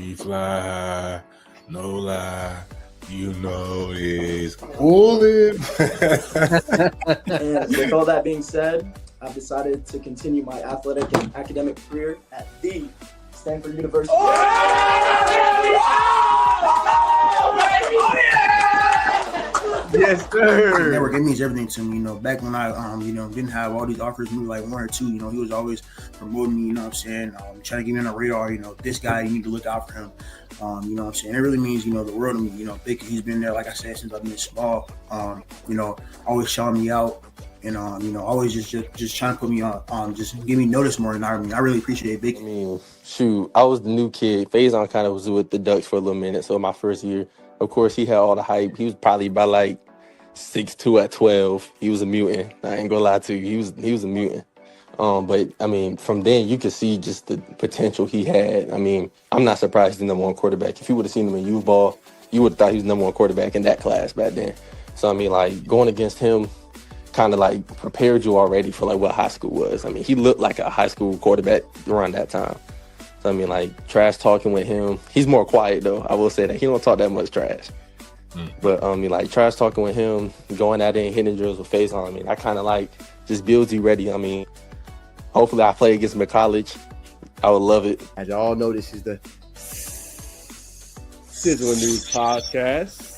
We fly high, no lie. You know it's cooling. And with all that being said, I've decided to continue my athletic and academic career at the Stanford University. Yes, sir. Network, it means everything to me. Back when I, didn't have all these offers, maybe like one or two, he was always promoting me, what I'm saying, trying to get me on the radar, this guy, you need to look out for him. What I'm saying? It really means, the world to me, Big, he's been there, like I said, since I've been small, always shouting me out and, always just trying to put me on, just give me notice more than I really appreciate it, Big. I mean, shoot, I was the new kid. Faison kind of was with the Ducks for a little minute. So my first year, of course, he had all the hype. He was probably by like 6'2" at 12. He was a mutant. I ain't gonna lie to you. He was a mutant. But I mean, from then you could see just the potential he had. I mean, I'm not surprised he's the number one quarterback. If you would have seen him in youth ball, you would have thought he was the number one quarterback in that class back then. So I mean, like going against him kind of like prepared you already for like what high school was. I mean, he looked like a high school quarterback around that time. So I mean, like trash talking with him. He's more quiet though. I will say that he don't talk that much trash. But I mean, like trash talking with him, going out there and hitting drills with Faison. I mean, I kind of like just builds you ready. I mean, hopefully I play against him at college. I would love it. As y'all know, this is the Sizzle News Podcast.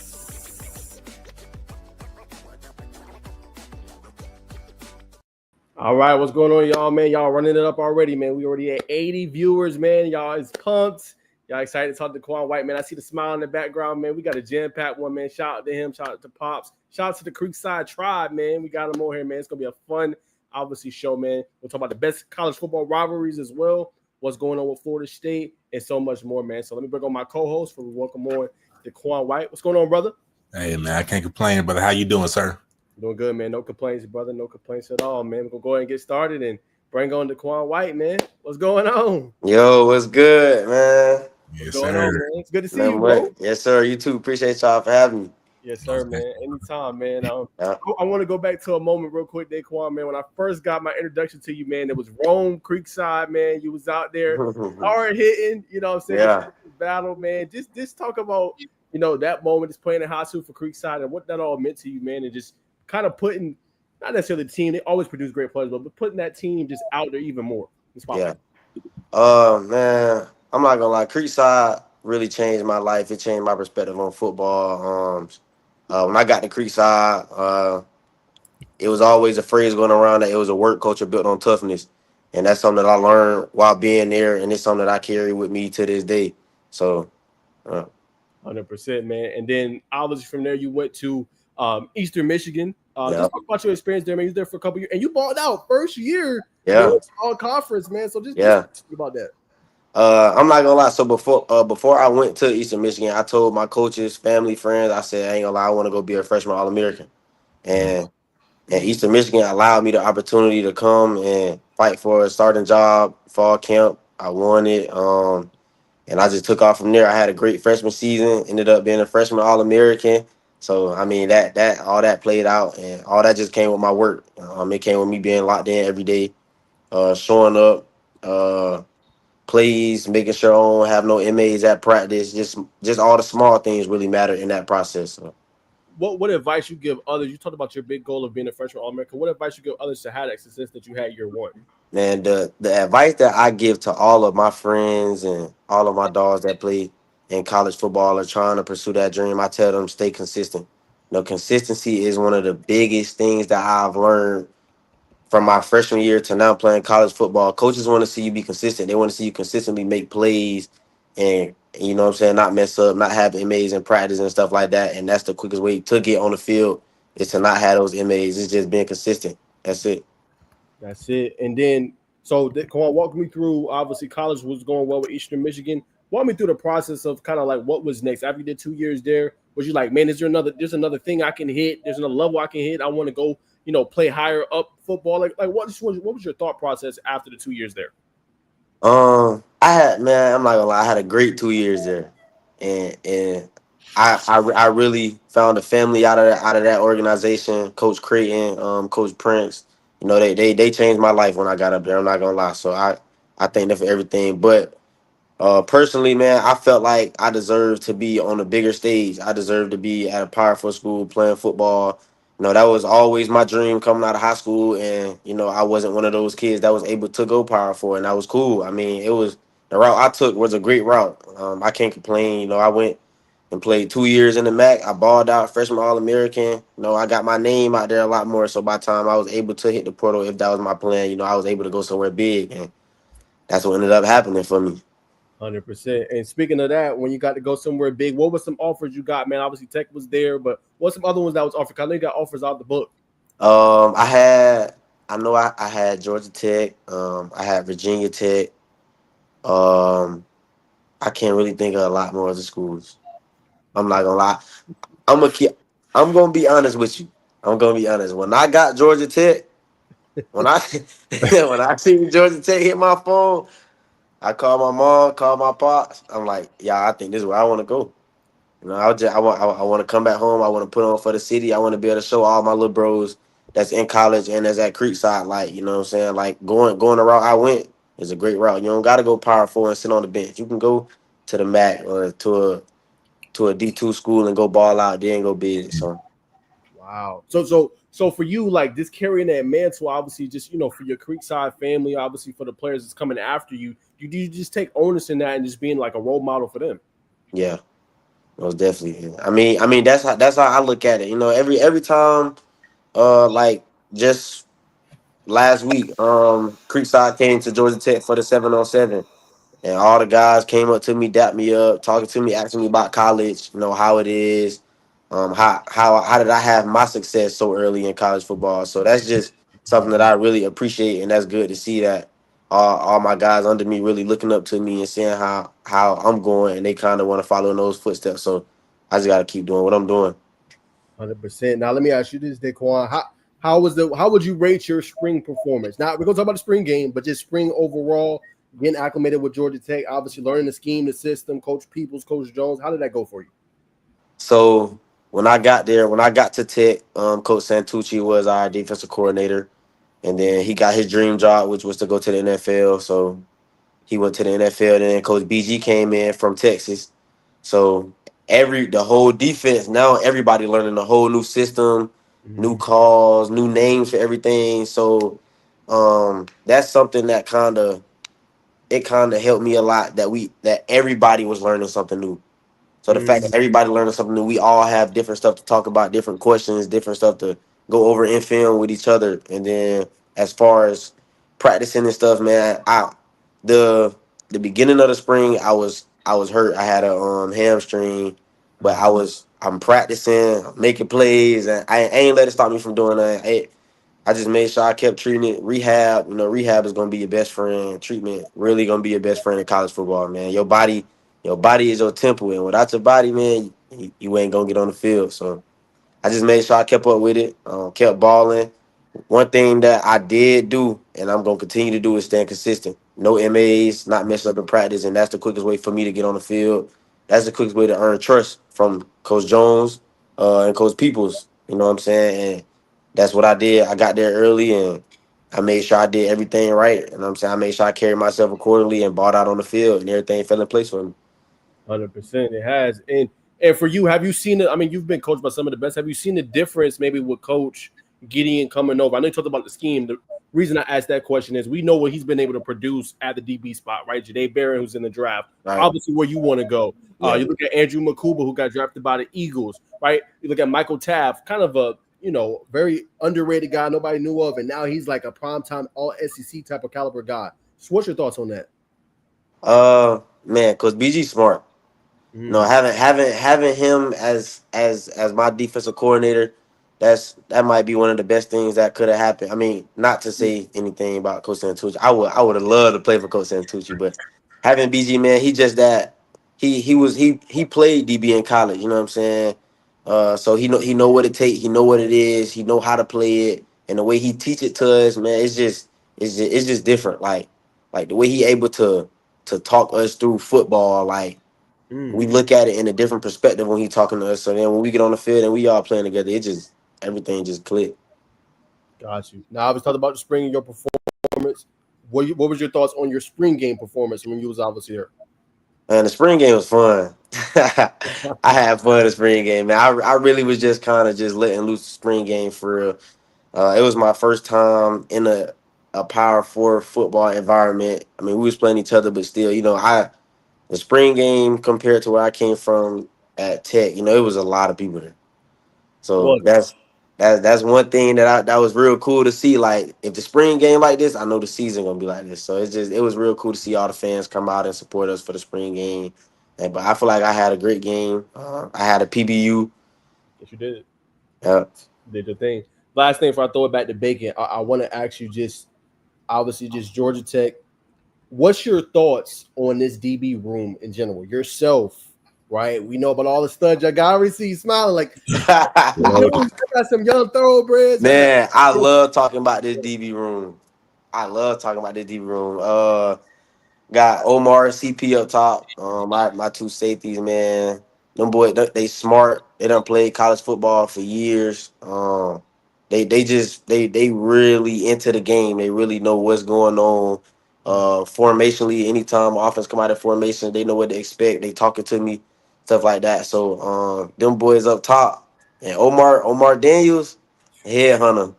All right, what's going on, y'all, man? Y'all running it up already, man. We already at 80 viewers, man. Y'all is pumped. Y'all excited to talk to Dcoan White, man. I see the smile in the background, man. We got a jam-packed one, man. Shout out to him. Shout out to Pops. Shout out to the Creekside Tribe, man. We got them on here, man. It's going to be a fun, obviously, show, man. We'll talk about the best college football rivalries as well, what's going on with Florida State, and so much more, man. So let me bring on my co-host for welcome on Dcoan White. What's going on, brother? Hey, man, I can't complain, brother. How you doing, sir? Doing good, man. No complaints, brother. No complaints at all, man. We're going to go ahead and get started and bring on Dcoan White, man. What's going on? Yo, what's good, man? Yes, What's going sir. on, man? It's good to see you, bro. Yes, sir. You too. Appreciate y'all for having me. Yes, sir, man. Anytime, man. Yeah. I want to go back to a moment real quick, Dcoan, man. When I first got my introduction to you, man, it was Rome, Creekside, man. You was out there hard hitting, you know what I'm saying? Yeah. Battle, man. Just talk about, that moment, just playing in high school for Creekside and what that all meant to you, man, and just kind of putting, not necessarily the team, they always produce great players, but putting that team just out there even more. Yeah. Man, I'm not gonna lie, Creekside really changed my life. It changed my perspective on football. When I got to Creekside, it was always a phrase going around that it was a work culture built on toughness. And that's something that I learned while being there, and it's something that I carry with me to this day. So 100%, man. And then obviously from there you went to Eastern Michigan. Just talk about your experience there, man. You was there for a couple years, and you balled out first year. All conference, man. So just talk about that. I'm not gonna lie. So before I went to Eastern Michigan, I told my coaches, family, friends, I said, I ain't gonna lie, I want to go be a freshman All-American. And Eastern Michigan allowed me the opportunity to come and fight for a starting job, fall camp. I won it. And I just took off from there. I had a great freshman season, ended up being a freshman All-American. So, I mean, that all that played out, and all that just came with my work. It came with me being locked in every day, showing up, plays, making sure I don't have no MAs at practice. Just all the small things really matter in that process. So. What advice you give others? You talked about your big goal of being a freshman All-American. What advice you give others to have that success that you had year one? Man, the advice that I give to all of my friends and all of my dogs that play in college football are trying to pursue that dream, I tell them stay consistent. Consistency is one of the biggest things that I've learned from my freshman year to now playing college football. Coaches want to see you be consistent. They want to see you consistently make plays and, you know what I'm saying, not mess up, not have MAs in practice and stuff like that. And that's the quickest way to get on the field is to not have those MAs. It's just being consistent. That's it. That's it. And then, so come on, walk me through, obviously college was going well with Eastern Michigan. Walk me through the process of kind of like what was next. After you did 2 years there, was you like, man, there's another thing I can hit. There's another level I can hit. I want to go, play higher up football. Like what was your thought process after the 2 years there? I'm not gonna lie, I had a great 2 years there. And I really found a family out of that organization. Coach Creighton, Coach Prince, they changed my life when I got up there. I'm not gonna lie. So I thank them for everything. But Personally, man, I felt like I deserved to be on a bigger stage. I deserved to be at a powerful school playing football. That was always my dream coming out of high school, and I wasn't one of those kids that was able to go powerful, and that was cool. I mean, it was the route I took was a great route. I can't complain. I went and played 2 years in the MAC. I balled out, freshman All American. I got my name out there a lot more. So by the time I was able to hit the portal, if that was my plan, I was able to go somewhere big, and that's what ended up happening for me. 100%. And speaking of that, when you got to go somewhere big, what were some offers you got, man? Obviously, Tech was there, but what's some other ones that was offered? Because I know you got offers out the book. I had Georgia Tech. I had Virginia Tech. Um, I can't really think of a lot more other schools. I'm not gonna lie. I'm gonna keep. I'm gonna be honest with you. I'm gonna be honest. When I got Georgia Tech, when I when I seen Georgia Tech hit my phone, I called my mom, called my pops. I'm like, yeah, I think this is where I want to go. I want to come back home. I want to put on for the city. I want to be able to show all my little bros that's in college and that's at Creekside. Like, you know what I'm saying? Like going the route I went is a great route. You don't got to go Power 4 and sit on the bench. You can go to the MAC or to a D2 school and go ball out, then go big. So Wow. So for you, like just carrying that mantle, obviously, just for your Creekside family, obviously for the players that's coming after you, you just take onus in that and just being like a role model for them. yeah, most definitely. I mean that's how I look at it. Every time, like just last week, Creekside came to Georgia Tech for the 7-on-7. And all the guys came up to me, dapped me up, talking to me, asking me about college, how it is, how did I have my success so early in college football. So that's just something that I really appreciate, and that's good to see that all my guys under me really looking up to me and seeing how I'm going, and they kind of want to follow in those footsteps. So I just got to keep doing what I'm doing. 100%. Now let me ask you this, Dcoan. How would you rate your spring performance? Now we're gonna talk about the spring game, but just spring overall, getting acclimated with Georgia Tech, obviously learning the scheme, the system, Coach Peoples, Coach Jones. How did that go for you? So when I got there, when I got to Tech, Coach Santucci was our defensive coordinator. And then he got his dream job, which was to go to the NFL. So he went to the NFL. And then Coach BG came in from Texas. So the whole defense, now everybody learning a whole new system, new calls, new names for everything. So that's something that kind of helped me a lot, that everybody was learning something new. So the fact that everybody learning something new, we all have different stuff to talk about, different questions, different stuff to go over in film with each other. And then as far as practicing and stuff, man, the beginning of the spring, I was hurt. I had a hamstring, but I'm practicing, making plays, and I ain't let it stop me from doing that. I just made sure I kept treating it. Rehab, rehab is gonna be your best friend. Treatment really gonna be your best friend in college football, man. Your body is your temple, and without your body, man, you ain't gonna get on the field. So I just made sure I kept up with it, kept balling. One thing that I did do, and I'm gonna continue to do, is staying consistent. No MAs, not messing up in practice, and that's the quickest way for me to get on the field. That's the quickest way to earn trust from Coach Jones and Coach Peoples. You know what I'm saying? And that's what I did. I got there early, and I made sure I did everything right. You know what I'm saying? I made sure I carried myself accordingly and bought out on the field, and everything fell in place for me. 100%. It has. And for you, have you seen it? I mean, you've been coached by some of the best. Have you seen the difference maybe with Coach Gideon coming over? I know you talked about the scheme. The reason I asked that question is we know what he's been able to produce at the DB spot, right? Janae Barron, who's in the draft, Right. obviously where you want to go. Yeah. You look at Andrew Makuba, who got drafted by the Eagles, right? You look at Michael Taft, kind of a very underrated guy nobody knew of, and now he's like a primetime all SEC type of caliber guy. So what's your thoughts on that? Man, because BG smart. No, having him as my defensive coordinator, that might be one of the best things that could have happened. I mean, not to say anything about Coach Santucci. I would have loved to play for Coach Santucci, but having BG, man, he just that he played DB in college. You know what I'm saying? So he know what it takes. He know what it is. He know how to play it, and the way he teach it to us, man, it's just different. Like the way he able to talk us through football, like. We look at it in a different perspective when he's talking to us. So then when we get on the field and we all playing together, everything just clicked. Got you. Now I was talking about the spring and your performance. What was your thoughts on your spring game performance when you was obviously here? Man, the spring game was fun. I had fun the spring game, man. I really was just kind of just letting loose the spring game for real. It was my first time in a Power Four football environment. I mean, we was playing each other, but still, the spring game compared to where I came from at Tech, it was a lot of people there. So Was that's one thing that was real cool to see. Like if the spring game like this, I know the season gonna be like this. So it was real cool to see all the fans come out and support us for the spring game. But I feel like I had a great game. I had a PBU. yes, you did. Uh, Did your thing. Last thing before I throw it back to Bacon, I want to ask you just obviously just Georgia Tech. What's your thoughts on this DB room in general? Yourself, right? We know about all the studs. I got already see you smiling like I got some young thoroughbreds. I got Man, I love talking about this DB room. I love talking about this DB room. Got Omar CP up top. My two safeties, man. Them boys, they smart. They done played college football for years. They really into the game. They really know what's going on. Formationally, anytime offense come out of formation, they know what to expect. They talking to me, stuff like that. So them boys up top and Omar Daniels, headhunter.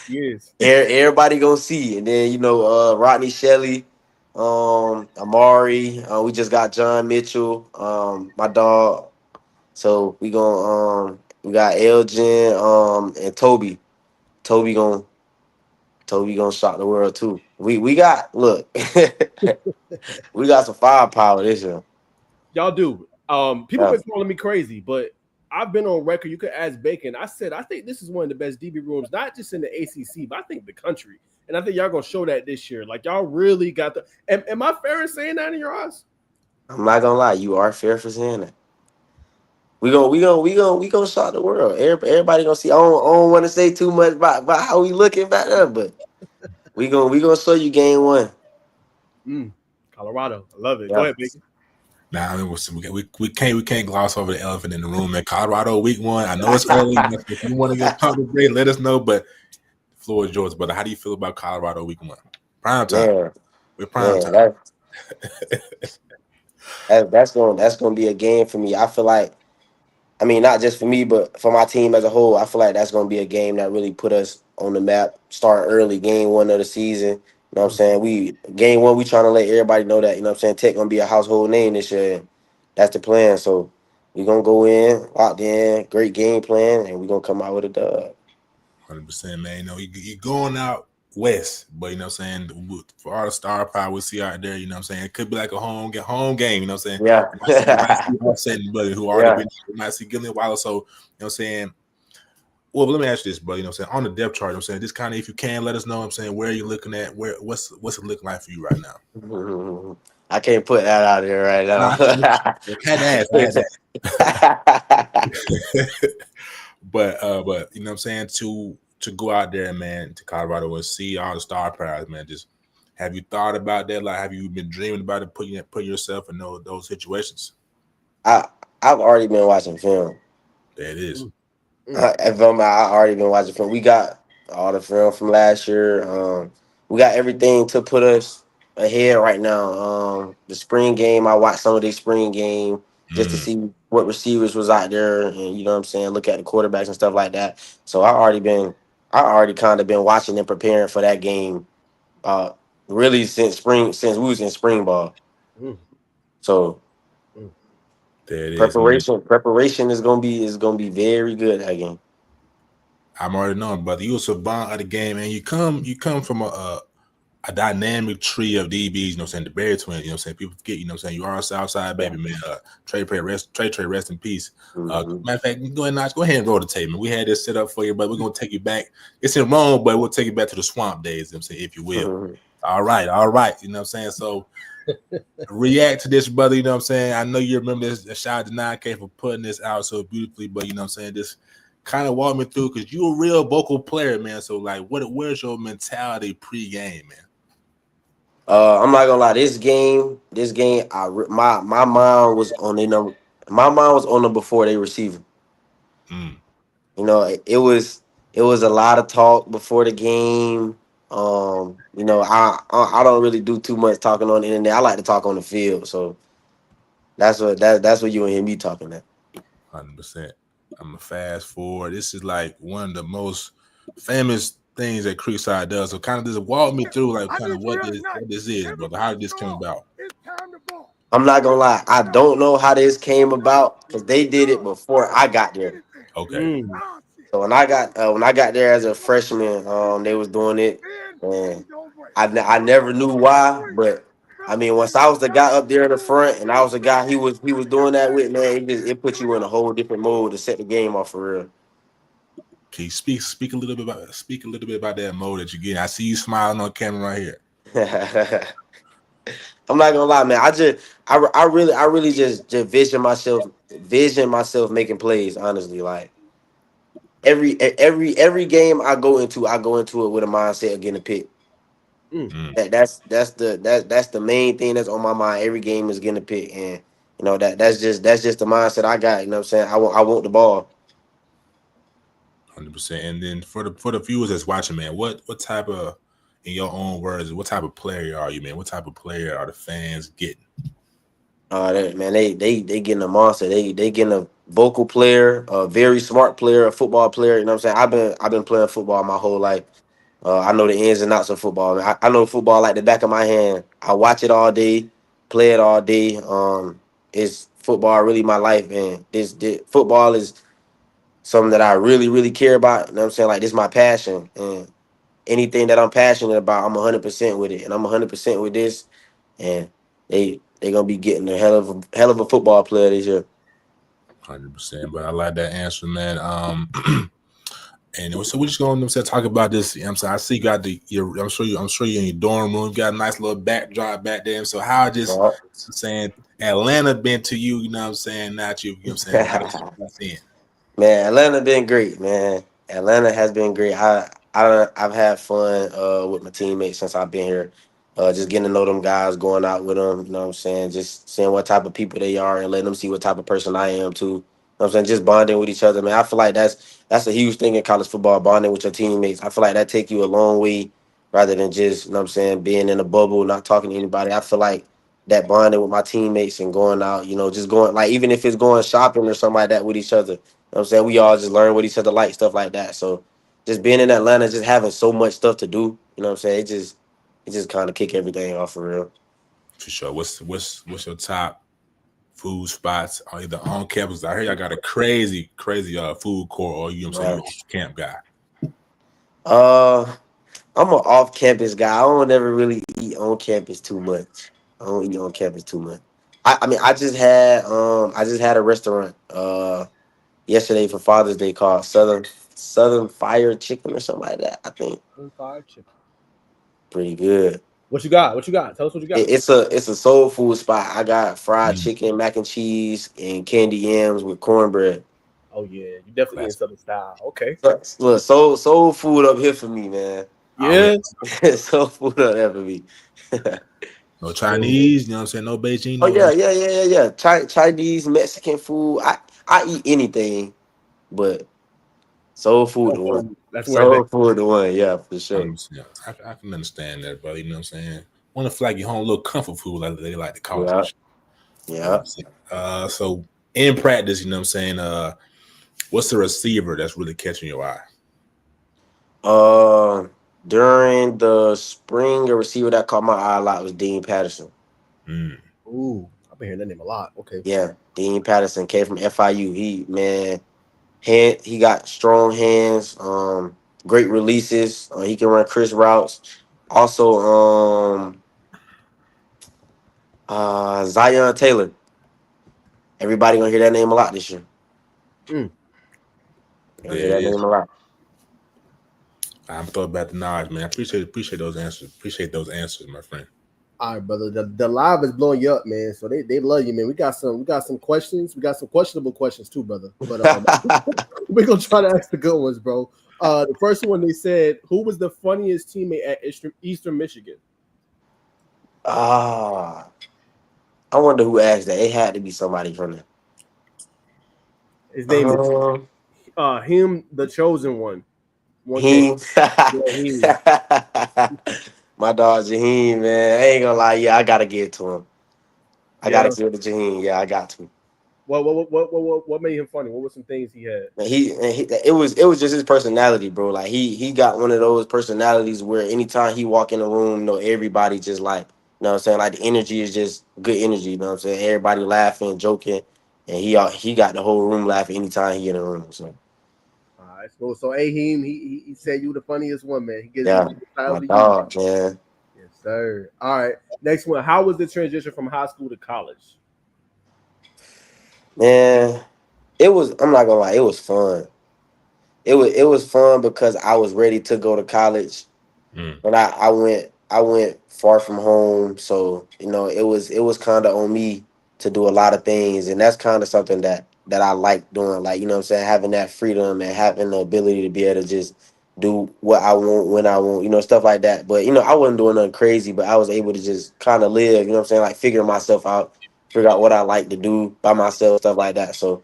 years. Everybody gonna see, and then Rodney Shelley, Amari. We just got John Mitchell, my dog. So we got Elgin, and Toby. Toby gonna Toby gonna shock the world too. We got look, we got some firepower this year. Y'all do. People Yeah. been calling me crazy, but I've been on record. You could ask Bacon. I said I think this is one of the best DB rooms, not just in the ACC, but I think the country. And I think y'all gonna show that this year. Like y'all really got the. Am I fair in saying that in your eyes? I'm not gonna lie, you are fair for saying that. We gonna shock the world. Everybody gonna see. I don't want to say too much about how we looking back there, but we gonna show you game one. Colorado, I love it. Go Yeah. ahead, Bacon. Nah, I mean, we can't gloss over the elephant in the room, man. Colorado week one. I know it's early. If you want to get pumped and great, let us know. But the floor is yours, brother. How do you feel about Colorado week one? Prime time. Man, We're prime time. That's gonna be a game for me. I feel like, I mean, not just for me, but for my team as a whole. I feel like that's gonna be a game that really put us on the map. Start early, game one of the season. You know what I'm saying? Game one, we trying to let everybody know that, you know what I'm saying, Tech gonna be a household name this year. That's the plan. So we gonna go in, locked in, great game plan, and we gonna come out with a dub. 100%, man. You going out west, but you know what I'm saying, for all the star power we see out there, you know what I'm saying, it could be like a home game, you know what I'm saying? Yeah. You might see Offset and Buddy who already been, you might see Gillian Waller. So, you know what I'm saying. Well, let me ask you this, bro. You know what I'm saying? On the depth chart, you know what I'm saying, just kind of, if you can, let us know, I'm saying, where are you looking at? What's it looking like for you right now? I can't put that out there right now. I had to ask. But you know what I'm saying, to go out there, man, to Colorado and see all the star powers, man. Just have you thought about that? Like, have you been dreaming about it, putting yourself in those situations? I've already been watching film. There it is. I already been watching film. We got all the film from last year. We got everything to put us ahead right now. The spring game, I watched some of the spring game just to see what receivers was out there, and you know what I'm saying, look at the quarterbacks and stuff like that. So I already kind of been watching and preparing for that game. Really since we was in spring ball. So there it is. Preparation is gonna be very good that game. I'm already knowing, brother. You a savant of the game, and you come from a dynamic tree of DBs, you know what I'm saying, the Barry twins, you know what I'm saying, people forget, you know what I'm saying, you are a Southside baby, man. Trey, rest in peace. Matter of fact, go ahead and roll the tape, man. We had this set up for you, but we're going to take you back. It's in Rome, but we'll take you back to the swamp days, you know what I'm saying, if you will. All right, you know what I'm saying? So react to this, brother, you know what I'm saying? I know you remember this. Shout out to 9K for putting this out so beautifully, but you know what I'm saying, this kind of walk me through, because you're a real vocal player, man. So, like, where's your mentality pre-game, man? I'm not gonna lie. This game, my mind was on my mind was on them before they received. You know, it was a lot of talk before the game. You know, I don't really do too much talking on the internet. I like to talk on the field. So, That's what you and hear me talking at. 100%. I'm gonna fast forward. This is like one of the most famous things that Creekside does. So kind of just walk me through like kind of what this is, brother. How did this come about? I'm not gonna lie, I don't know how this came about because they did it before I got there. Okay. So when I got there as a freshman, they was doing it, and I never knew why, but I mean, once I was the guy up there in the front, and I was the guy he was doing that with, man, it put you in a whole different mode to set the game off for real. Can you speak a little bit about that mode that you get? I see you smiling on camera right here. I'm not gonna lie, man. I really just vision myself making plays. Honestly, like every game I go into it with a mindset of getting a pick. That's the main thing that's on my mind. Every game is getting a pick, and you know that's just the mindset I got. You know what I'm saying? I want the ball. 100%. And then for the viewers that's watching, man, what type of, in your own words, what type of player are you, man? What type of player are the fans getting? They getting a monster. They getting a vocal player, a very smart player, a football player. You know what I'm saying? I've been playing football my whole life. I know the ins and outs of football. I know football like the back of my hand. I watch it all day, play it all day. It's football really my life, and this football is something that I really, really care about. You know what I'm saying? Like, this is my passion. And anything that I'm passionate about, I'm 100% with it. And I'm 100% with this. And they gonna be getting a hell of a football player this year. 100%. But I like that answer, man. And so we're just going to talk about this. You know what I'm saying? I see you got I'm sure you're in your dorm room. You got a nice little backdrop back there. So how just saying Atlanta been to you, you know what I'm saying? Not you, you know what I'm saying? How did you in? Man, Atlanta been great, man. Atlanta has been great. I've had fun with my teammates since I've been here. Just getting to know them guys, going out with them, you know what I'm saying? Just seeing what type of people they are and letting them see what type of person I am too. You know what I'm saying? Just bonding with each other, man. I feel like that's a huge thing in college football, bonding with your teammates. I feel like that take you a long way rather than just, you know what I'm saying, being in a bubble, not talking to anybody. I feel like that bonding with my teammates and going out, you know, just going, like, even if it's going shopping or something like that with each other. You know what I'm saying? We all just learn what each other like, stuff like that. So just being in Atlanta, just having so much stuff to do, you know what I'm saying? It just kind of kick everything off for real. For sure. What's your top food spots either on campus? I heard y'all got a crazy food court, or you know what I'm saying, camp guy. I'm an off-campus guy. I don't ever really eat on campus too much. I mean, I just had a restaurant yesterday for Father's Day called Southern Fire Chicken or something like that, I think. Southern Fire Chicken. Pretty good. What you got? Tell us what you got. It's a soul food spot. I got fried chicken, mac and cheese, and candy yams with cornbread. Oh yeah, you definitely in Southern style. Okay. Look, soul food up here for me, man. Yeah. Soul food up there for me. No Chinese, you know what I'm saying? No Beijing. Oh yeah. Chinese, Mexican food. I eat anything, but soul food the one. Soul food the one, yeah, for sure. I can understand that, brother. You know what I'm saying? Want to feel like your home little comfort food, like they like to call it. Yeah. So in practice, you know what I'm saying? What's the receiver that's really catching your eye? During the spring, a receiver that caught my eye a lot was Dean Patterson. Ooh, I've been hearing that name a lot. Okay. Yeah, Dean Patterson came from FIU. He got strong hands, great releases. He can run crisp routes. Also, Zion Taylor. Everybody gonna hear that name a lot this year. Hear that name a lot. I'm throwing back the knowledge, man. I appreciate those answers. Appreciate those answers, my friend. All right, brother. The live is blowing you up, man. So they love you, man. We got some questions. We got some questionable questions too, brother. But we're gonna try to ask the good ones, bro. The first one, they said, who was the funniest teammate at Eastern Michigan? I wonder who asked that. It had to be somebody from there. His name is him, the chosen one. Him. My dog Jaheim, man. I ain't gonna lie, I gotta get to him. I gotta give it to Jaheim. Yeah, I got to. What made him funny? What were some things he had? And it was just his personality, bro. Like he got one of those personalities where anytime he walk in the room, everybody just like, what I'm saying, like the energy is just good energy. You know what I'm saying? Everybody laughing, joking, and he got the whole room laughing anytime he in the room. So All right, so Aheem, he said you the funniest one, man. He gives yeah, you the title my of the year. dog, man. Yes, sir. All right, next one. How was the transition from high school to college? Man, it was. I'm not gonna lie, it was fun. It was fun because I was ready to go to college. Mm. But I went far from home, so it was kind of on me to do a lot of things, and that's kind of something that I like doing. Like, what I'm saying, having that freedom and having the ability to be able to just do what I want when I want, stuff like that. But I wasn't doing nothing crazy, but I was able to just kind of live. What I'm saying, like figure myself out, figure out what I like to do by myself, stuff like that. So,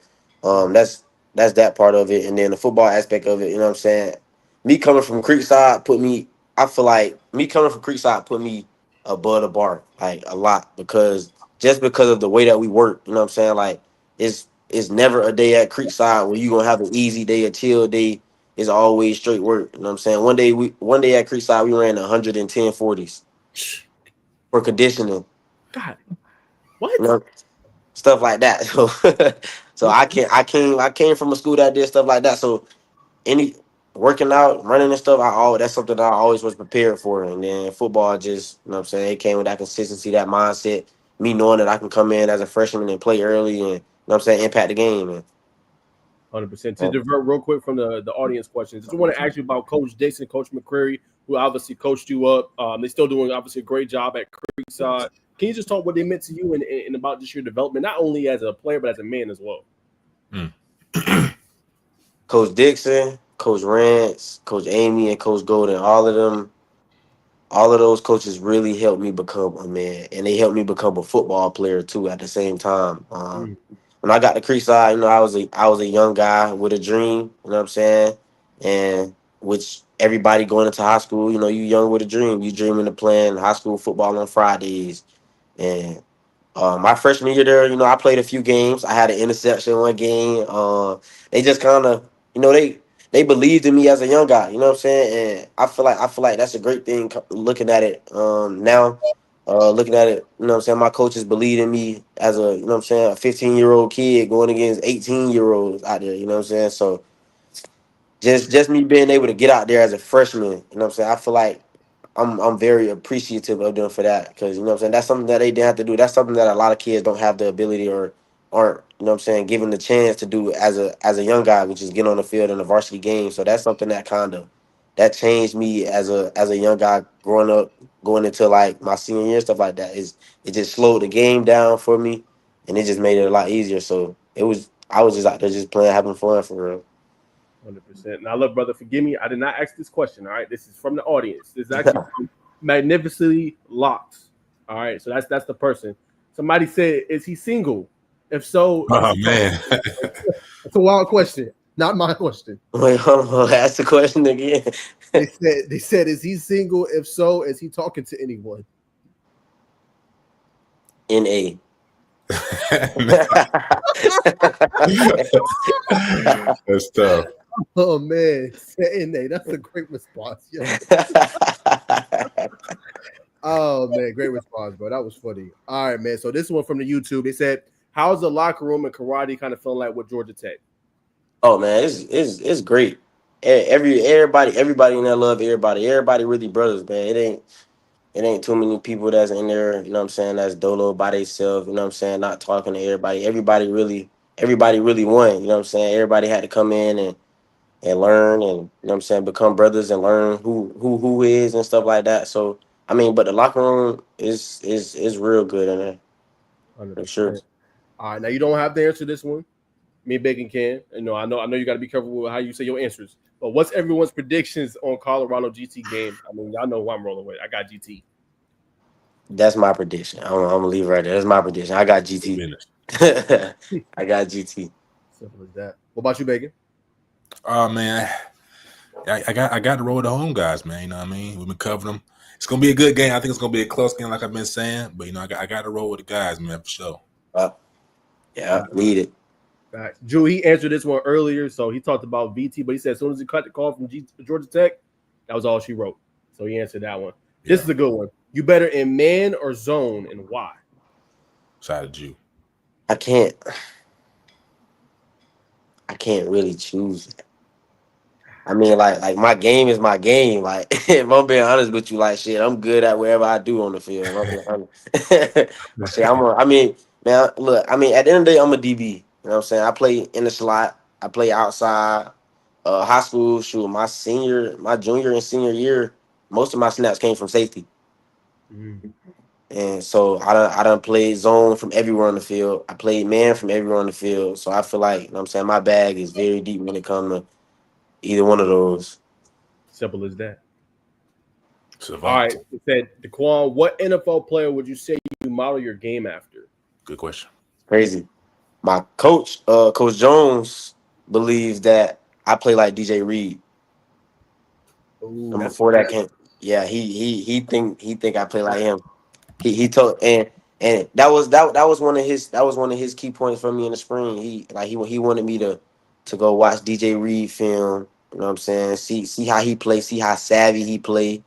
that's that part of it, and then the football aspect of it. What I'm saying, me coming from Creekside put me. I feel like me coming from Creekside put me above the bar, like a lot, because of the way that we work. You know what I'm saying? Like it's never a day at Creekside where you gonna have an easy day, a chill day. It's always straight work. You know what I'm saying? One day at Creekside we ran 110 40s for conditioning. God, what? You know, stuff like that. So so I came from a school that did stuff like that. So any working out, running and stuff, that's something that I always was prepared for. And then football just, what I'm saying, it came with that consistency, that mindset, me knowing that I can come in as a freshman and play early and, what I'm saying, impact the game. And 100%. To divert real quick from the audience questions, just want to ask you about Coach Dixon, Coach McCreary, who obviously coached you up. They're still doing obviously a great job at Creekside. Can you just talk what they meant to you and about just your development, not only as a player but as a man as well? Coach Dixon, Coach Rance, Coach Amy, and Coach Golden, all of those coaches really helped me become a man, and they helped me become a football player too at the same time. When I got to Creekside, I was a young guy with a dream. You know what I'm saying? And which everybody going into high school, you young with a dream. You dreaming of playing high school football on Fridays, and my freshman year there, I played a few games. I had an interception one game. They just kind of, they believed in me as a young guy. You know what I'm saying? And I feel like that's a great thing. Looking at it now, looking at it, what I'm saying, my coaches believed in me as a, what I'm saying, a 15-year-old kid going against 18-year-olds out there. You know what I'm saying? So just me being able to get out there as a freshman. You know what I'm saying? I feel like I'm very appreciative of them for that, because what I'm saying, that's something that they didn't have to do. That's something that a lot of kids don't have the ability or aren't, what I'm saying, given the chance to do as a young guy, which is get on the field in a varsity game. So that's something that changed me as a young guy growing up, going into like my senior year, stuff like that. It just slowed the game down for me, and it just made it a lot easier. So I was just out there just playing, having fun for real. 100%. Now, look, brother, forgive me. I did not ask this question. All right, this is from the audience. This is actually from Magnificently Locked. All right, so that's the person. Somebody said, "Is he single? If so, Oh man. it's a wild question. Not my question. Wait, hold on. Ask the question again. They said, is he single? If so, is he talking to anyone?" NA. That's tough. Oh man, that's a great response. Yeah. Oh man, great response, bro. That was funny. All right, man. So this one from the YouTube. They said, "How's the locker room and karate kind of feeling like with Georgia Tech?" Oh man, it's great. Everybody in there love everybody. Everybody really brothers, man. It ain't too many people that's in there, you know what I'm saying, that's dolo by themselves, you know what I'm saying, not talking to everybody. Everybody really won, you know what I'm saying? Everybody had to come in and learn, and, you know what I'm saying, become brothers and learn who is and stuff like that. So I mean, but the locker room is real good in there, for sure. 100%. All right, now you don't have to answer this one. Me and Bacon can. I know you got to be careful with how you say your answers. But what's everyone's predictions on Colorado GT game? I mean, y'all know who I'm rolling with. I got GT. That's my prediction. I'm gonna leave it right there. That's my prediction. I got GT. I got GT. Simple as that. What about you, Bacon? Oh man. I got to roll with the home guys, man. You know what I mean? We've been covering them. It's gonna be a good game. I think it's gonna be a close game, like I've been saying. But I got to roll with the guys, man, for sure. Yeah, need it. Facts. Drew, he answered this one earlier, so he talked about VT, but he said as soon as he cut the call from Georgia Tech, that was all she wrote. So he answered that one. This is a good one. You better in man or zone, and why? Shout out to you. I can't really choose. I mean, like my game is my game. Like, if I'm being honest with you, like shit, I'm good at wherever I do on the field. If I'm being honest. Shit, I mean, man, look, I mean, at the end of the day, I'm a DB. You know what I'm saying? I play in the slot. I play outside. High school, shoot, my junior and senior year, most of my snaps came from safety. And so I done played zone from everywhere on the field. I played man from everywhere on the field. So I feel like, you know what I'm saying, my bag is very deep when it comes to either one of those. Simple as that. Savant. All right. It said, Dcoan, what NFL player would you say you model your game after? Good question. Crazy. My coach, Coach Jones, believes that I play like DJ Reed. Ooh, And before that came, yeah, he think I play like him. He told and that was one of his key points for me in the spring. He wanted me to go watch DJ Reed film. You know what I'm saying? See how he plays, see how savvy he play,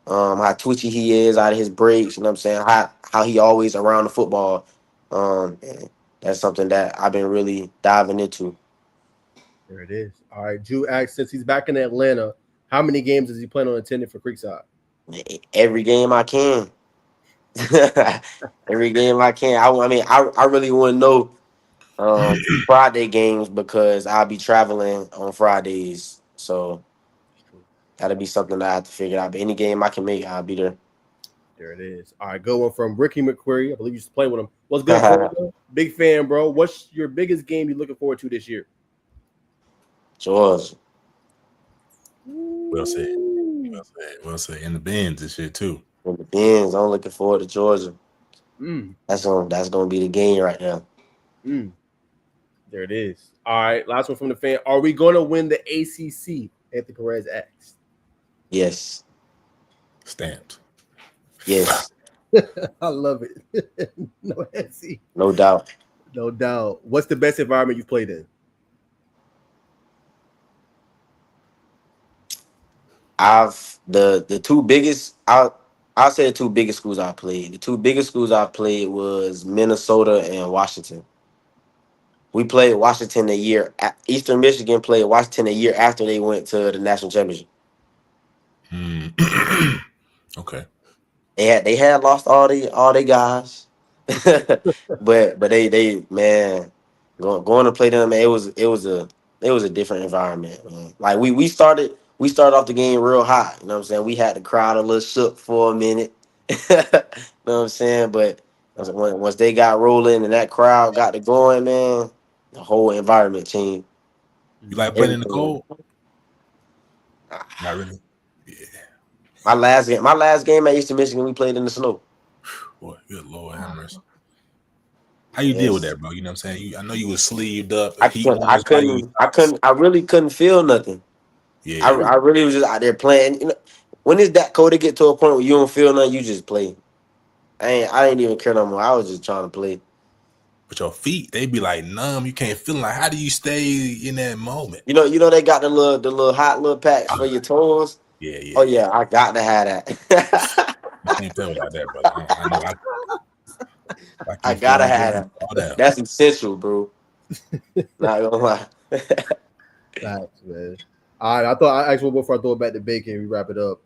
how twitchy he is out of his breaks. You know what I'm saying? How he always around the football. And that's something that I've been really diving into. There it is. All right. Drew asked, since he's back in Atlanta, how many games does he plan on attending for Creekside? Every game I can. Every game I can. I really want to know Friday games because I'll be traveling on Fridays. So that'll be something that I have to figure out. But any game I can make, I'll be there. There it is. All right, good one from Ricky McQuarrie. I believe you used to play with him. What's good, bro? Big fan, bro. What's your biggest game you're looking forward to this year? Georgia. Well said. Well said. In the bins and shit too. In the bins, I'm looking forward to Georgia. Mm. That's gonna be the game right now. Mm. There it is. All right, last one from the fan. Are we going to win the ACC? Anthony Perez asked. Yes. Stamped. Yes. I love it. No doubt. No doubt. What's the best environment you've played in? The two biggest I'll say the two biggest schools I played. The two biggest schools I played was Minnesota and Washington. We played Washington Eastern Michigan played Washington a year after they went to the national championship. Okay. They had lost all they guys, but they man going to play them, man, it was a different environment, man. Like we started off the game real hot. You know what I'm saying? We had the crowd a little shook for a minute. You know what I'm saying? But once they got rolling and that crowd got to going, man, the whole environment changed. You like playing in the cold? Not really. Yeah. My last game at Eastern Michigan, we played in the snow. Boy, good Lord, have mercy. How you deal with that, bro? You know what I'm saying? I know you was sleeved up. I really couldn't feel nothing. Yeah. I really was just out there playing. You know, when it's that cold, to get to a point where you don't feel nothing, you just play. I ain't even care no more. I was just trying to play. But your feet, they be like numb. You can't feel like. How do you stay in that moment? You know they got the little hot little packs for your toes. Yeah. Oh yeah, I got to have that. I can't tell without that, brother. I know. I gotta have that. That's essential, bro. Not gonna lie. Thanks, man. All right, I thought I asked one before I throw it back to Bacon and we wrap it up.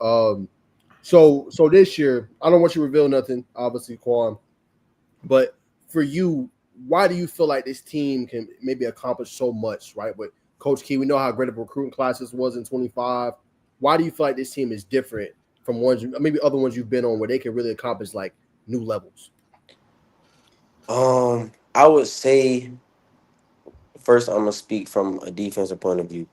So this year, I don't want you to reveal nothing, obviously, Quan. But for you, why do you feel like this team can maybe accomplish so much, right? With Coach Key, we know how great of a recruiting class this was in 25. Why do you feel like this team is different from maybe other ones you've been on where they can really accomplish like new levels? I would say first I'm gonna speak from a defensive point of view.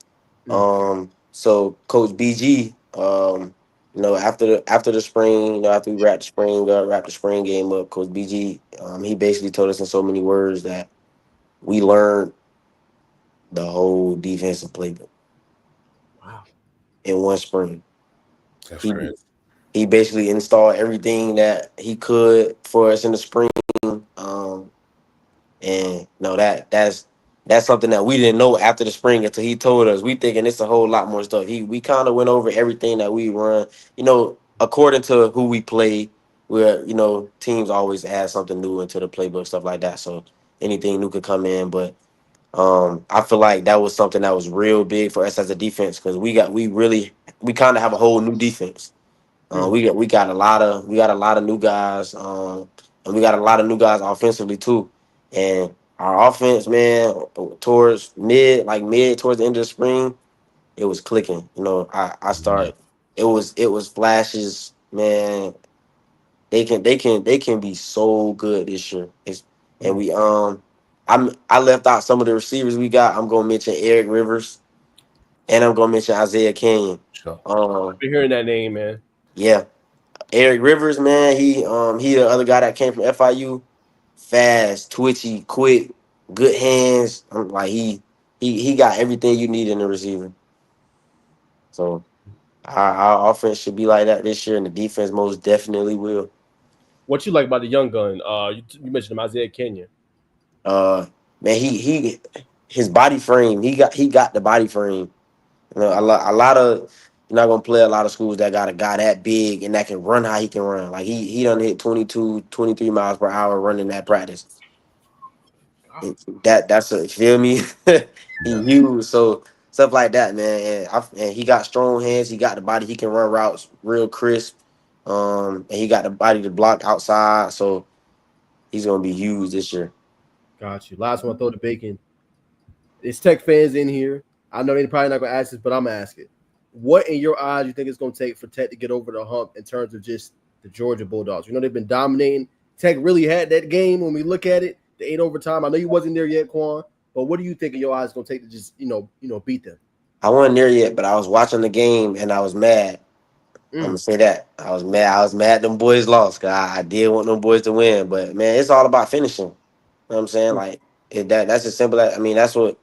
So Coach BG, after the spring, after we wrapped the spring game up, Coach BG, he basically told us in so many words that we learned the whole defensive playbook. Wow. In one spring. That's crazy. he basically installed everything that he could for us in the spring. And no, that's something that we didn't know after the spring until he told us. We thinking it's a whole lot more stuff. We kind of went over everything that we run. According to who we play, where teams always add something new into the playbook, stuff like that. So anything new could come in, but I feel like that was something that was real big for us as a defense because we kind of have a whole new defense. We got a lot of new guys, and we got a lot of new guys offensively too. And our offense, man, towards mid towards the end of the spring, it was clicking. I Yeah. start. It was flashes, man. They can be so good this year. And I left out some of the receivers we got. I'm gonna mention Eric Rivers and I'm gonna mention Isaiah Canyon. Sure. I've been hearing that name, man. Yeah. Eric Rivers, man, he the other guy that came from FIU, fast, twitchy, quick, good hands. Like he got everything you need in the receiver. So our offense should be like that this year, and the defense most definitely will. What you like about the young gun? You mentioned him, Isaiah Kenya. Uh, man, his body frame, he got the body frame. A lot of you're not gonna play a lot of schools that got a guy that big and that can run how he can run. Like he done hit 22, 23 miles per hour running that practice. That's a, you feel me? He Yeah. huge, so stuff like that, man. And he got strong hands. He got the body. He can run routes real crisp. And he got the body to block outside. So he's gonna be huge this year. Got you. Last one, throw the bacon. It's Tech fans in here. I know they're probably not going to ask this, but I'm going to ask it. What, in your eyes, you think it's going to take for Tech to get over the hump in terms of just the Georgia Bulldogs? They've been dominating. Tech really had that game when we look at it, the 8 overtime. I know you wasn't there yet, Quan, but what do you think in your eyes is going to take to just, beat them? I wasn't there yet, but I was watching the game and I was mad. I'm gonna say that I was mad. I was mad them boys lost because I did want them boys to win. But man, it's all about finishing. You know what I'm saying? Like that's as simple as that's what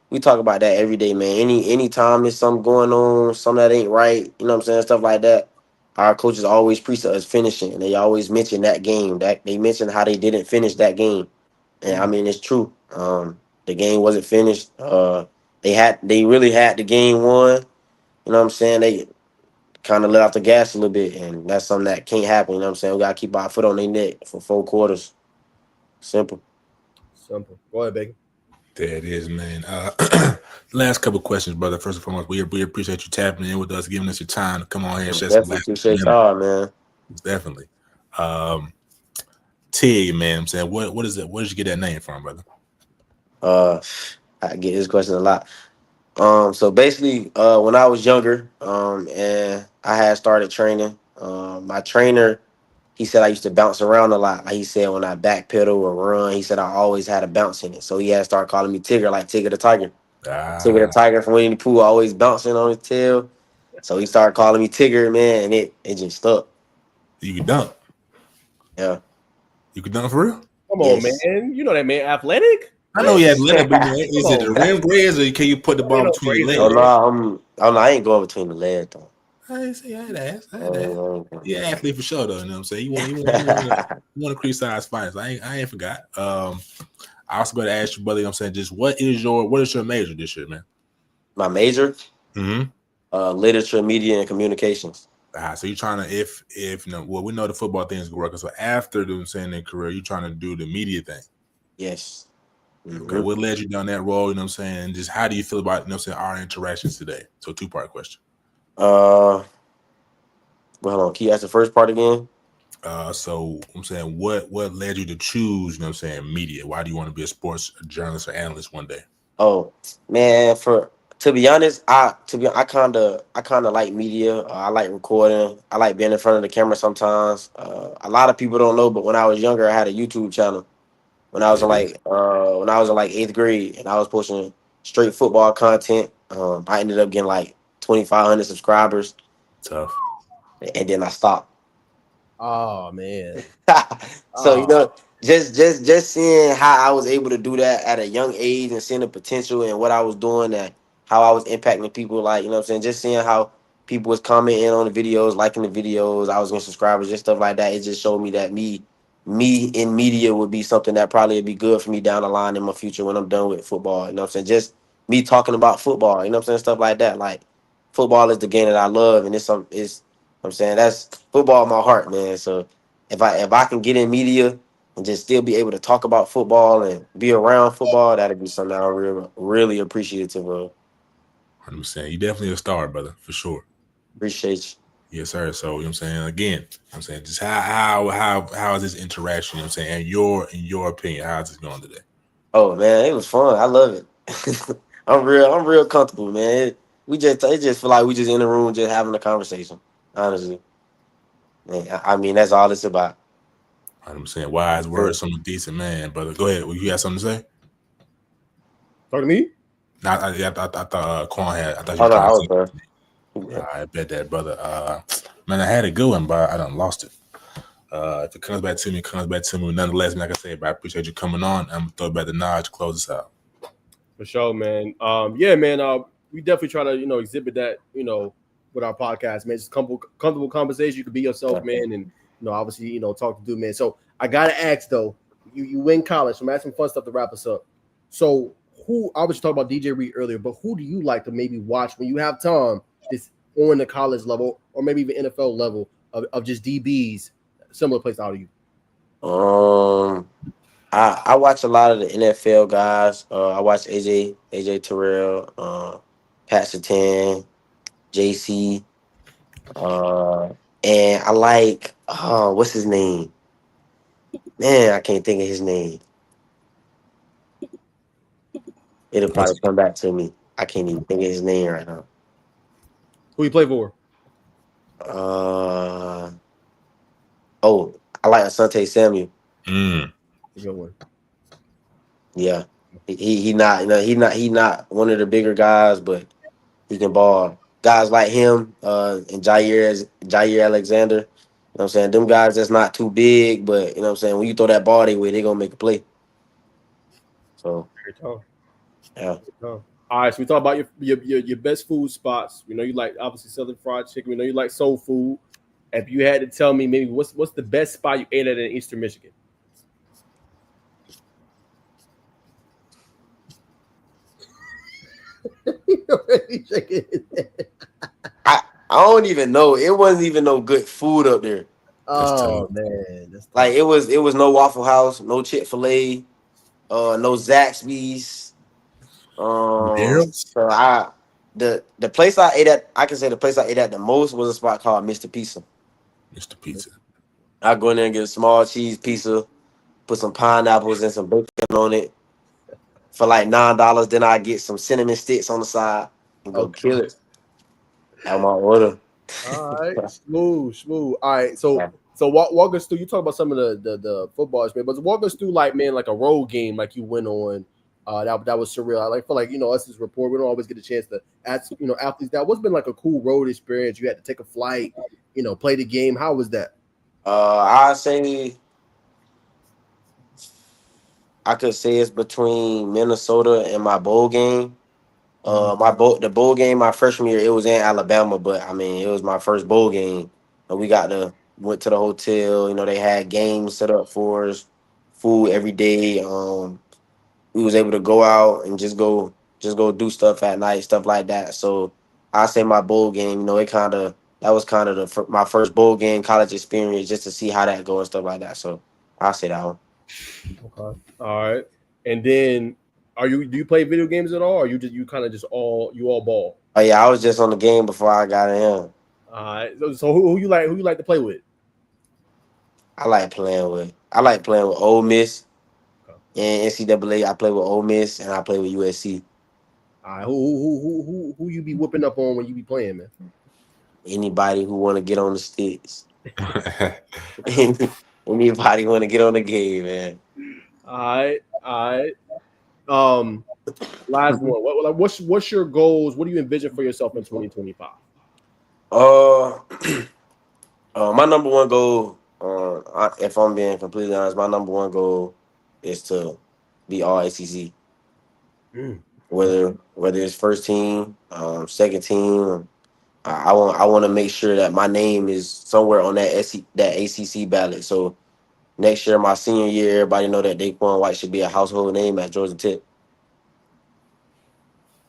we talk about that every day, man. Any time there's something going on, something that ain't right, you know what I'm saying, stuff like that. Our coaches always preach to us finishing, and they always mention that game. That they mention how they didn't finish that game, and I mean it's true. The game wasn't finished. They really had the game won. You know what I'm saying? They kind of let off the gas a little bit, and that's something that can't happen. You know what I'm saying? We gotta keep our foot on their neck for 4 quarters. Simple. Simple. Go ahead, Bacon. There it is, man. Last couple questions, brother. First and foremost, we appreciate you tapping in with us, giving us your time to come on here and share some Definitely laughs. appreciate y'all, man. Definitely. Tig, man, I'm saying, what is it? Where did you get that name from, brother? I get this question a lot. So basically, when I was younger, and I had started training, my trainer, he said I used to bounce around a lot. Like he said, when I backpedal or run, he said I always had a bounce in it. So he had to start calling me Tigger, like Tigger the Tiger. Tigger the Tiger from Winnie the Pooh, always bouncing on his tail. So he started calling me Tigger, man, and it just stuck. You can dunk. Yeah. You can dunk for real? Come on, Yes. man. You know that man athletic? I know you have leg, but is it the on, rim grades or can you put the ball between your legs? Oh no, I ain't going between the legs though. I ain't say I had asked. Yeah, athlete for sure though. You know what I'm saying? You want to crease size fights. I ain't forgot. I also got to ask you, brother. You know what I'm saying? Just what is your major this year, man? My major? Mm-hmm. Literature, media, and communications. So you're trying to if we know the football thing is working. So after their career, you're trying to do the media thing. Yes. Mm-hmm. Okay, what led you down that road? You know what I'm saying? And just how do you feel about our interactions today? So 2-part question. Well, hold on. Can you ask the first part again? So I'm saying what led you to choose, you know what I'm saying, media? Why do you want to be a sports journalist or analyst one day? Oh, man, to be honest, I kind of like media. I like recording. I like being in front of the camera sometimes. A lot of people don't know, but when I was younger, I had a YouTube channel. When I was in like 8th grade, and I was posting straight football content. I ended up getting like 2,500 subscribers. Tough. And then I stopped. Oh man. So just seeing how I was able to do that at a young age and seeing the potential and what I was doing and how I was impacting people, like, you know what I'm saying, just seeing how people was commenting on the videos, liking the videos. I was getting subscribers, just stuff like that. It just showed me that me in media would be something that probably would be good for me down the line in my future when I'm done with football. You know what I'm saying? Just me talking about football. You know what I'm saying? Stuff like that. Like football is the game that I love, and it's you know what I'm saying, that's football in my heart, man. So if I can get in media and just still be able to talk about football and be around football, that'd be something I'm really appreciative of. 100%. You definitely a star, brother, for sure. Appreciate you. Yes, sir. So, you know what I'm saying? Again, you know what I'm saying, just how is this interaction, you know what I'm saying? And in your opinion, how is this going today? Oh man, it was fun. I love it. I'm real comfortable, man. It just feel like we just in the room just having a conversation. Honestly. Man, I mean, that's all it's about. 100%. Wise words from a decent man, brother. Go ahead. You got something to say? Talk to me. I thought Quan had. I thought you Oh were no, trying I to was say. done. I bet that, brother. Man, I had a good one, but I done lost it. If it comes back to me, it comes back to me. Nonetheless, like I said, but I appreciate you coming on. I'm gonna throw it back to Naj to close this out. For sure, man. Yeah, man. We definitely try to, exhibit that, with our podcast, man. Just comfortable conversation. You can be yourself, man, and obviously, talk to dude, man. So I gotta ask though, you win college, so I'm asking fun stuff to wrap us up. So who I was talking about DJ Reed earlier, but who do you like to maybe watch when you have time that's on the college level or maybe even NFL level of just DBs, similar place out of you? I watch a lot of the NFL guys. I watch AJ Terrell, Pat Surtain, JC, and I like what's his name? Man, I can't think of his name. It'll probably come back to me. I can't even think of his name right now. Who you play for? I like Asante Samuel. Good one. Yeah, he not one of the bigger guys, but he can ball. Guys like him, and Jair Alexander. You know what I'm saying? Them guys that's not too big, but you know what I'm saying, when you throw that ball their way, they're gonna make a play. So yeah. All right, so we talk about your best food spots. We know you like obviously Southern fried chicken. We know you like soul food. If you had to tell me maybe what's the best spot you ate at in Eastern Michigan? I don't even know. It wasn't even no good food up there. Oh man, that's like it was no Waffle House, no Chick-fil-A, no Zaxby's. So the place I ate at, I can say the place I ate at the most was a spot called Mr. Pizza. Mr. Pizza. I go in there and get a small cheese pizza, put some pineapples and some bacon on it for like $9. Then I get some cinnamon sticks on the side and go kill it. Have my order. All right, smooth. All right, so walk us through. You talk about some of the footballs, man, but walk us through like a road game like you went on. That was surreal. I feel like us as report, we don't always get a chance to ask athletes that. What's been like a cool road experience? You had to take a flight, play the game. How was that? I say I could say it's between Minnesota and my bowl game. The bowl game my freshman year, it was in Alabama, but I mean it was my first bowl game. And we went to the hotel, they had games set up for us, food every day. We was able to go out and just go do stuff at night, stuff like that. So I say my bowl game, that was kind of my first bowl game college experience, just to see how that go and stuff like that. So I say that one. Okay. All right. And then do you play video games at all, or you kind of just all ball? Oh yeah, I was just on the game before I got in. All right. So who you like to play with? I like playing with Ole Miss and NCAA. I play with Ole Miss and I play with USC. All right. Who you be whipping up on when you be playing, man? Anybody who want to get on the sticks. Anybody want to get on the game, man. All right. Last one. What's your goals? What do you envision for yourself in 2025? My number one goal, if I'm being completely honest, my number one goal is to be all ACC. Whether it's first team, second team, I want to make sure that my name is somewhere on that ACC ballot. So next year, my senior year, everybody know that Daiquan White should be a household name at Georgia Tech.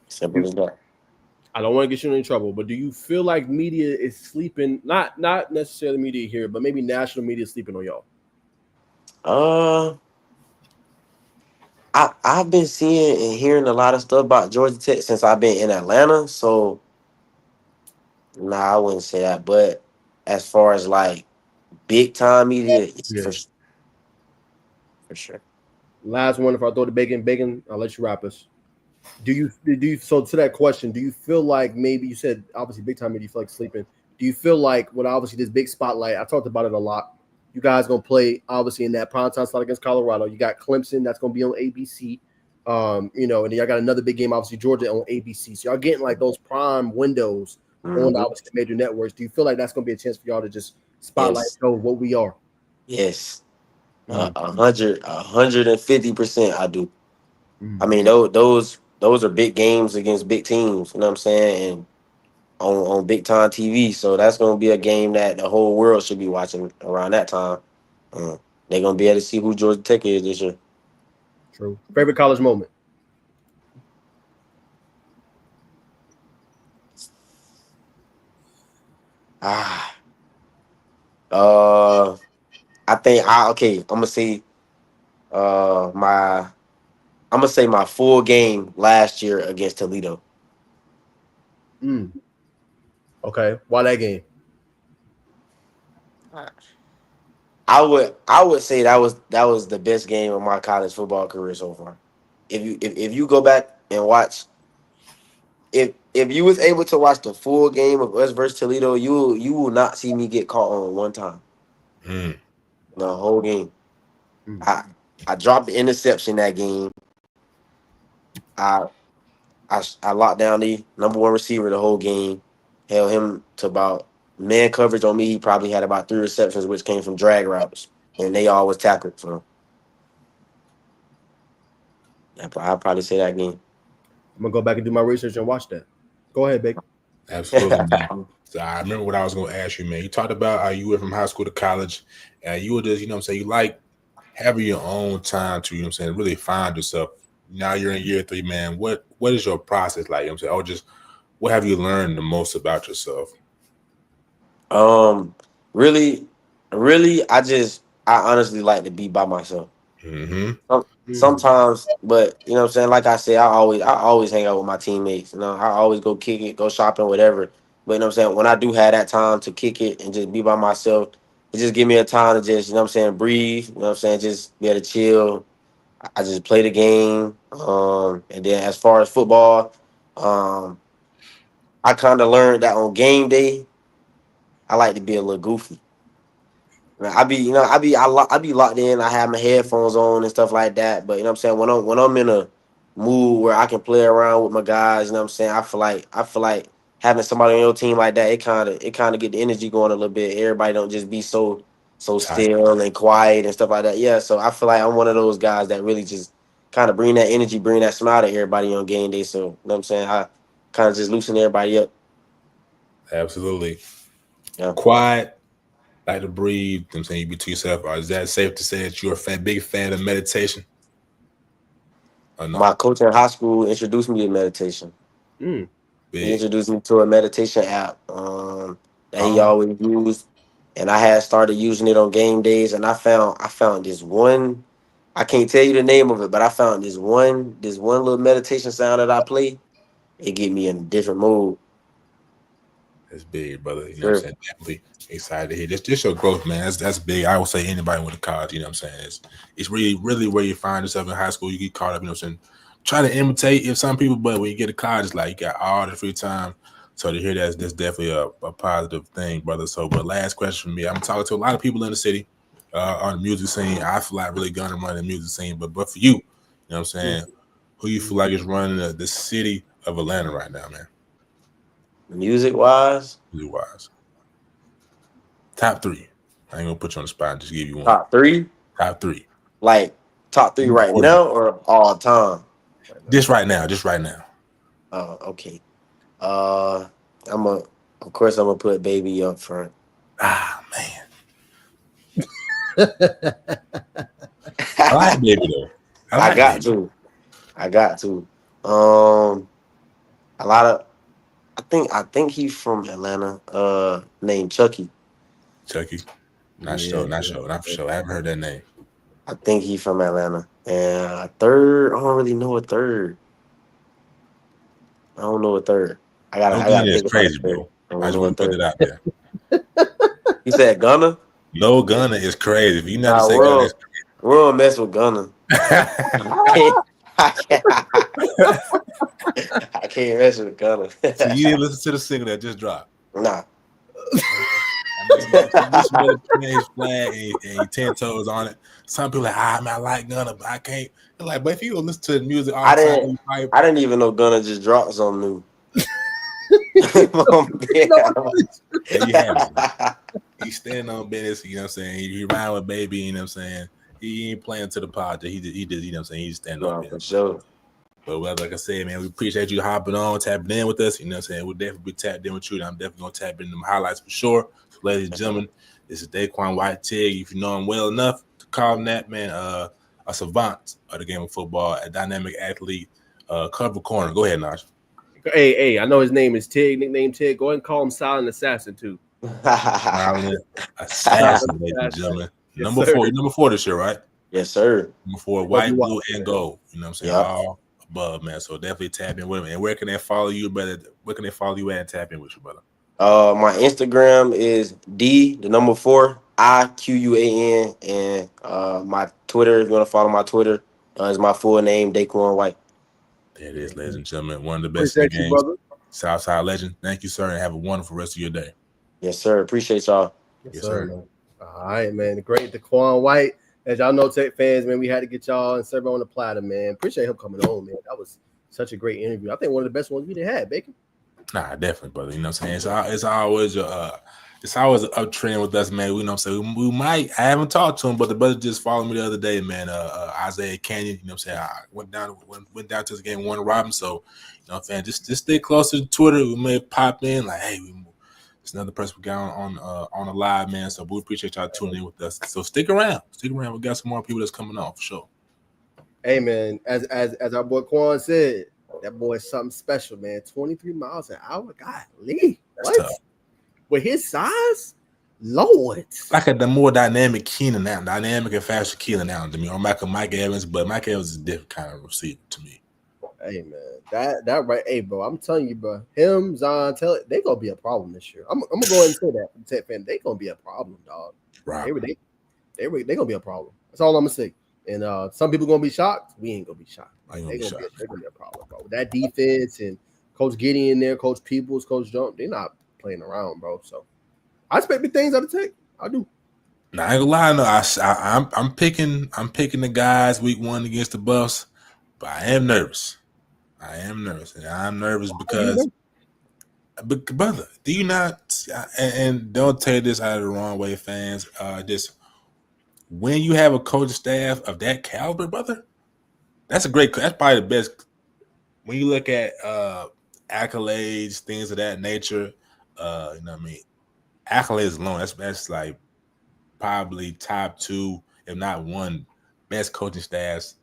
Simple as that. I don't want to get you in trouble, but do you feel like media is sleeping? Not necessarily media here, but maybe national media is sleeping on y'all. I've been seeing and hearing a lot of stuff about Georgia Tech since I've been in Atlanta. So nah, I wouldn't say that. But as far as like big time media, it's Yeah. for sure. Last one, if I throw the bacon, I'll let you wrap us. Do you so to that question, do you feel like maybe you said obviously big time media you feel like sleeping? Do you feel like with obviously this big spotlight, I talked about it a lot. You guys gonna play obviously in that primetime slot against Colorado. You got Clemson that's gonna be on ABC. And then y'all got another big game, obviously Georgia on ABC. So y'all getting like those prime windows on Mhm. obviously the major networks. Do you feel like that's gonna be a chance for y'all to just spotlight Yes, show what we are? yes, Mm. 150%. I do. Mm. I mean, those are big games against big teams. You know what I'm saying? And on big time TV. So that's gonna be a game that the whole world should be watching around that time. They're gonna be able to see who Georgia Tech is this year. True. Favorite college moment? Ah, uh, I think I okay. My I'm gonna say my full game last year against Toledo. Mm. Okay. Why that game? I would say that was the best game of my college football career so far. If you go back and watch, if you was able to watch the full game of us versus Toledo, you will not see me get caught on one time. Mm. The whole game. Mm. I dropped the interception that game. I I locked down the number one receiver the whole game. Held him to about man coverage on me. He probably had about 3 receptions, which came from drag routes, and they all was tackled. So I'd probably say that game. I'm gonna go back and do my research and watch that. Go ahead, Big. Absolutely, man. So I remember what I was going to ask you, man. You talked about how you went from high school to college, and you were just, you know what I'm saying, you like having your own time to, you know what I'm saying, really find yourself. Now you're in year 3, man. What is your process like? You know what I'm saying, or just what have you learned the most about yourself? Um, really, really, I honestly like to be by myself. Mm-hmm. Mm. Sometimes, but you know what I'm saying. Like I said, I always hang out with my teammates. You know, I always go kick it, go shopping, whatever. But you know what I'm saying. When I do have that time to kick it and just be by myself, it just give me a time to just, you know what I'm saying, breathe. You know what I'm saying, just be able to chill. I just play the game. And then as far as football, um, I kind of learned that on game day, I like to be a little goofy. Man, I be locked in. I have my headphones on and stuff like that. But you know what I'm saying, when I'm in a mood where I can play around with my guys, you know what I'm saying, I feel like having somebody on your team like that, it kind of get the energy going a little bit. Everybody don't just be so Tight. still and quiet and stuff like that. Yeah, so I feel like I'm one of those guys that really just kind of bring that energy, bring that smile to everybody on game day. So you know what I'm saying, I kind of just loosen everybody up. Absolutely. Yeah. Quiet, like to breathe. You know what I'm saying, you be to yourself. Or is that safe to say that you're a big fan of meditation? Or no? My coach in high school introduced me to meditation. Mm. He Big. introduced me to a meditation app that he Oh, always used, and I had started using it on game days. And I found this one. I can't tell you the name of it, but I found this one little meditation sound that I play. It get me in a different mood. that's big, brother. You know what I'm Sure. saying? Definitely excited to hear this. Just your growth, man. That's big. I would say anybody went to college, you know what I'm saying? It's really where you find yourself in high school. You get caught up, you know what I'm saying? Try to imitate if some people, but when you get to college, it's like you got all the free time. So to hear that's definitely a positive thing, brother. So, but last question for me. I'm talking to a lot of people in the city on the music scene. I feel like really gonna run the music scene, but for you, you know what I'm saying? Who you feel like is running the city of Atlanta right now, man? Music wise, Music wise. Top 3. I ain't gonna put you on the spot. Just give you one. top three, Top 3. like top three right Order. now or all time. Right now. Just right now. Just right now. Okay. Uh, I'm a Of course, I'm gonna put baby up front. Ah, man. I like baby though. I like got baby. to. I got to. A lot of. I think he's from Atlanta. Named Chucky. Chucky. Not Yeah, for sure. I haven't heard that name. I think he's from Atlanta. And a third. I don't really know a third. I don't know a third. I No gotta Gunna is think about a crazy, third. bro. I I don't just know a want to put third. it out there. You said Gunna? No Gunna is crazy. If you never Nah, say Gunna, it's we don't mess with Gunna. I can't mess with Gunna. So you didn't listen to the single that just dropped. Nah. I his flag and he 10 toes on it. Some people like, man, I like Gunna, but I can't. They're like, but if you don't listen to the music all the time, I didn't even know Gunna just dropped something new. There you have it. He's standing on business, you know what I'm saying? He rhyme with baby, you know what I'm saying? He ain't playing to the pod. He did, you know what I'm saying? He's standing on business. For sure. But like I said, man, we appreciate you hopping on, tapping in with us. You know what I'm saying? We'll definitely be tapped in with you. And I'm definitely going to tap into them highlights for sure. So, ladies and gentlemen, this is Daiquan White Tig. If you know him well enough to call him that, man, a savant of the game of football, a dynamic athlete, cover corner. Go ahead, Naj. Hey, I know his name is Tig, nickname Tig. Go ahead and call him Silent Assassin, too. Silent Assassin, ladies and gentlemen. Yes, number 4 this year, right? Yes, sir. Number 4, white, blue, and gold. You know what I'm saying? Yep. All above, man. So definitely tap in with him. And where can they follow you, brother? Where can they follow you at and tap in with you, brother? My Instagram is D4 IQUAN, and my Twitter, if you want to follow my Twitter, is my full name, Dcoan White. There it is, ladies and gentlemen. One of the best in the game. Southside legend. Thank you, sir, and have a wonderful rest of your day. Yes, sir. Appreciate y'all. Yes, sir. Man. All right, man. The great Dcoan White. As y'all know, Tech fans, man, we had to get y'all and serve on the platter, man. Appreciate him coming on, man. That was such a great interview. I think one of the best ones we done had, Bacon. Nah, definitely, brother. You know what I'm saying? It's always an uptrend with us, man. You know what I'm saying? We might. I haven't talked to him, but the brother just followed me the other day, man. Isaiah Canyon. You know what I'm saying? I went down to the game, Warner Robin. So, you know what I'm saying? Just stay close to Twitter. We may pop in like, hey, it's another person we got on the live, man. So we appreciate y'all tuning in with us. So stick around. We got some more people that's coming on for sure. Hey, man, as our boy Quan said, that boy is something special, man. 23 miles an hour. Golly. What? With his size? Lord. Like the more dynamic Keenan now. Dynamic and faster Keenan now to me. Or Mike Evans, but Mike Evans is a different kind of receiver to me. Hey, man. That right. Hey, bro, I'm telling you, bro. Him, Zion, they going to be a problem this year. I'm going to go ahead and say that for the Tech fan. They going to be a problem, dog. Right. They going to be a problem. That's all I'm going to say. And some people going to be shocked. We ain't going to be shocked. They're going to be a problem, bro. With that defense and Coach Gideon there, Coach Peoples, Coach Jones, they're not playing around, bro. So I expect big things out of Tech. I do. Now, I ain't gonna lie, no, I'm picking the guys week 1 against the Buffs, but I am nervous. And I'm nervous because, brother, do you not? And don't take this out of the wrong way, fans. Just when you have a coaching staff of that caliber, brother, that's probably the best. When you look at accolades, things of that nature, you know what I mean? Accolades alone, that's like probably top 2, if not 1, best coaching staffs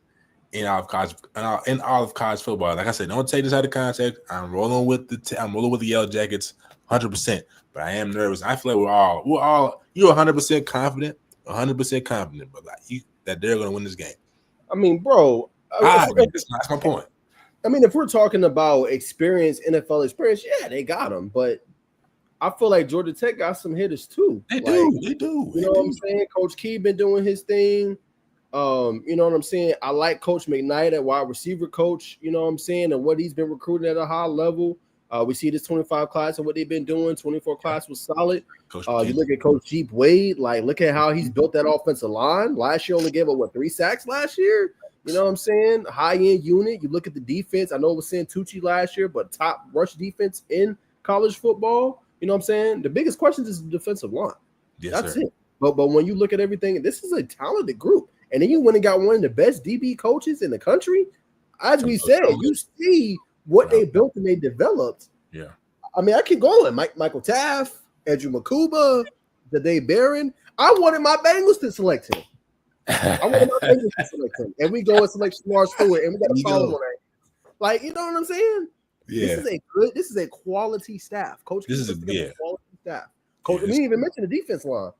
in all of college football. Like I said, don't take this out of context. I'm rolling with the Yellow Jackets 100%, but I am nervous. I feel like we're all you're 100% confident, but like that they're gonna win this game. I mean, bro, that's my point. I mean, if we're talking about NFL experience, yeah, they got them, but I feel like Georgia Tech got some hitters too. They do. You know what I'm saying? Coach Key been doing his thing. You know what I'm saying? I like Coach McKnight at wide receiver coach, you know what I'm saying, and what he's been recruiting at a high level. We see this 25 class and what they've been doing. 24 class was solid. You look at Coach Jeep Wade, like look at how he's built that offensive line. Last year only gave up 3 sacks last year. You know what I'm saying? High-end unit. You look at the defense. I know it was Santucci last year, but top rush defense in college football. You know what I'm saying? The biggest question is the defensive line. Yes, that's sir. it. But when you look at everything, this is a talented group. And then you went and got one of the best DB coaches in the country. As we said, you see what they built and they developed. Yeah. I mean, I keep going. Michael Taft, Andrew Makuba, Dade Barron. I wanted my Bengals to select him. And we go and select Shamar Stewart, and we got a problem on that. Like, you know what I'm saying? Yeah. This is a quality staff. Coach, This is a quality staff. Coach, we didn't even mention the defense line.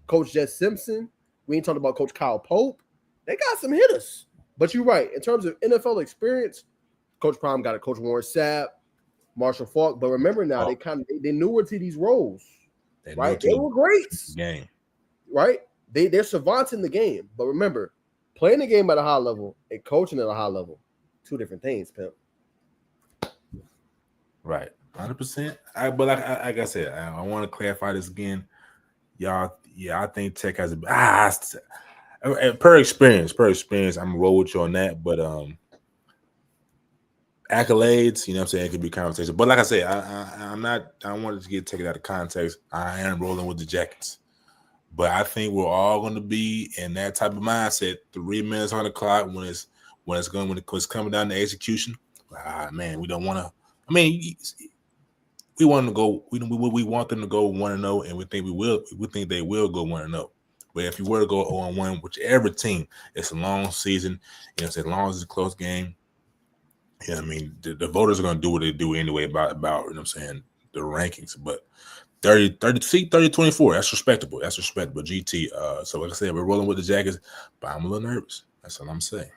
Coach Jess Simpson. We ain't talking about Coach Kyle Pope. They got some hitters. But you're right. In terms of NFL experience, Coach Prime got a Coach Warren Sapp, Marshall Falk. But remember now, they newer to these roles. Right? They were great. Game. Right? They're savants in the game. But remember, playing the game at a high level and coaching at a high level, two different things, pimp. Right. 100%. But like I said, I want to clarify this again. Y'all, yeah, I think Tech has per experience, I'm gonna roll with you on that. But accolades, you know what I'm saying, it could be conversation. But like I said, I don't want it to get taken out of context. I am rolling with the Jackets. But I think we're all going to be in that type of mindset 3 minutes on the clock when it's coming down to execution. Man, we don't want to. I mean, we want them to go. We want them to go 1-0, and we think we will. We think they will go 1-0. But if you were to go 0-1, whichever team, it's a long season. You know, as long as it's a close game. Yeah, I mean, the voters are going to do what they do anyway about you know what I'm saying, the rankings. But 30-24, that's respectable. That's respectable. GT. So like I said, we're rolling with the Jackets, but I'm a little nervous. That's all I'm saying.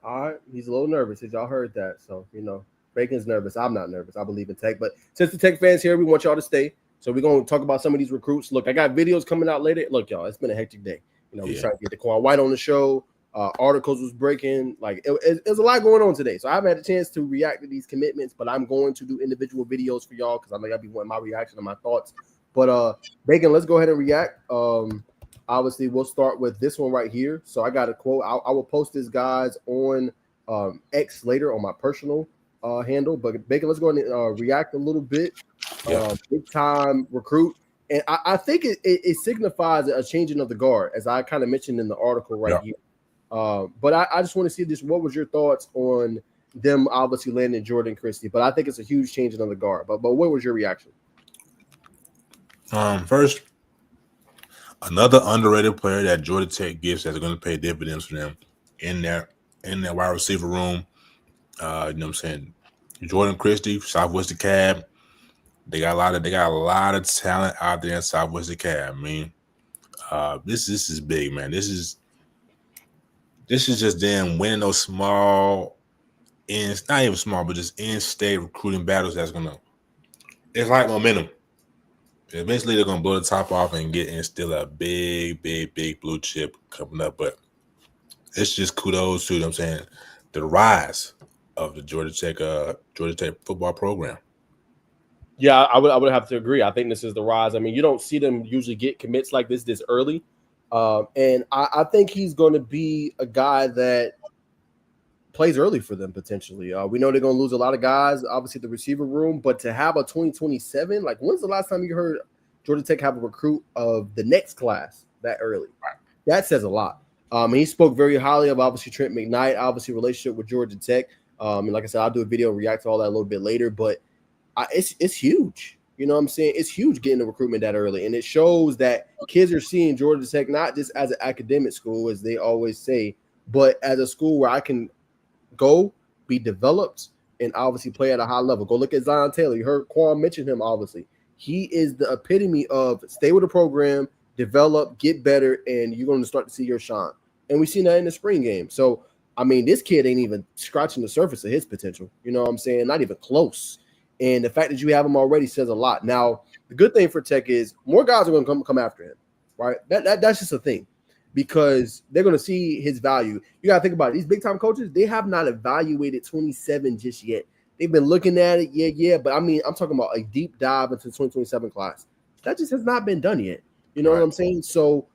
All right, he's a little nervous. As y'all heard that, so you know, Bacon's nervous. I'm not nervous. I believe in Tech, but since the Tech fans here, we want y'all to stay. So we're gonna talk about some of these recruits. Look, I got videos coming out later. Look, y'all, it's been a hectic day. You know, we're trying to get Dcoan White on the show. Articles was breaking. Like there's a lot going on today. So I haven't had a chance to react to these commitments, but I'm going to do individual videos for y'all because I know y'all be wanting my reaction and my thoughts. But Bacon, let's go ahead and react. Obviously, we'll start with this one right here. So I got a quote. I will post this guys on X later on my personal handle. But Bacon, let's go ahead and react a little bit. Big time recruit. And I think it signifies a changing of the guard, as I kind of mentioned in the article here. But I just want to see this. What was your thoughts on them obviously landing Jordan Christie? But I think it's a huge changing of the guard. But what was your reaction? First, another underrated player that Georgia Tech gets that's going to pay dividends for them in their wide receiver room. You know what I'm saying? Jordan Christie, Southwest DeKalb. They got a lot of talent out there in Southwest DeKalb. I mean, this is big, man. This is just them winning those small, not even small, but just in-state recruiting battles. It's like momentum. Eventually, they're gonna blow the top off and instill a big blue chip coming up. But it's just kudos to, you know what I'm saying, the rise of the Georgia Tech football program. Yeah, I would have to agree. I think this is the rise. I mean, you don't see them usually get commits like this early. And I think he's going to be a guy that plays early for them potentially. We know they're going to lose a lot of guys, obviously the receiver room, but to have a 2027, like when's the last time you heard Georgia Tech have a recruit of the next class that early? That says a lot. He spoke very highly of obviously Trent McKnight, obviously relationship with Georgia Tech. And like I said, I'll do a video and react to all that a little bit later, but it's huge. You know what I'm saying? It's huge getting the recruitment that early. And it shows that kids are seeing Georgia Tech not just as an academic school, as they always say, but as a school where I can go, be developed, and obviously play at a high level. Go look at Zion Taylor. You heard Quan mention him, obviously. He is the epitome of stay with the program, develop, get better, and you're going to start to see your shine. And we've seen that in the spring game. So, I mean, this kid ain't even scratching the surface of his potential. You know what I'm saying? Not even close. And the fact that you have him already says a lot. Now, the good thing for Tech is more guys are going to come after him, right? That's just a thing because they're going to see his value. You got to think about it. These big-time coaches, they have not evaluated 27 just yet. They've been looking at it, yeah. But, I mean, I'm talking about a deep dive into the 2027 class. That just has not been done yet. You know what I'm saying? So,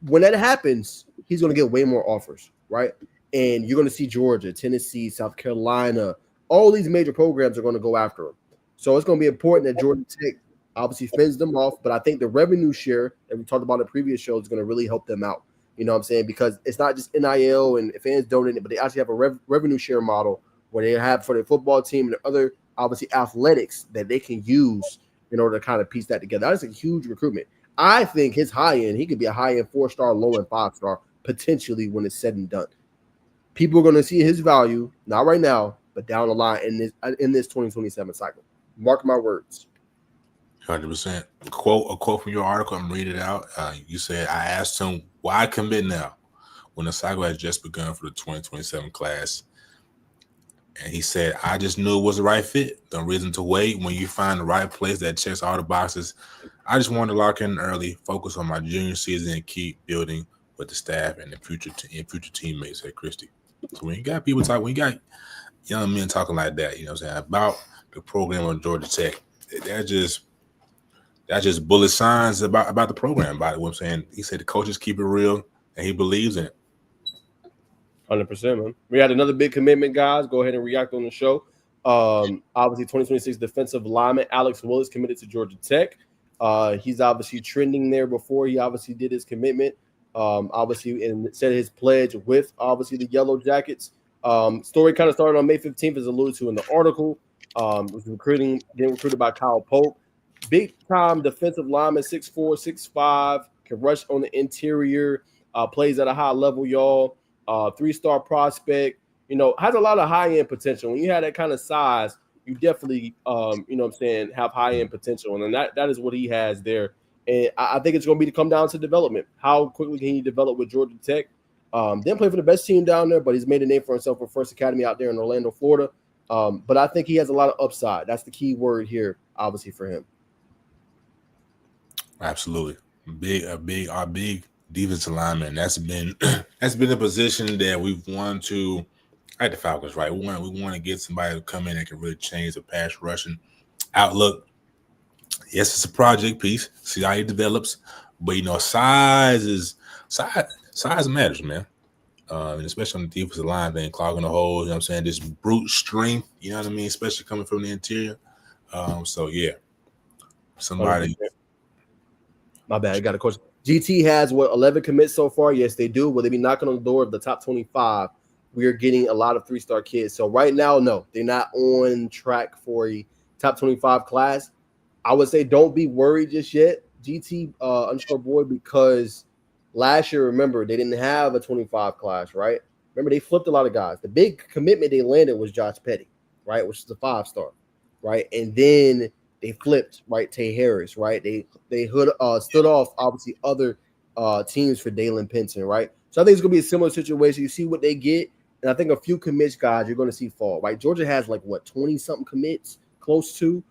when that happens, he's going to get way more offers, right? And you're going to see Georgia, Tennessee, South Carolina, all these major programs are going to go after him. So it's going to be important that Georgia Tech obviously fends them off. But I think the revenue share that we talked about in previous shows is going to really help them out. You know what I'm saying? Because it's not just NIL and fans donating, but they actually have a revenue share model where they have for their football team and other obviously athletics that they can use in order to kind of piece that together. That is a huge recruitment. I think his high end, he could be a high end 4-star, low end 5-star potentially when it's said and done. People are going to see his value, not right now, but down the line in this 2027 cycle. Mark my words. 100%. A quote from your article. I'm reading it out. You said, "I asked him why commit now when the cycle has just begun for the 2027 class, and he said, I just knew it was the right fit. No reason to wait. When you find the right place that checks all the boxes, I just wanted to lock in early, focus on my junior season, and keep building with the staff and the future teammates," said Christie. So when you got people talking, when you got young men talking like that, you know what I'm saying, about the program on Georgia Tech, that's just bullet signs about the program, about it. What I'm saying, he said the coaches keep it real, and he believes in it. 100%, man. We had another big commitment, guys. Go ahead and react on the show. Obviously, 2026 defensive lineman Alex Willis committed to Georgia Tech. He's obviously trending there before he obviously did his commitment. Obviously, and said his pledge with obviously the Yellow Jackets. Story kind of started on May 15th, as alluded to in the article. Was getting recruited by Kyle Pope. Big time defensive lineman, 6'4", 6'5", can rush on the interior, plays at a high level, y'all. 3-star prospect, has a lot of high-end potential. When you have that kind of size, you definitely, have high-end potential. And then that is what he has there. And I think it's going to come down to development. How quickly can he develop with Georgia Tech? Didn't play for the best team down there, but he's made a name for himself with First Academy out there in Orlando, Florida. But I think he has a lot of upside. That's the key word here, obviously, for him. Absolutely. Our big defensive lineman. That's been a position that we've wanted to, at the Falcons, right? We want to get somebody to come in that can really change the pass rushing outlook. Yes, it's a project piece. See how he develops, but size matters, man. And especially on the defensive line, thing, clogging the holes. You know what I'm saying? This brute strength. You know what I mean? Especially coming from the interior. So yeah, somebody. My bad. I got a question. GT has 11 commits so far? Yes, they do. Will they be knocking on the door of the top 25? We are getting a lot of 3-star kids. So right now, no, they're not on track for a top 25 class. I would say don't be worried just yet, GT _boy, because last year, remember, they didn't have a 25 class, right? Remember, they flipped a lot of guys. The big commitment they landed was Josh Petty, right, which is the 5-star, right? And then they flipped, right, Tay Harris, right? They stood off, obviously, other teams for Dalen Pinson, right? So I think it's going to be a similar situation. You see what they get, and I think a few commits, guys, you're going to see fall, right? Georgia has, 20-something commits, close to.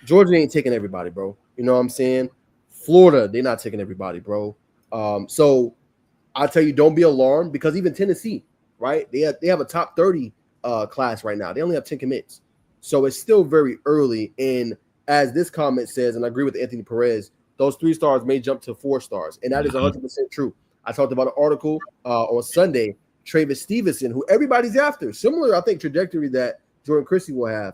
Georgia ain't taking everybody, bro. You know what I'm saying? Florida, they're not taking everybody, bro. So I tell you, don't be alarmed, because even Tennessee, right? They have a top 30 class right now. They only have 10 commits. So it's still very early. And as this comment says, and I agree with Anthony Perez, those 3 stars may jump to 4 stars. And that is 100% true. I talked about an article on Sunday, Travis Stevenson, who everybody's after. Similar, I think, trajectory that Jordan Christie will have.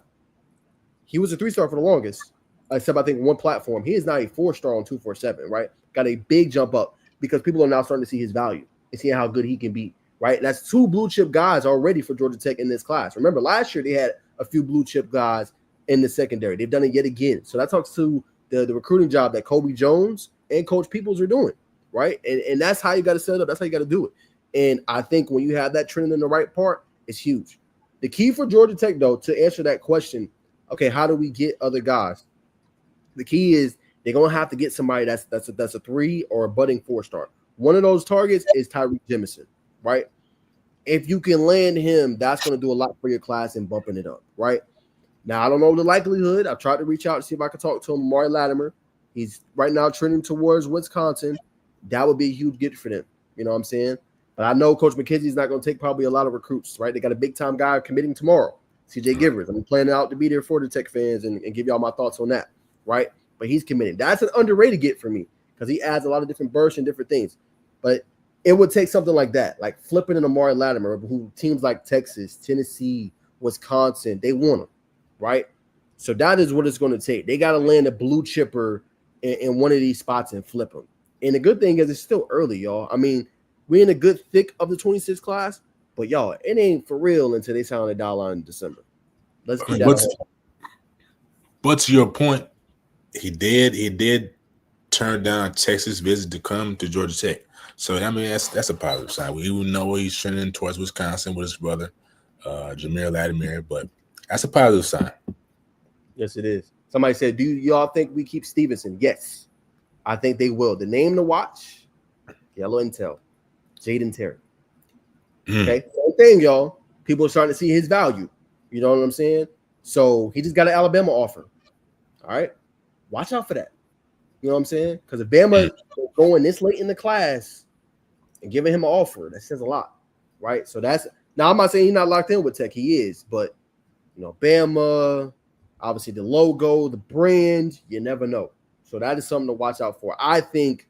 He was a 3-star for the longest, except I think one platform. He is now a 4-star on 247, right? Got a big jump up because people are now starting to see his value and seeing how good he can be, right? That's 2 blue chip guys already for Georgia Tech in this class. Remember, last year they had a few blue chip guys in the secondary. They've done it yet again. So that talks to the recruiting job that Kobe Jones and Coach Peoples are doing, right? And that's how you got to set it up. That's how you got to do it. And I think when you have that trend in the right part, it's huge. The key for Georgia Tech, though, to answer that question, okay, how do we get other guys? The key is they're going to have to get somebody that's a 3 or a budding 4-star. One of those targets is Tyreek Jemison, right? If you can land him, that's going to do a lot for your class and bumping it up, right? Now, I don't know the likelihood. I've tried to reach out to see if I can talk to him. Amari Latimer, he's right now trending towards Wisconsin. That would be a huge get for them. You know what I'm saying? But I know Coach McKenzie's not going to take probably a lot of recruits, right? They got a big-time guy committing tomorrow, CJ Givers. I'm planning out to be there for the Tech fans and give y'all my thoughts on that, right? But he's committing. That's an underrated get for me because he adds a lot of different bursts and different things. But it would take something like that, like flipping an Amari Latimer, who teams like Texas, Tennessee, Wisconsin, they want him, right? So that is what it's going to take. They got to land a blue chipper in one of these spots and flip him. And the good thing is it's still early, y'all. I mean, we're in a good thick of the 26 class, but y'all, it ain't for real until they sign a dollar in December. Let's get that. But to your point, he did turn down Texas visit to come to Georgia Tech. So I mean that's a positive sign. We know he's trending towards Wisconsin with his brother, Jameer Latimer, but that's a positive sign. Yes, it is. Somebody said, "Do y'all think we keep Stevenson?" Yes, I think they will. The name to watch: Yellow Intel, Jaden Terry. Okay, same thing, y'all. People are starting to see his value. You know what I'm saying? So he just got an Alabama offer. All right, watch out for that. You know what I'm saying? Because if Bama is going this late in the class and giving him an offer, that says a lot, right? So that's now. I'm not saying he's not locked in with Tech. He is, but you know, Bama, obviously the logo, the brand, you never know. So that is something to watch out for. I think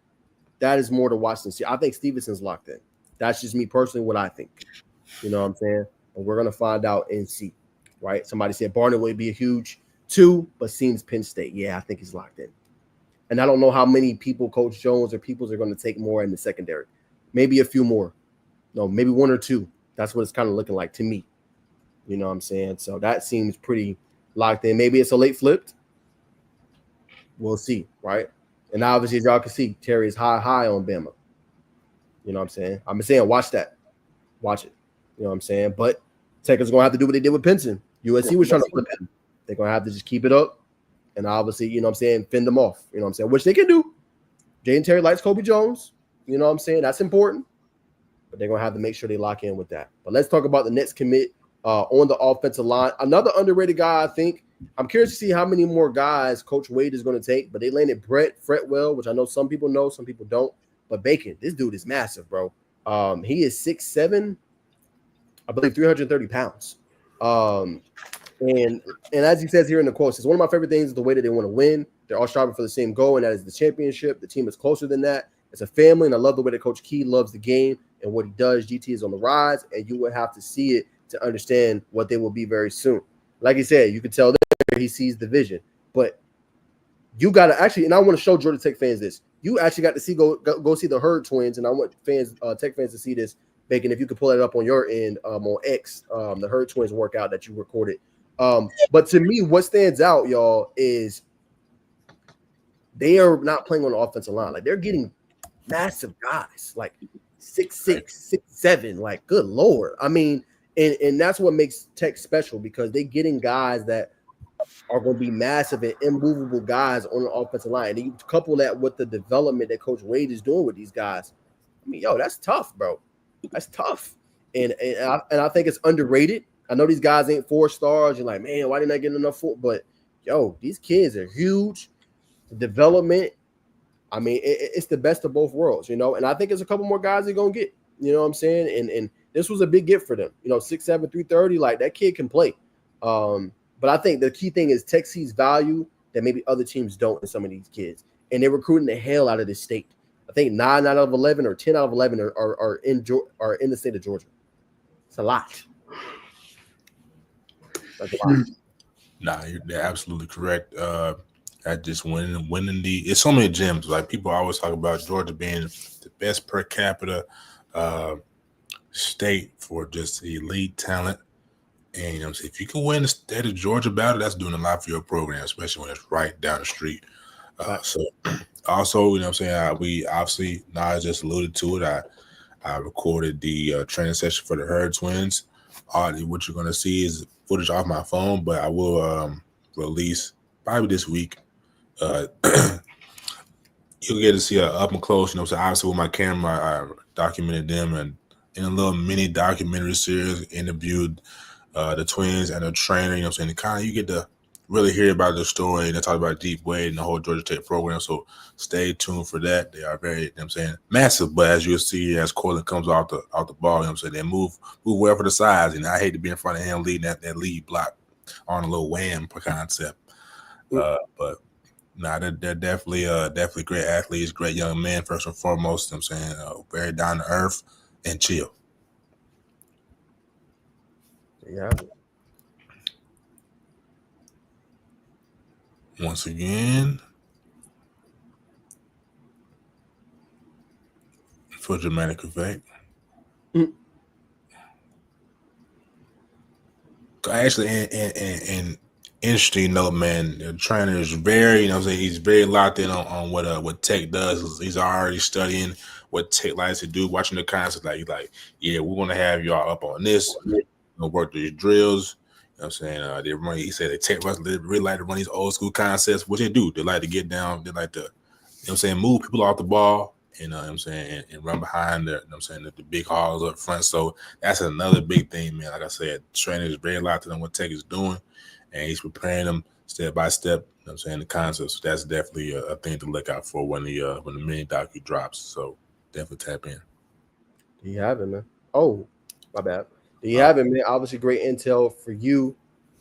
that is more to watch than see. I think Stevenson's locked in. That's just me personally what I think. You know what I'm saying? And we're gonna find out and see. Right? Somebody said Barnett would be a huge 2, but seems Penn State. Yeah, I think he's locked in. And I don't know how many people Coach Jones or peoples are going to take more in the secondary. Maybe a few more. No, maybe 1 or 2. That's what it's kind of looking like to me. You know what I'm saying? So that seems pretty locked in. Maybe it's a late flipped. We'll see, right? And obviously, as y'all can see, Terry is high on Bama. You know what I'm saying? I'm saying watch that. Watch it. You know what I'm saying? But Tech is going to have to do what they did with Pinson. USC was trying to flip him. They're going to have to just keep it up. And obviously, you know what I'm saying, fend them off. You know what I'm saying? Which they can do. Jaden Terry likes Kobe Jones. You know what I'm saying? That's important. But they're going to have to make sure they lock in with that. But let's talk about the next commit on the offensive line. Another underrated guy, I think. I'm curious to see how many more guys Coach Wade is going to take. But they landed Brett Fretwell, which I know some people know, some people don't. But Bacon, this dude is massive, bro. He is 6'7", I believe 330 pounds. And as he says here in the quotes, it's one of my favorite things is the way that they want to win. They're all striving for the same goal, and that is the championship. The team is closer than that. It's a family, and I love the way that Coach Key loves the game and what he does. GT is on the rise, and you would have to see it to understand what they will be very soon. Like he said, you can tell there he sees the vision. But you got to actually, and I want to show Georgia Tech fans this. You actually got to see go see the Herd twins, and I want Tech fans to see this. Bacon, if you could pull it up on your end on X, the Herd twins workout that you recorded. But to me, what stands out, y'all, is they are not playing on the offensive line. Like, they're getting massive guys, like 6'6", 6'7". Like, good Lord. I mean, and that's what makes Tech special, because they're getting guys that are going to be massive and immovable guys on the offensive line. And you couple that with the development that Coach Wade is doing with these guys. I mean, yo, that's tough, bro. That's tough. And I think it's underrated. I know these guys ain't 4 stars. You're like, man, why didn't I get enough 4? But, yo, these kids are huge. The development, I mean, it's the best of both worlds, you know. And I think there's a couple more guys they're going to get, you know what I'm saying? And this was a big gift for them. You know, 6'7", 330, like, that kid can play. But I think the key thing is Tech sees value that maybe other teams don't in some of these kids. And they're recruiting the hell out of this state. I think 9 out of 11 or 10 out of 11 are in the state of Georgia. It's a lot. That's a lot. Nah, you're absolutely correct. That just winning it's so many gems. Like, people always talk about Georgia being the best per capita state for just elite talent. And you know what I'm saying, if you can win the state of Georgia battle, that's doing a lot for your program, especially when it's right down the street. So also, you know what I'm saying, we obviously, Nas just alluded to it. I recorded the training session for the Herd twins. What you're going to see is footage off my phone, but I will release probably this week. You'll get to see up and close, you know, so obviously with my camera, I documented them, and in a little mini documentary series, interviewed the twins and the trainer, you know what I'm saying, kind of you get to really hear about the story, and they talk about Deep Wade and the whole Georgia Tech program, so stay tuned for that. They are very, you know what I'm saying, massive, but as you'll see, as Corlin comes out the ball, you know what I'm saying, they move well for the size, and I hate to be in front of him leading that lead block on a little wham concept. But nah, they're definitely great athletes, great young men, first and foremost, you know what I'm saying, very down to earth and chill. Yeah. Once again, for dramatic effect. Actually, and interesting note, man. The trainer is very, you know what I'm saying, he's very locked in on what Tech does. He's already studying what Tech likes to do, watching the concepts. Like, he's like, yeah, we're going to have y'all up on this, work these drills. You know what I'm saying? They run, he said, Tech really like to run these old school concepts, which they do. They like to get down, they like to, you know what I'm saying, move people off the ball. You know what I'm saying, and run behind the, you know what I'm saying, the big halls up front. So that's another big thing, man. Like I said, trainer is very locked in on what Tech is doing, and he's preparing them step by step. You know what I'm saying, the concepts. So that's definitely a thing to look out for when the mini docu drops. So definitely tap in. Do you have it, man? Oh, my bad. Do you have it, man? Obviously, great intel for you.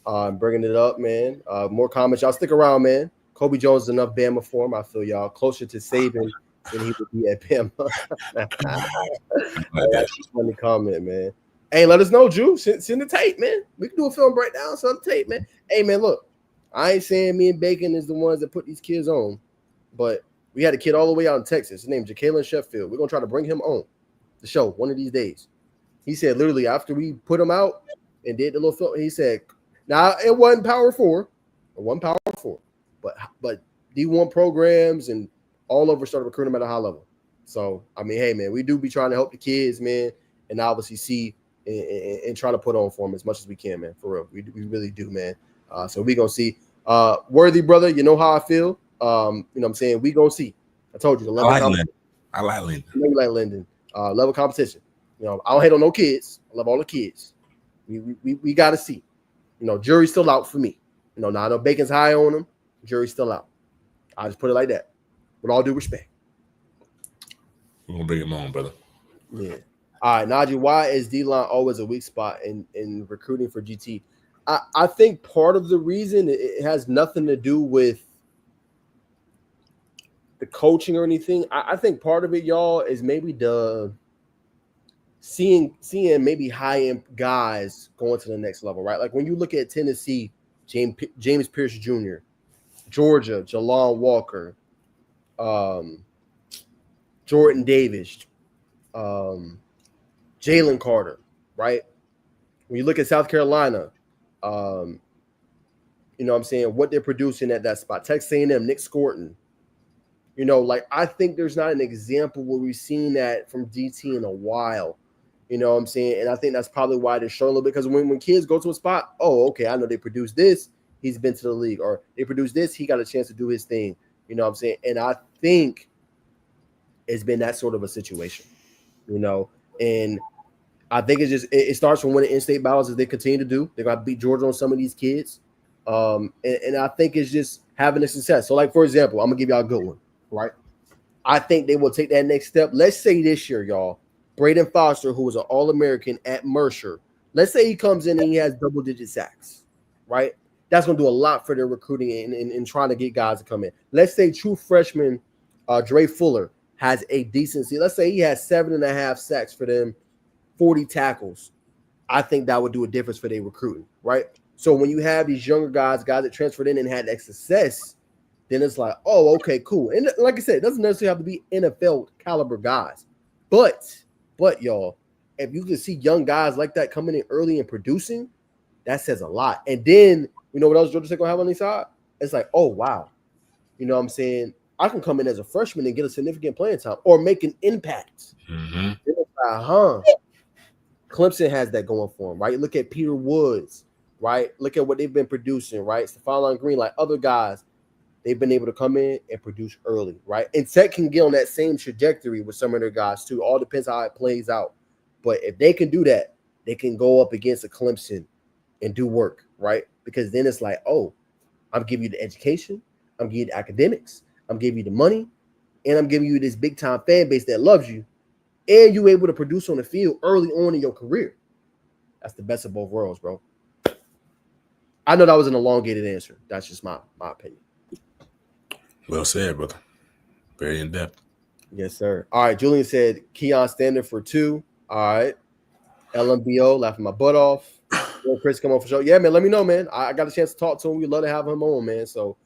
Bringing it up, man. More comments. Y'all stick around, man. Kobe Jones is enough Bama form. I feel y'all closer to Saban than he would be at Bama. That's a funny comment, man. Hey, let us know, Drew. Send the tape, man. We can do a film breakdown. Send the tape, man. Hey, man, look. I ain't saying me and Bacon is the ones that put these kids on, but we had a kid all the way out in Texas. His name's Jacqueline Sheffield. We're going to try to bring him on the show one of these days. He said literally after we put him out and did the little film, he said, now it wasn't Power 4. It wasn't Power 4. But D1 programs and all over started recruiting them at a high level. So, I mean, hey, man, we do be trying to help the kids, man, and obviously see and try to put on for them as much as we can, man, for real. We really do, man. So we going to see. Worthy, brother, you know how I feel. You know what I'm saying? We going to see. I told you. I like Linden. You like Linden. Level competition. You know, I don't hate on no kids. I love all the kids. We got to see. You know, jury's still out for me. You know, now I know Bacon's high on him. Jury's still out. I just put it like that. With all due respect. We're going to bring him on, brother. Yeah. All right, Najee, why is D-line always a weak spot in recruiting for GT? I think part of the reason it has nothing to do with the coaching or anything. I think part of it, y'all, is maybe the seeing maybe high-end guys going to the next level, right? Like when you look at Tennessee, James Pierce Jr., Georgia, Jalon Walker, Jordan Davis, Jalen Carter, right? When you look at South Carolina, you know what I'm saying, what they're producing at that spot. Texas A&M, Nick Scorton. You know, like I think there's not an example where we've seen that from DT in a while. You know what I'm saying? And I think that's probably why they're showing a little bit, because when kids go to a spot, oh, okay, I know they produce this, he's been to the league, or they produce this, he got a chance to do his thing. You know what I'm saying? And I think it's been that sort of a situation, you know, and I think it's just it starts from winning in-state battles as they continue to do. They're going to beat Georgia on some of these kids. And I think it's just having a success. So, like, for example, I'm going to give y'all a good one, right? I think they will take that next step. Let's say this year, y'all, Braden Foster, who was an All-American at Mercer, let's say he comes in and he has double-digit sacks, right? That's going to do a lot for their recruiting and trying to get guys to come in. Let's say true freshman Dre Fuller has a decency. Let's say he has 7.5 sacks for them, 40 tackles. I think that would do a difference for their recruiting, right? So when you have these younger guys that transferred in and had that success, then it's like, oh, okay, cool. And like I said, it doesn't necessarily have to be NFL caliber guys. But y'all, if you can see young guys like that coming in early and producing, that says a lot. And then, you know what else Georgia Tech gonna have on their side? It's like, oh, wow. You know what I'm saying? I can come in as a freshman and get a significant playing time or make an impact. Mm-hmm. It's like, Clemson has that going for them, right? Look at Peter Woods, right? Look at what they've been producing, right? Stephon Green, like other guys, they've been able to come in and produce early, right? And Tech can get on that same trajectory with some of their guys too. All depends how it plays out. But if they can do that, they can go up against a Clemson and do work, right? Because then it's like, oh, I'm giving you the education, I'm giving you the academics, I'm giving you the money, and I'm giving you this big-time fan base that loves you, and you're able to produce on the field early on in your career. That's the best of both worlds, bro. I know that was an elongated answer. That's just my opinion. Well said, brother. Very in-depth. Yes, sir. All right, Julian said Keon Standard for 2. All right. LMBO, laughing my butt off. Chris, come on for sure. Yeah, man, let me know, man. I got a chance to talk to him. We'd love to have him on, man. So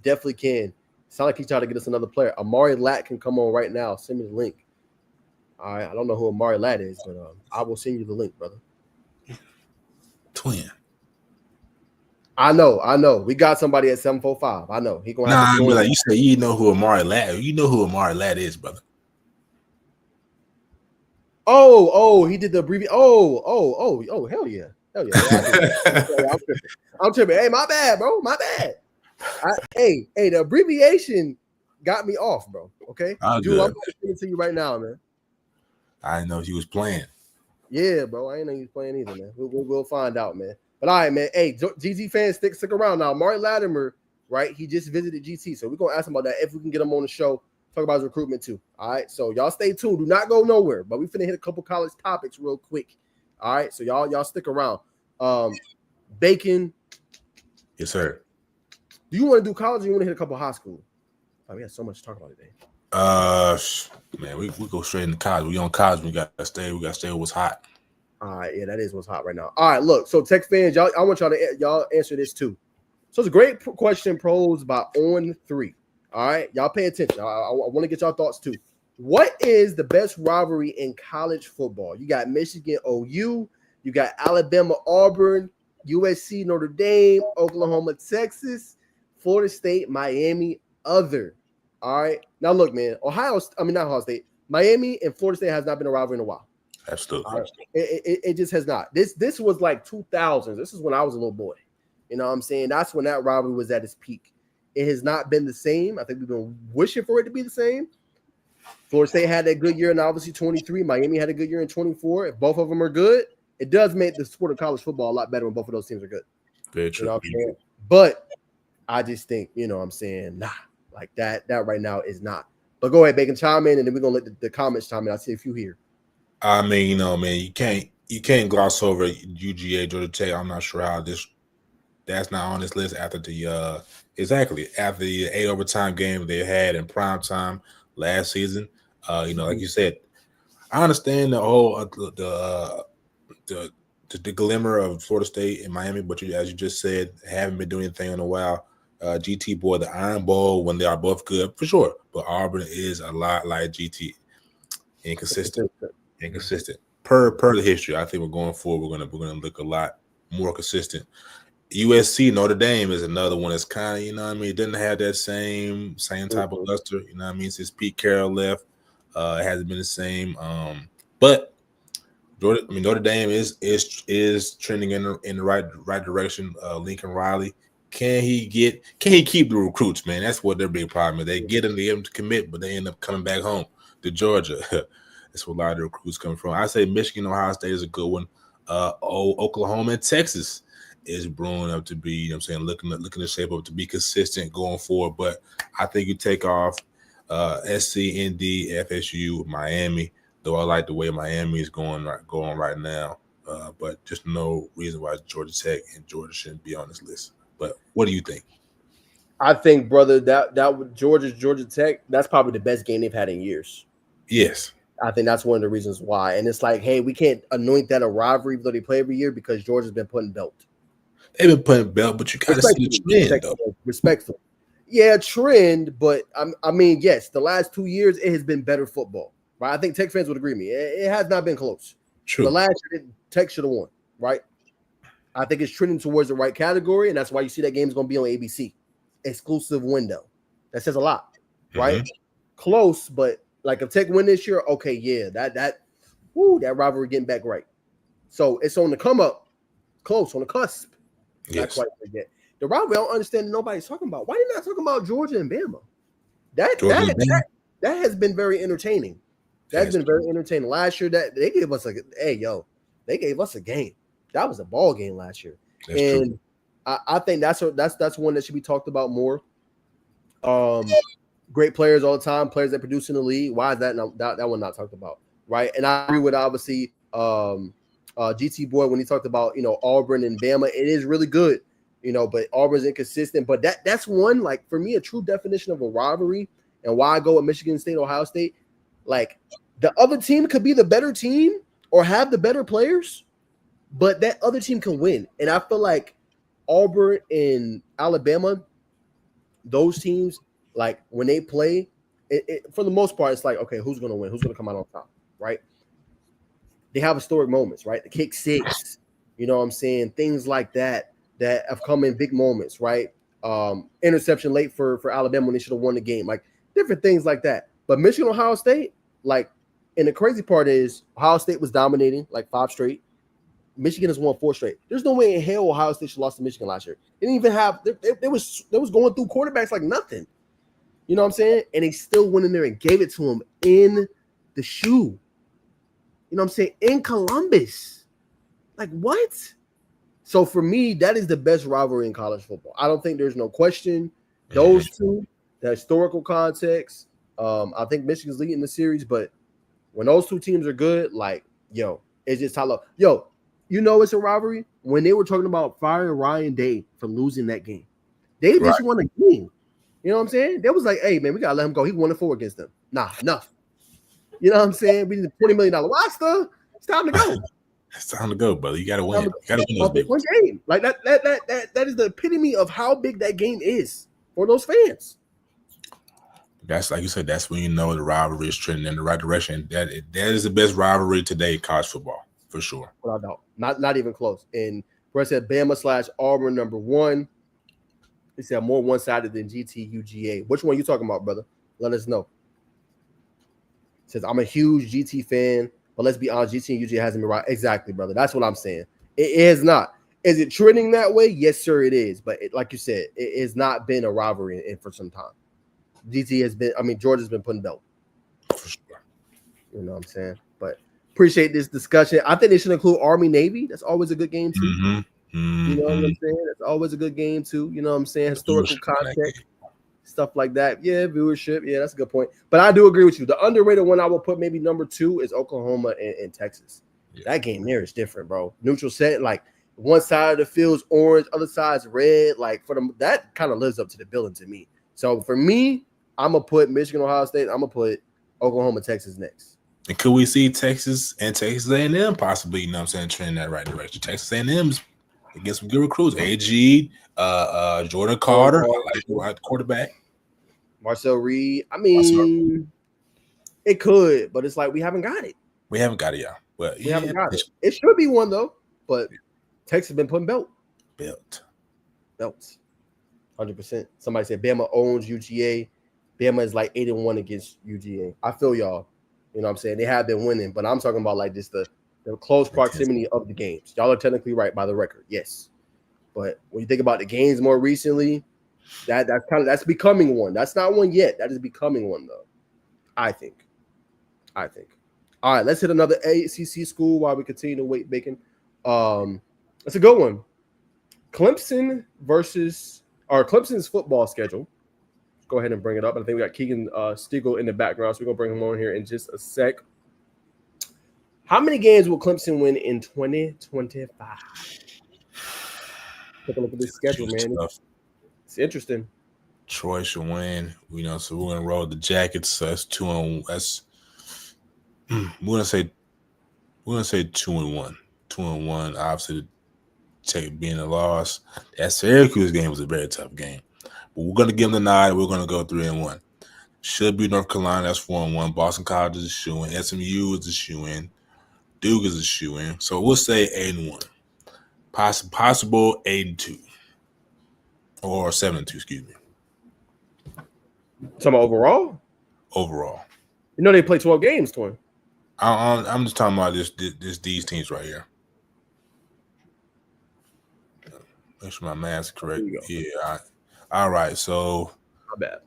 definitely can. Sound like he's trying to get us another player. Amari Latt can come on right now. Send me the link. All right. I don't know who Amari Latt is, but I will send you the link, brother. Twin. I know. We got somebody at 745. I know. He gonna have to Nah, join. like you said, you know who Amari Ladd. You know who Amari Ladd is, brother. Oh, he did the abbreviation. Oh, hell yeah. I'm tripping. Hey, my bad, bro. My bad. Hey, the abbreviation got me off, bro. Okay, Drew, I'm going to send it to you right now, man. I didn't know he was playing. Yeah, bro. I ain't know he was playing either, man. We'll find out, man. But all right, man. Hey, GT fans, stick around now. Mark Latimer, right? He just visited GT, so we're gonna ask him about that if we can get him on the show. Talk about his recruitment too. All right, so y'all stay tuned. Do not go nowhere. But we finna hit a couple college topics real quick. All right, so y'all stick around. Bacon. Yes, sir. Do you want to do college or you want to hit a couple high school? Oh, we got so much to talk about today. Man, we go straight into college. We on college. We got to stay with what's hot. All right, yeah, that is what's hot right now. All right, look, so Tech fans, I want y'all answer this too. So it's a great question posed by On3. All right, y'all pay attention. I want to get y'all thoughts too. What is the best rivalry in college football? You got Michigan, OU. You got Alabama, Auburn, USC, Notre Dame, Oklahoma, Texas, Florida State, Miami, other. All right. Now look, man. Not Ohio State. Miami and Florida State has not been a rivalry in a while. Absolutely. Right. It just has not. This was like 2000s. This is when I was a little boy. You know what I'm saying? That's when that rivalry was at its peak. It has not been the same. I think we've been wishing for it to be the same. Florida State had that good year in obviously 23. Miami had a good year in 24. If both of them are good, it does make the sport of college football a lot better when both of those teams are good. Very true. You know what I'm saying? But I just think, you know what I'm saying, nah, like that right now is not. But go ahead, Bacon, chime in, and then we're going to let the comments chime in. I see a few here. I mean, you know, man, you can't gloss over UGA, Georgia Tech. I'm not sure how that's not on this list after the 8 overtime game they had in prime time last season. You know, like you said, I understand the whole the glimmer of Florida State and Miami, but as you just said, haven't been doing anything in a while. GT boy, the Iron Bowl when they are both good for sure, but Auburn is a lot like GT, inconsistent. Per the history. I think we're going forward. We're gonna look a lot more consistent. USC Notre Dame is another one that's kind of, you know what I mean, it doesn't have that same type of luster, you know what I mean, since Pete Carroll left. It hasn't been the same. But Notre Dame is trending in the right direction. Lincoln Riley. Can he keep the recruits, man? That's what their big problem is. They get them to commit, but they end up coming back home to Georgia. That's where a lot of the recruits come from. I say Michigan, Ohio State is a good one. Oklahoma and Texas is brewing up to be, you know what I'm saying, looking to shape up to be consistent going forward. But I think you take off SC, ND, FSU, Miami, though I like the way Miami is going right now. But just no reason why Georgia Tech and Georgia shouldn't be on this list. But what do you think? I think, brother, that Georgia Tech, that's probably the best game they've had in years. Yes. I think that's one of the reasons why. And it's like, hey, we can't anoint that a rivalry though they play every year because Georgia's been putting belt. They've been putting belt, but you got to see the trend, though. Respectful. Yeah, trend, but I mean, yes, the last 2 years, it has been better football, right? I think Tech fans would agree with me. It has not been close. True. The last year, Tech should have won, right? I think it's trending towards the right category, and that's why you see that game is going to be on ABC. Exclusive window. That says a lot, right? Mm-hmm. Close, but like if Tech win this year, okay, yeah, that rivalry getting back right. So it's on the come up, close, on the cusp. Yes. Not quite forget. The rivalry I don't understand nobody's talking about. Why are you not talking about Georgia and Bama? That has been very entertaining. That's been very entertaining. Last year, that they gave us they gave us a game. That was a ball game last year. That's true. I think that's one that should be talked about more. Great players all the time, players that produce in the league. Why is that one not talked about? Right. And I agree with obviously GT Boy when he talked about, Auburn and Bama. It is really good, but Auburn's inconsistent. But that's one, like, for me, a true definition of a rivalry and why I go with Michigan State, Ohio State. Like, the other team could be the better team or have the better players, but that other team can win. And I feel like Auburn and Alabama, those teams, like, when they play, for the most part, it's like, okay, who's going to win? Who's going to come out on top, right? They have historic moments, right? The kick six, you know what I'm saying? Things like that that have come in big moments, right? Interception late for Alabama when they should have won the game, like different things like that. But Michigan, Ohio State, like, and the crazy part is Ohio State was dominating like 5 straight. Michigan has won 4 straight. There's no way in hell Ohio State should lost to Michigan last year. They didn't even have they was going through quarterbacks like nothing. You know what I'm saying? And they still went in there and gave it to him in the shoe. You know what I'm saying? In Columbus. Like, what? So for me, that is the best rivalry in college football. I don't think there's no question. Those two, the historical context. I think Michigan's leading the series, but when those two teams are good, like, yo, it's just how low. Yo, you know it's a rivalry when they were talking about firing Ryan Day for losing that game. They just won a game. You know what I'm saying? They was like, hey, man, we got to let him go. He won 4 against them. Nah, enough. You know what I'm saying? We need a $20 million roster. It's time to go. It's time to go, brother. You got to win. You got to win those big ones. Game. Like that is the epitome of how big that game is for those fans. That's like you said. That's when you know the rivalry is trending in the right direction. That is the best rivalry today in college football for sure. Without doubt, not even close. And Brett said Bama / Auburn #1. He said more one-sided than GT UGA. Which one are you talking about, brother? Let us know. He says I'm a huge GT fan, but let's be honest, GT and UGA hasn't been right. Exactly, brother. That's what I'm saying. It is not. Is it trending that way? Yes, sir, it is. But like you said, it has not been a rivalry in for some time. GT has been, Georgia's been putting belt. For sure. You know what I'm saying? But appreciate this discussion. I think they should include Army Navy. That's always a good game too. You know what I'm saying? That's always a good game too. You know what I'm saying? Historical context, stuff like that. Yeah, viewership. Yeah, that's a good point. But I do agree with you. The underrated one I will put maybe #2 is Oklahoma and Texas. Yeah. That game there is different, bro. Neutral set, like one side of the field's orange, other side's red. Like for them, that kind of lives up to the billing to me. So for me, I'm gonna put Michigan, Ohio State. I'm gonna put Oklahoma, Texas next. And could we see Texas and Texas A&M possibly? You know what I'm saying, trending that right direction? Texas A&M's get some good recruits. AG, Jordan Carter, I like the quarterback. Marcel Reed. It could, but it's like we haven't got it. We haven't got it, y'all. Well, we haven't got it. It should be one though, but Texas has been putting belts. 100%. Somebody said Bama owns UGA. Bama is like 8-1 against UGA. I feel y'all. You know what I'm saying? They have been winning, but I'm talking about like just the close proximity of the games. Y'all are technically right by the record, yes. But when you think about the games more recently, that's becoming one. That's not one yet. That is becoming one though. I think. All right, let's hit another ACC school while we continue to wait bacon. It's a good one. Clemson's football schedule. Go ahead and bring it up. I think we got Katon Stagall in the background, so we're gonna bring him on here in just a sec. How many games will Clemson win in 2025? Take a look at this schedule, man. It's interesting. Troy should win. So we're gonna roll the Jackets. So that's 2-1. We're gonna say 2-1. 2-1. Obviously, being a loss. That Syracuse game was a very tough game. But we're going to give them the nod. We're going to go 3-1. Should be North Carolina. That's 4-1. Boston College is a shoe-in. SMU is a shoe-in. Duke is a shoe-in. So we'll say 8-1. Possible 8-2. Or 7-2, excuse me. Talking about overall? Overall. You know they play 12 games, Twin. I'm just talking about these teams right here. Make sure my math's correct. Yeah. All right. So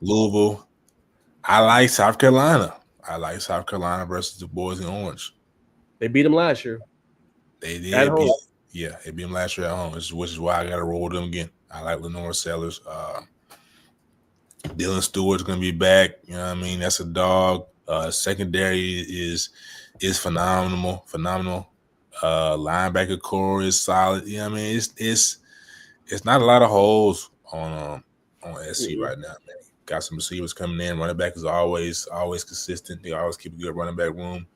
Louisville. I like South Carolina. Versus the boys in orange. They beat them last year. They did. At home. They beat them last year at home, which is why I got to roll them again. I like Lenore Sellers. Dylan Stewart's going to be back. You know what I mean? That's a dog. Secondary is phenomenal. Linebacker core is solid. You know what I mean? It's not a lot of holes on SC right now, man. Got some receivers coming in. Running back is always consistent. They always keep a good running back room.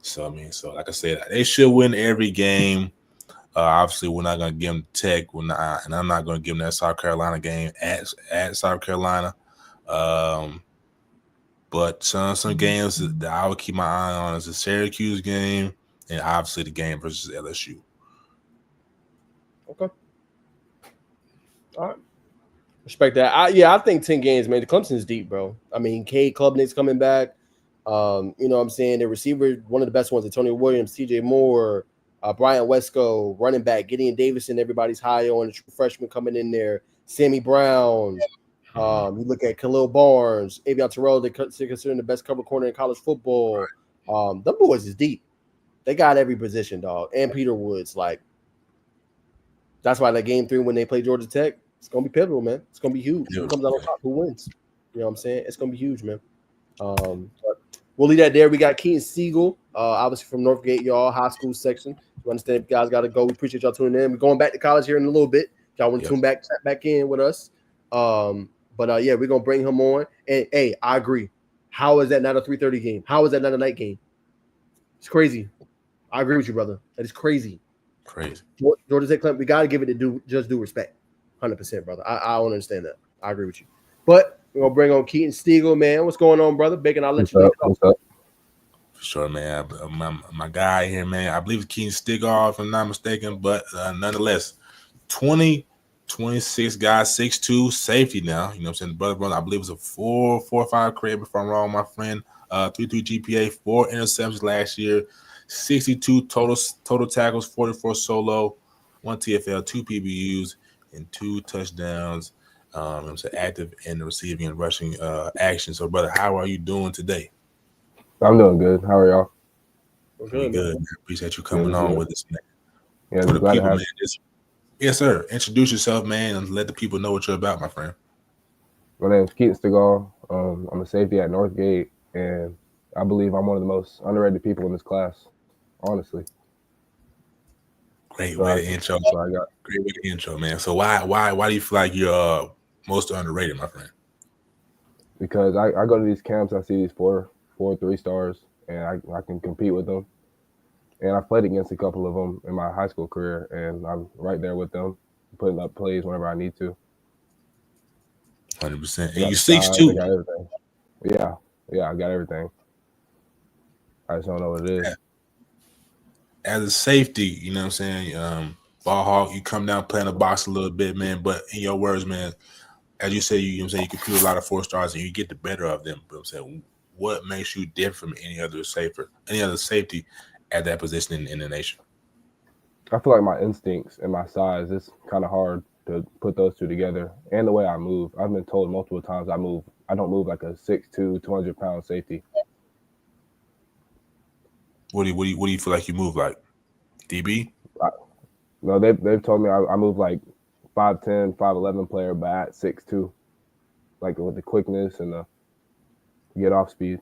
So like I said, they should win every game. Obviously, we're not going to give them Tech. And I'm not going to give them that South Carolina game at South Carolina. But some games that I would keep my eye on is the Syracuse game and obviously the game versus LSU. Okay. All right. Respect that. I think 10 games, man. The Clemson's deep, bro. I mean, Cade Klubnik's coming back. You know what I'm saying? The receiver, one of the best ones, Antonio Williams, TJ Moore, Brian Wesco, running back, Gideon Davison, everybody's high on. The true freshman coming in there, Sammy Brown. You look at Khalil Barnes, Avion Terrell, they're considered the best cover corner in college football. Them boys is deep. They got every position, dog. And Peter Woods, like, that's why that game 3 when they play Georgia Tech, it's gonna be pivotal, man. It's gonna be huge. Who comes out on top? Who wins? You know what I'm saying? It's gonna be huge, man. But we'll leave that there. We got Katon Stagall, obviously from Northgate, y'all, high school section. You understand, guys got to go. We appreciate y'all tuning in. We're going back to college here in a little bit. Y'all want to tune back in with us. But yeah, we're gonna bring him on. And hey, I agree. How is that not a 3:30 game? How is that not a night game? It's crazy. I agree with you, brother. That is crazy. Crazy. Georgia Tech Clemson, we gotta give it due respect. 100%, brother. I don't understand that. I agree with you. But we're gonna bring on Katon Stagall, man. What's going on, brother? Bacon, I'll let you lead it off. What's up? For sure, man. My guy here, man. I believe it's Katon Stagall, if I'm not mistaken, but nonetheless, 26 guys, 6'2", safety now. You know what I'm saying? Brother, I believe it's a 4.5 career, if I'm wrong, my friend. 3.3 GPA, 4 interceptions last year, 62 total tackles, 44 solo, 1 TFL, 2 PBUs, and 2 touchdowns. I'm so active in the receiving and rushing action. So, brother, how are you doing today? I'm doing good. How are y'all? We're good, good. man. Appreciate you coming on with us, man. Yeah, For the glad people, to have man. Yes, sir. Introduce yourself, man, and let the people know what you're about, my friend. My name is Katon Stagall. I'm a safety at Northgate, and I believe I'm one of the most underrated people in this class, honestly. Great way to intro. Great way to intro, man. So why do you feel like you're most underrated, my friend? Because I go to these camps, I see these 4 3 stars, and I can compete with them. And I've played against a couple of them in my high school career, and I'm right there with them, putting up plays whenever I need to. 100%. And you 6'2". I got everything. Yeah, I got everything. I just don't know what it is. As a safety, you know what I'm saying? Ball hawk, you come down playing the box a little bit, man. But in your words, man, as you say, you know what I'm saying, you compete with a lot of 4 stars and you get the better of them. But I'm saying, what makes you different from any other safety at that position in the nation? I feel like my instincts and my size, it's kind of hard to put those two together. And the way I move. I've been told multiple times I don't move like a 6'2", 200-pound safety. What do you feel like you move like? DB? No, they've told me I move like 5'10", 5'11" player, but at 6'2", like with the quickness and the get off speed.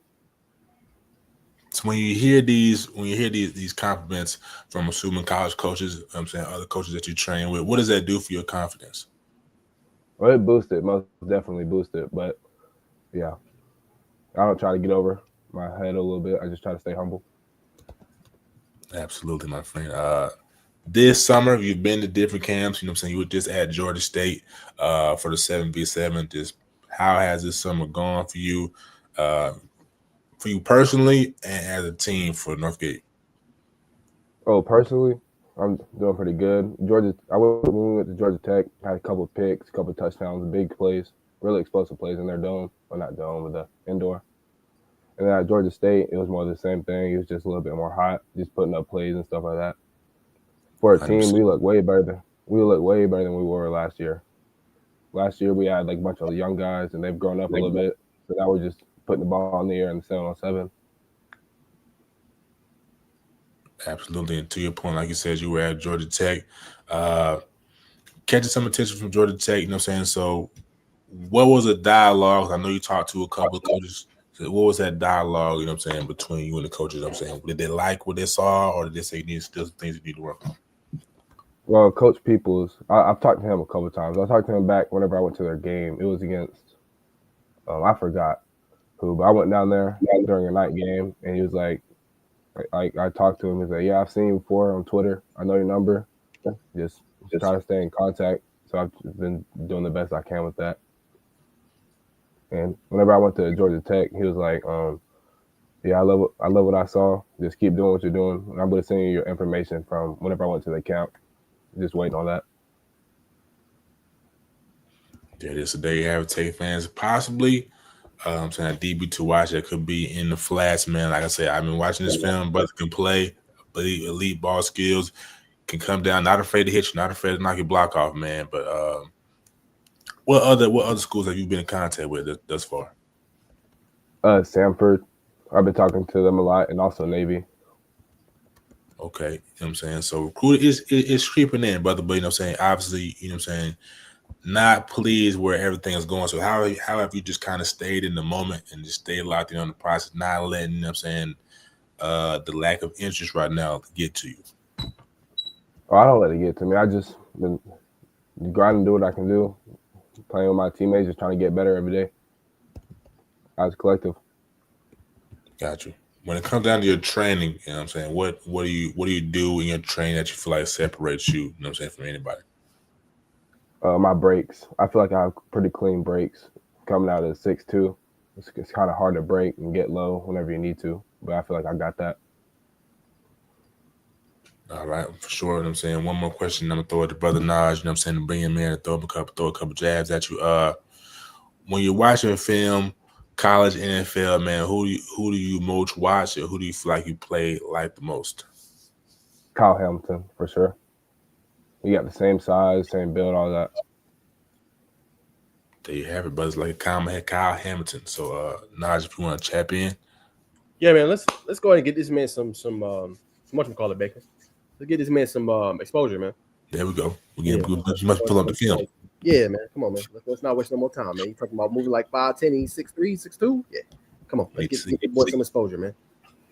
So when you hear these compliments from assuming college coaches, I'm saying other coaches that you train with, what does that do for your confidence? Well, it boosted, most definitely boosted, but yeah, I don't try to get over my head a little bit. I just try to stay humble. Absolutely, my friend. This summer, you've been to different camps. You know what I'm saying? You were just at Georgia State for the 7v7. Just how has this summer gone for you personally and as a team for Northgate? Oh, personally, I'm doing pretty good. When we went to Georgia Tech, had a couple of picks, a couple of touchdowns, big plays, really explosive plays in their dome. Well, not dome, but the indoor. And then at Georgia State, it was more of the same thing. It was just a little bit more hot, just putting up plays and stuff like that. For a 100%. team, we look way better than we were last year. Last year, we had like a bunch of young guys, and they've grown up a little bit. So now we're just putting the ball in the air in the 7-on-7. Absolutely. And to your point, like you said, you were at Georgia Tech. Catching some attention from Georgia Tech, you know what I'm saying? So what was the dialogue? I know you talked to a couple of coaches. So what was that dialogue, you know what I'm saying, between you and the coaches? You know what I'm saying, did they like what they saw, or did they say you need still some things you need to work on? Well, Coach Peoples, I've talked to him a couple of times. I talked to him back whenever I went to their game. It was against, I forgot who, but I went down there during a night game, and he was like, I talked to him. He's like, yeah, I've seen you before on Twitter. I know your number. Just try to stay in contact. So I've been doing the best I can with that. And whenever I went to Georgia Tech, he was like, yeah, I love what I saw. Just keep doing what you're doing. And I'm going to send you your information from whenever I went to the camp. Just waiting on that. That is today. You have to take fans possibly. I'm saying a DB to watch that could be in the flats, man. Like I said, I've been watching this film, but can play, elite ball skills, can come down, not afraid to hit you, not afraid to knock your block off, man. But what other schools have you been in contact with thus far? Sanford. I've been talking to them a lot, and also Navy. Okay, you know what I'm saying? So recruiting is creeping in, brother, but you know what I'm saying? Obviously, you know what I'm saying, not pleased where everything is going. So how have you just kind of stayed in the moment and just stayed locked in on the process, not letting, you know what I'm saying, the lack of interest right now get to you? Oh, I don't let it get to me. I just been grinding, do what I can do, playing with my teammates, just trying to get better every day as a collective. Got you. When it comes down to your training, you know what I'm saying, what do you do in your training that you feel like separates you, you know what I'm saying, from anybody? My breaks. I feel like I have pretty clean breaks. Coming out at 6'2", it's kind of hard to break and get low whenever you need to, but I feel like I got that. All right, for sure. You know what I'm saying, one more question. I'm gonna throw it to Brother Naj. You know what I'm saying, to bring him in and throw a couple jabs at you. When you're watching film, college, NFL, man, who do you most watch, or who do you feel like you play like the most? Kyle Hamilton, for sure. We got the same size, same build, all that. There you have it, brothers. Like Kyle Hamilton. So, Naj, if you want to chap in. Yeah, man. Let's go ahead and get this man some whatchamacallit, Baker. Let's get this man some exposure, man. There we go. We must pull up the film. Yeah, man. Come on, man. Let's not waste no more time, man. You talking about moving like 5'10", he's 6'3", 6'2"? Yeah. Come on. Let's get the boy some exposure, man.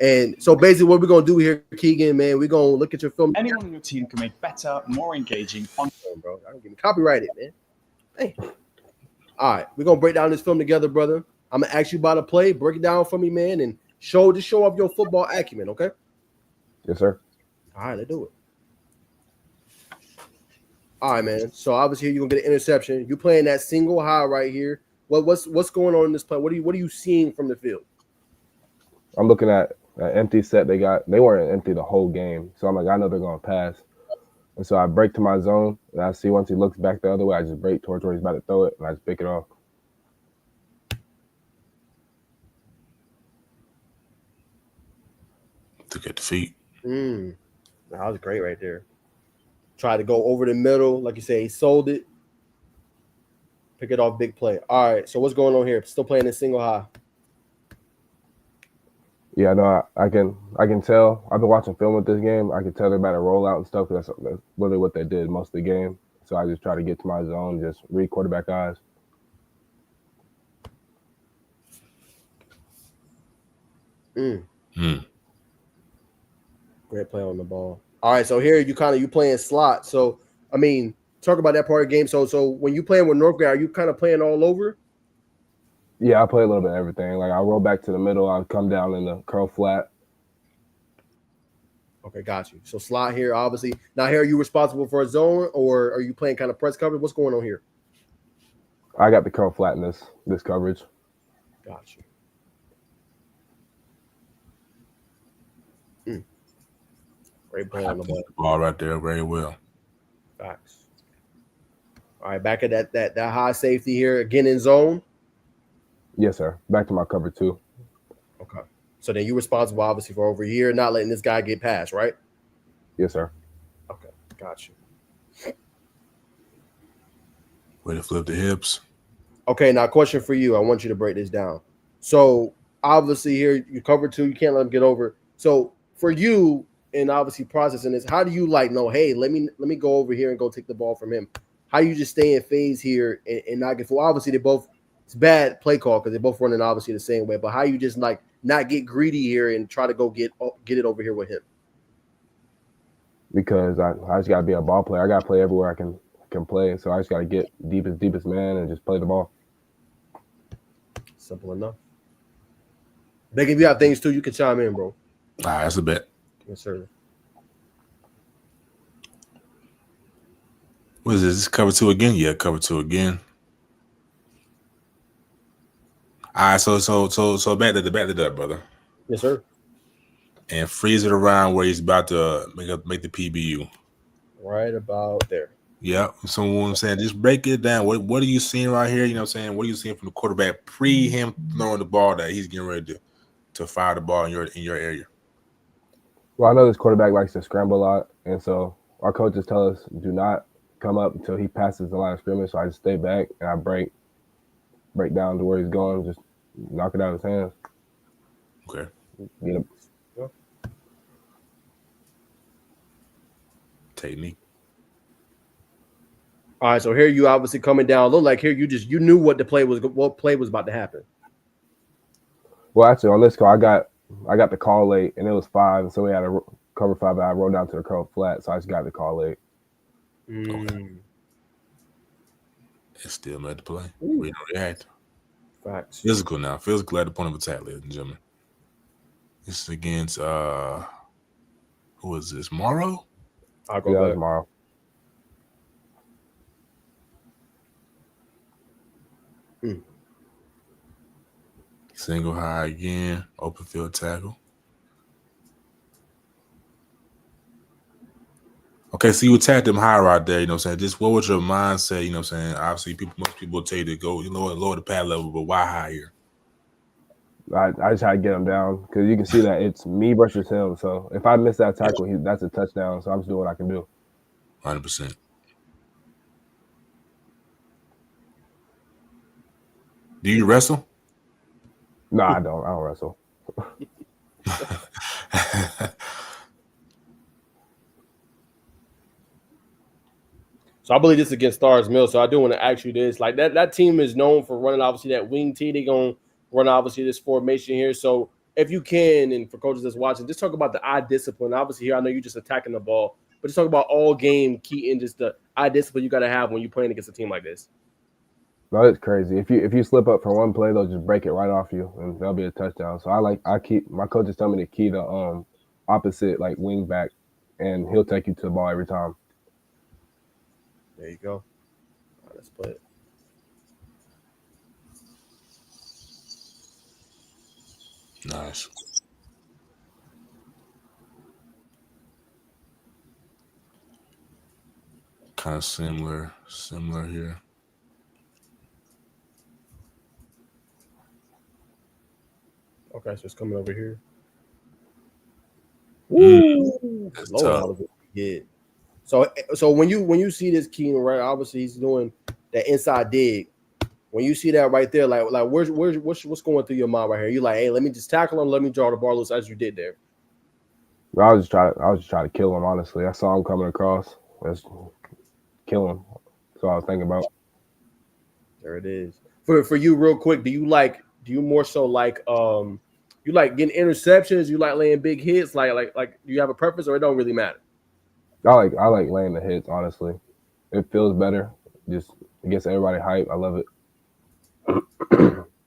And so basically what we're going to do here, Keegan, man, we're going to look at your film. Anyone on your team can make better, more engaging. Bro, I don't get me copyrighted, man. Hey. All right. We're going to break down this film together, brother. I'm going to ask you about a play. Break it down for me, man, and show off your football acumen, okay? Yes, sir. All right, let's do it. All right, man. So obviously you're gonna get an interception. You're playing that single high right here. What's going on in this play? What are you seeing from the field? I'm looking at an empty set they got. They weren't empty the whole game, so I'm like, I know they're gonna pass, and so I break to my zone, and I see once he looks back the other way, I just break towards where he's about to throw it, and I just pick it off. To get the feet. That was great right there. Tried to go over the middle, like you say, he sold it. Pick it off, big play. All right, so what's going on here? Still playing this single high. Yeah, no, I can tell. I've been watching film with this game. I can tell they're about to roll out and stuff. That's literally what they did most of the game. So I just try to get to my zone, just read quarterback eyes. Great play on the ball. All right, so here you playing slot. So I mean, talk about that part of the game. So when you playing with Northgate, are you kind of playing all over? Yeah, I play a little bit of everything. Like I roll back to the middle, I'll come down in the curl flat. Okay, got you. So slot here, obviously. Now here, are you responsible for a zone, or are you playing kind of press coverage? What's going on here? I got the curl flat in this coverage. Got you. Great play on the ball. Ball right there very well. Facts. All right, back at that high safety here, again in zone. Yes, sir. Back to my cover 2. Okay. So then you're responsible, obviously, for over here, not letting this guy get past, right? Yes, sir. Okay, got you. Way to flip the hips. Okay, now question for you. I want you to break this down. So obviously here, you cover 2, you can't let him get over. So for you, and obviously processing this, how do you know, hey, let me go over here and go take the ball from him? How you just stay in phase here and not get full? Obviously, it's bad play call because they're both running obviously the same way, but how you just not get greedy here and try to go get it over here with him? Because I just gotta be a ball player. I gotta play everywhere I can play. So I just gotta get deepest man and just play the ball. Simple enough. Big, if you have things too, you can chime in, bro. All right, that's a bet. Yes, sir. What is this? This cover 2 again? Yeah, cover 2 again. All right, so back to that, brother. Yes, sir. And freeze it around where he's about to make the PBU. Right about there. Yeah. So what I'm saying, just break it down. What are you seeing right here? You know what I'm saying? What are you seeing from the quarterback pre him throwing the ball that he's getting ready to fire the ball in your area? Well, I know this quarterback likes to scramble a lot, and so our coaches tell us do not come up until he passes the line of scrimmage. So I just stay back and I break down to where he's going, just knock it out of his hands. Okay. Get him. Technique. All right, so here you obviously coming down. Look like here you knew what play was about to happen. Well, actually, on this call, I got the call late, and it was 5, and so we had to cover 5. But I rolled down to the curl flat, so I just got the call late. Okay. It's still made the play. We don't react. Facts. Physical now. Physical at the point of attack, ladies and gentlemen. This is against who is this? Morrow? I'll go back. Tomorrow. Single high again. Open field tackle. Okay, so you attacked them high right there, you know what I'm saying? Just what was your mindset, you know what I'm saying? Obviously, most people tell you to go lower the pad level, but why high here? I just try to get him down because you can see that it's me versus him. So if I miss that tackle, that's a touchdown. So I'm just doing what I can do. 100%. Do you wrestle? No, I don't. I don't wrestle. So I believe this is against Stars Mill. So I do want to ask you this. Like that team is known for running obviously that wing tee. They're gonna run obviously this formation here. So if you can, and for coaches that's watching, just talk about the eye discipline. Obviously, here I know you're just attacking the ball, but just talk about all game key and just the eye discipline you gotta have when you're playing against a team like this. No, it's crazy. If you slip up for one play, they'll just break it right off you, and that'll be a touchdown. So I keep my coaches tell me to key the opposite like wing back, and he'll take you to the ball every time. There you go. All right, let's play it. Nice. Kind of similar here. Okay, so it's coming over here. That's Lord, tough. that was a hit. So when you see this Keenan, right? Obviously he's doing that inside dig. When you see that right there, like what's going through your mind right here? You like, hey, let me just tackle him, let me draw the ball loose as you did there. I was just trying to kill him. Honestly, I saw him coming across. Let's kill him. That's what I was thinking about. There it is. For you, real quick, do you more so like you like getting interceptions? You like laying big hits? Like do you have a preference, or it don't really matter? I like laying the hits. Honestly, it feels better. Just it gets everybody hype. I love it.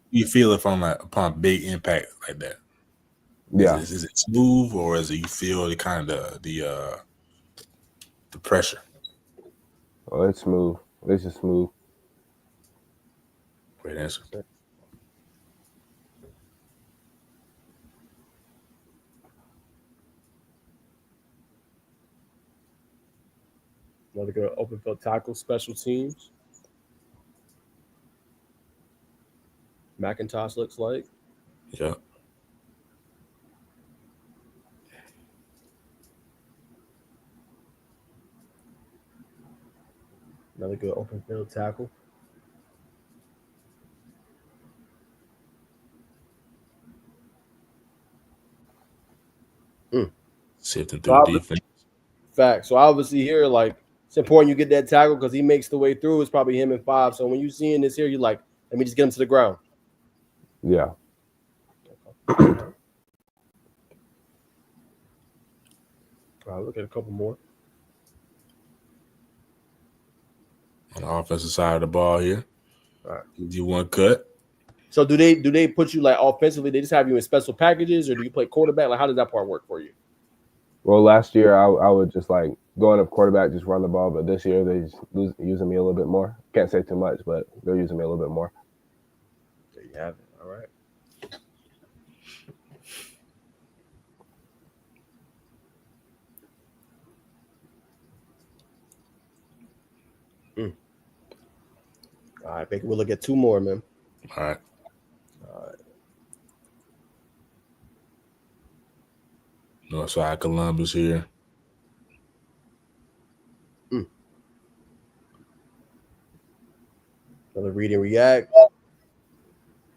You feel it from upon big impact like that? Yeah. Is it smooth, or is it you feel the kind of the pressure? Oh, it's smooth. It's just smooth. Great answer. Another good open field tackle, special teams. McIntosh looks like. Yeah. Another good open field tackle. Sifting through the defense. Fact. So obviously here, like it's important you get that tackle because he makes the way through. It's probably him and 5. So when you seeing this here, you're like, let me just get him to the ground. Yeah. All right, look at a couple more. On the offensive side of the ball here. All right. Give you one cut. So do they put you like offensively? They just have you in special packages, or do you play quarterback? Like how does that part work for you? Well, last year I would just like going up quarterback, just run the ball. But this year they just using me a little bit more. Can't say too much, but they're using me a little bit more. There you have it. All right. All right, Baker, we'll look at 2 more, man. All right. Northside Columbus here. Another read and react.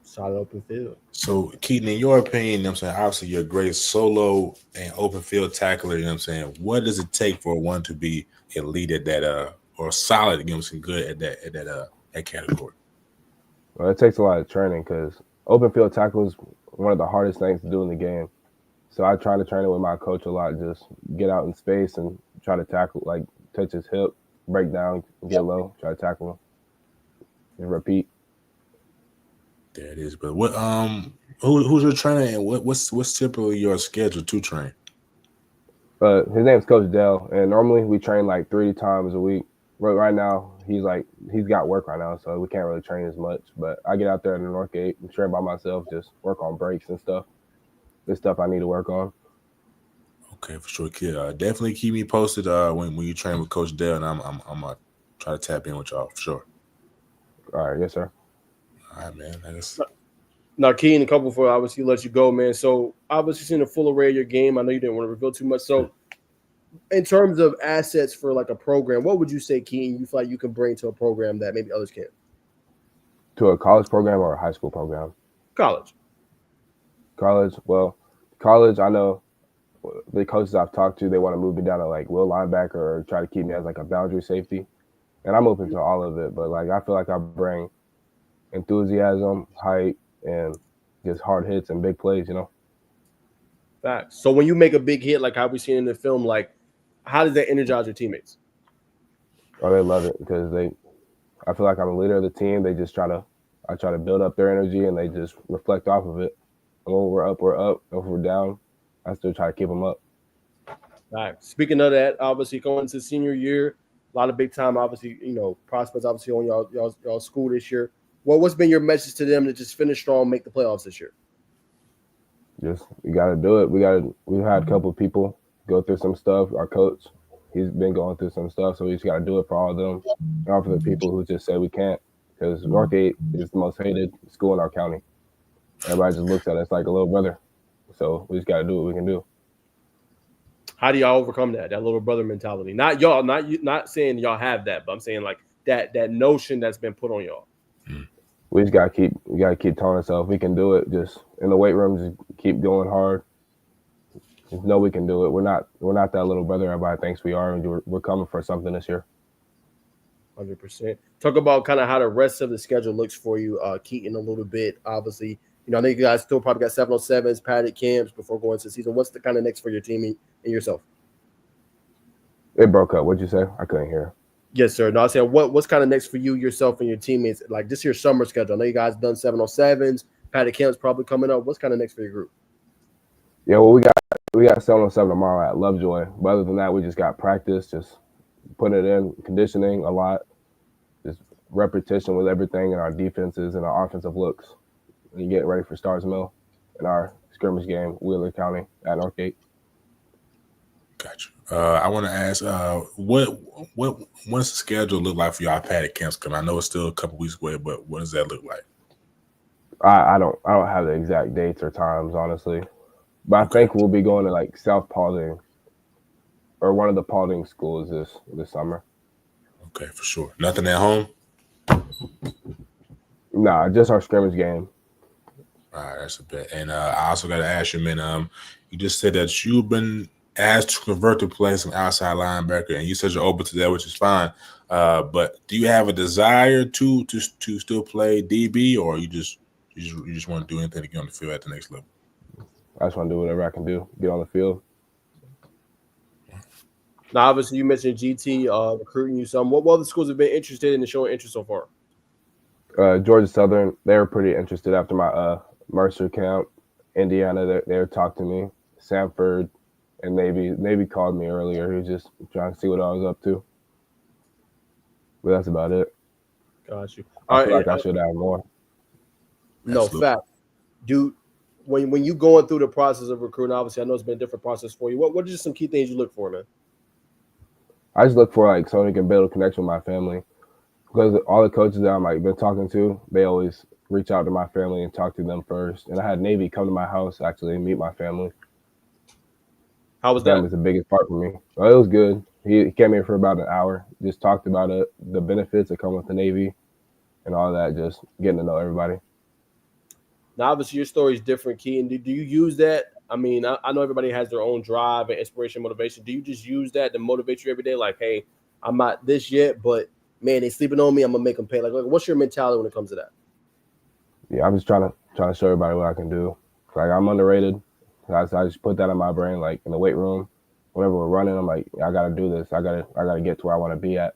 Solid open field. So, Keaton, in your opinion, you know what I'm saying, obviously you're a great solo and open field tackler, you know what I'm saying? What does it take for one to be elite at that or solid, you know what I'm saying, good at that category? Well, it takes a lot of training because open field tackle is one of the hardest things to do in the game. So I try to train it with my coach a lot. Just get out in space and try to tackle, like touch his hip, break down, get low, try to tackle him, and repeat. There it is. But what who's your trainer and what's typically your schedule to train? His name's Coach Dell, and normally we train like 3 times a week. But right now he's got work right now, so we can't really train as much. But I get out there in the Northgate and train by myself, just work on breaks and stuff. This stuff I need to work on. Okay, for sure, kid. Definitely keep me posted when you train with Coach Dell, and I'm gonna try to tap in with y'all for sure. All right, yes, sir. All right, man. Now, Keen, a couple for obviously let you go, man. So obviously seeing a full array of your game. I know you didn't want to reveal too much. So in terms of assets for like a program, what would you say, Keen, you feel like you can bring to a program that maybe others can't? To a college program or a high school program? College. Well, college, I know the coaches I've talked to, they want to move me down to like will linebacker or try to keep me as like a boundary safety. And I'm open to all of it, but like I feel like I bring enthusiasm, height, and just hard hits and big plays, you know? Facts. So when you make a big hit, like how we seen in the film, like how does that energize your teammates? Oh, they love it because I feel like I'm a leader of the team. They just I try to build up their energy and they just reflect off of it. And when we're up, we're up. If we're down, I still try to keep them up. All right. Speaking of that, obviously going into senior year, a lot of big time, obviously, prospects obviously on y'all school this year. What's been your message to them to just finish strong, make the playoffs this year? Just we got to do it. We've had a couple of people go through some stuff. Our coach, he's been going through some stuff, so we just got to do it for all of them. Not for the people who just say we can't, because Northgate is the most hated school in our county. Everybody just looks at us like a little brother. So we just got to do what we can do. How do y'all overcome that little brother mentality? Not y'all, not saying y'all have that, but I'm saying like that notion that's been put on y'all. We just got to keep telling ourselves we can do it. Just in the weight room, just keep going hard. Just know we can do it. We're not that little brother everybody thinks we are, and we're coming for something this year. 100%. Talk about kind of how the rest of the schedule looks for you, Keaton, a little bit. Obviously, I know you guys still probably got 707s, padded camps before going to the season. What's the kind of next for your team and yourself? It broke up. What'd you say? I couldn't hear. Yes, sir. No, I said what's kind of next for you, yourself, and your teammates? Like this year's summer schedule. I know you guys done 707s, padded camps probably coming up. What's kind of next for your group? Yeah, well, we got 707 tomorrow at Lovejoy. But other than that, we just got practice, just putting it in, conditioning a lot, just repetition with everything in our defenses and our offensive looks. And getting ready for Stars Mill in our scrimmage game, Wheeler County at Northgate. Gotcha. I want to ask, what's the schedule look like for y'all padded camps coming? I know it's still a couple weeks away, but what does that look like? I don't have the exact dates or times, honestly. But I think we'll be going to like South Paulding or one of the Paulding schools this summer. Okay, for sure. Nothing at home? Nah, just our scrimmage game. All right, that's a bet. And I also got to ask you, man, you just said that you've been asked to convert to play some outside linebacker, and you said you're open to that, which is fine. But do you have a desire to still play DB, or you just want to do anything to get on the field at the next level? I just want to do whatever I can do, get on the field. Now, obviously, you mentioned GT recruiting you some. What other schools have been interested in showing interest so far? Georgia Southern, they were pretty interested after my Mercer camp. Indiana, they were talking to me. Sanford and Navy called me earlier. He was just trying to see what I was up to. But that's about it. Got you. I feel like I should have more. No, fact. Dude, when you going through the process of recruiting, obviously, I know it's been a different process for you. What are just some key things you look for, man? I just look for like someone who can build a connection with my family. because all the coaches that I'm like been talking to, they always reach out to my family and talk to them first. And I had Navy come to my house actually and meet my family. How was that? Family's the biggest part for me. Well, it was good. He came here for about an hour, just talked about it, the benefits that come with the Navy, and all that. Just getting to know everybody. Now, obviously, your story is different, Keaton. Do you use that? I mean, I know everybody has their own drive and inspiration, motivation. Do you just use that to motivate you every day? Like, hey, I'm not this yet, but man, they sleeping on me. I'm gonna make them pay. Like, what's your mentality when it comes to that? Yeah, I'm just trying to show everybody what I can do. Like I'm underrated. I just put that in my brain. Like in the weight room, whenever we're running, I'm like, I gotta do this. I gotta get to where I want to be at.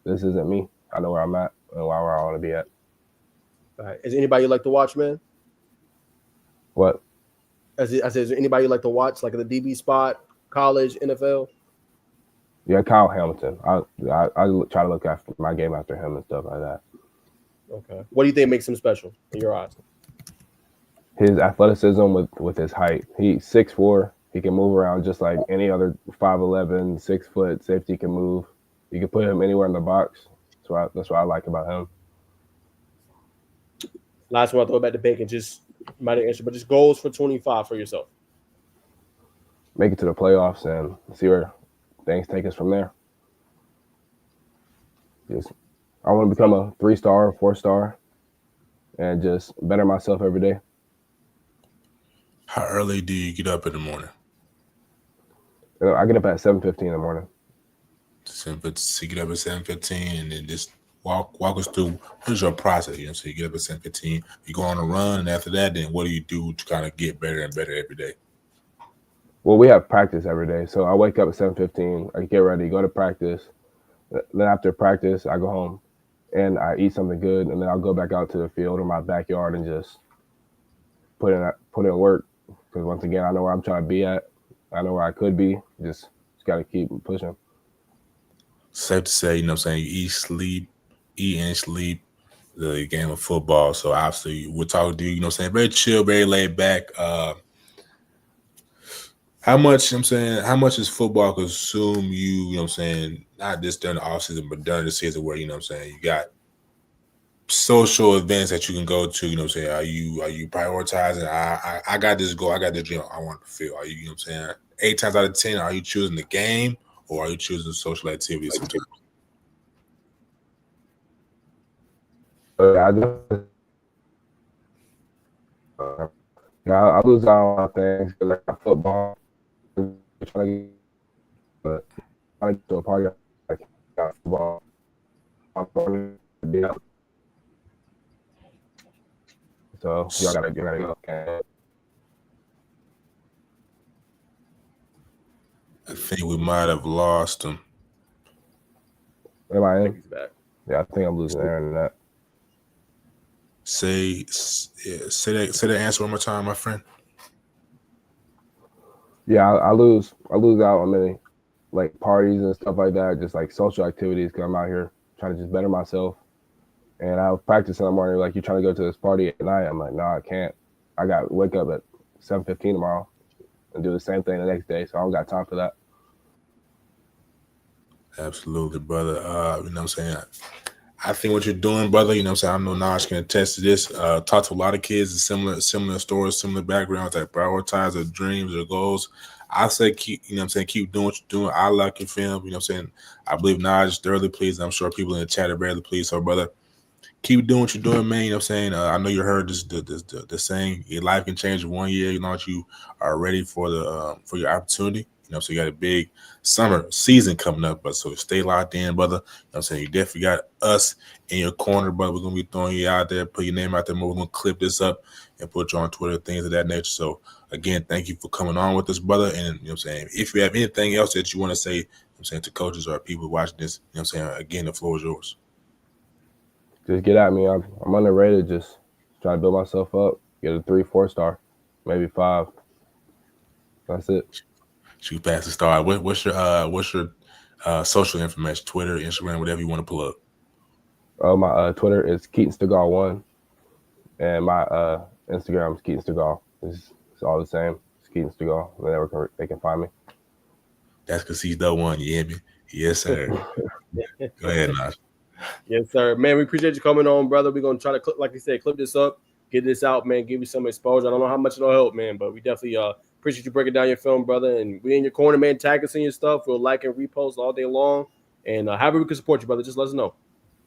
This isn't me. I know where I'm at and where I want to be at. All right. Is anybody you like to watch, man? What? I said, is there anybody you like to watch, like at the DB spot, college, NFL? Yeah, Kyle Hamilton. I try to look after my game after him and stuff like that. Okay. What do you think makes him special in your eyes? His athleticism with his height. He's 6'4". He can move around just like any other 5'11", 6 foot safety can move. You can put him anywhere in the box. That's what I like about him. Last one, I'll throw it back to Bacon. Just might answer, but just goals for 25 for yourself. Make it to the playoffs and see where things take us from there. I want to become a 3-star, 4-star, and just better myself every day. How early do you get up in the morning? I get up at 7:15 in the morning. So you get up at 7:15 and then just walk us through what's your process. So you get up at 7:15, you go on a run, and after that, then what do you do to kind of get better and better every day? Well, we have practice every day, so I wake up at 7:15. I get ready, go to practice. Then after practice, I go home and I eat something good, and then I'll go back out to the field or my backyard and just put in work. Because once again, I know where I'm trying to be at. I know where I could be. Just got to keep pushing. Safe to say, you eat and sleep the game of football. So obviously, we're talking to you, very chill, very laid back. How much is football consume you, not just during the offseason, but during the season where, you got social events that you can go to, are you prioritizing? I got this goal, I got this dream I want to fulfill. Are you, 8 times out of 10, are you choosing the game or are you choosing social activities sometimes? I lose out on things because I got football. But I get to a party like football. So y'all gotta go. I think we might have lost him. Am I in? Yeah, I think I'm losing Aaron in that. Say that answer one more time, my friend. Yeah, I lose out on many like parties and stuff like that, just like social activities because I'm out here trying to just better myself. And I practice in the morning, like you're trying to go to this party at night. I'm like, no, I can't. I got to wake up at 7:15 tomorrow and do the same thing the next day. So I don't got time for that. Absolutely, brother. I think what you're doing, brother, I know Naj can attest to this. Talk to a lot of kids in similar stories, similar backgrounds that prioritize their dreams, their goals. I say keep doing what you're doing. I like your film, I believe Naj is thoroughly pleased. I'm sure people in the chat are very pleased. So, brother, keep doing what you're doing, man. I know you heard the saying, your life can change in 1 year. You are ready for your opportunity. So you got a big summer season coming up, but so stay locked in, brother. You definitely got us in your corner, brother. We're gonna be throwing you out there, put your name out there more. We're gonna clip this up and put you on Twitter, things of that nature. So again, thank you for coming on with us, brother. And if you have anything else that you want to say, to coaches or people watching this, again, the floor is yours. Just get at me. I'm underrated. Just trying to build myself up, get a 3, 4-star, maybe 5. That's it. Shoot past the star. What's your social information? Twitter, Instagram, whatever you want to pull up. My Twitter is Katon Stagall 1, and my Instagram is Katon Stagall. It's all the same. It's Katon Stagall. Whenever they can find me. That's because he's the one. You hear me? Yes, sir. Go ahead, Nash. Yes, sir. Man, we appreciate you coming on, brother. We're gonna try to, like you said, clip this up, get this out, man. Give you some exposure. I don't know how much it'll help, man, but we definitely appreciate you breaking down your film, brother. And we in your corner, man. Tag us in your stuff. We'll like and repost all day long. And however we can support you, brother, just let us know.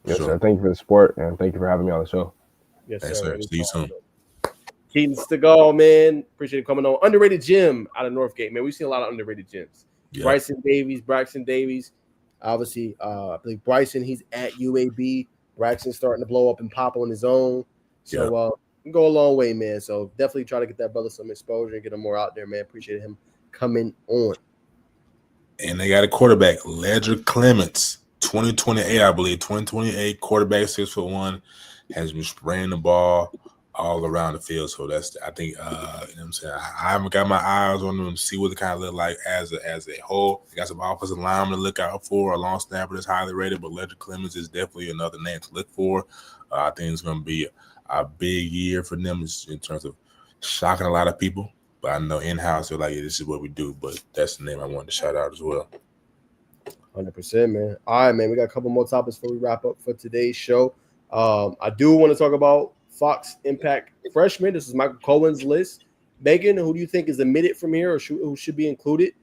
Yes, Sure. sir. Thank you for the support, and thank you for having me on the show. Yes, Thanks, sir. sir. See you soon. Katon Stagall, man. Appreciate you coming on. Underrated gym out of Northgate, man. We've seen a lot of underrated gyms. Yeah. Braxton Davies. Obviously, I believe Bryson, he's at UAB. Braxton's starting to blow up and pop on his own. So go a long way, man. So definitely try to get that brother some exposure and get him more out there, man. Appreciate him coming on. And they got a quarterback, Ledger Clements, 2028, I believe. 2028 quarterback, 6'1", has been spraying the ball all around the field. So that's, I think, you know what I'm saying? I haven't got my eyes on them to see what it kind of look like as a whole. They got some offensive linemen to look out for, a long snapper that's highly rated, but Ledger Clements is definitely another name to look for. I think it's going to be a big year for them in terms of shocking a lot of people. But I know in-house, they're like, yeah, this is what we do. But that's the name I wanted to shout out as well. 100%, man. All right, man. We got a couple more topics before we wrap up for today's show. I do want to talk about Fox Impact Freshman. This is Michael Cohen's list. Megan, who do you think is omitted from here, or who should be included?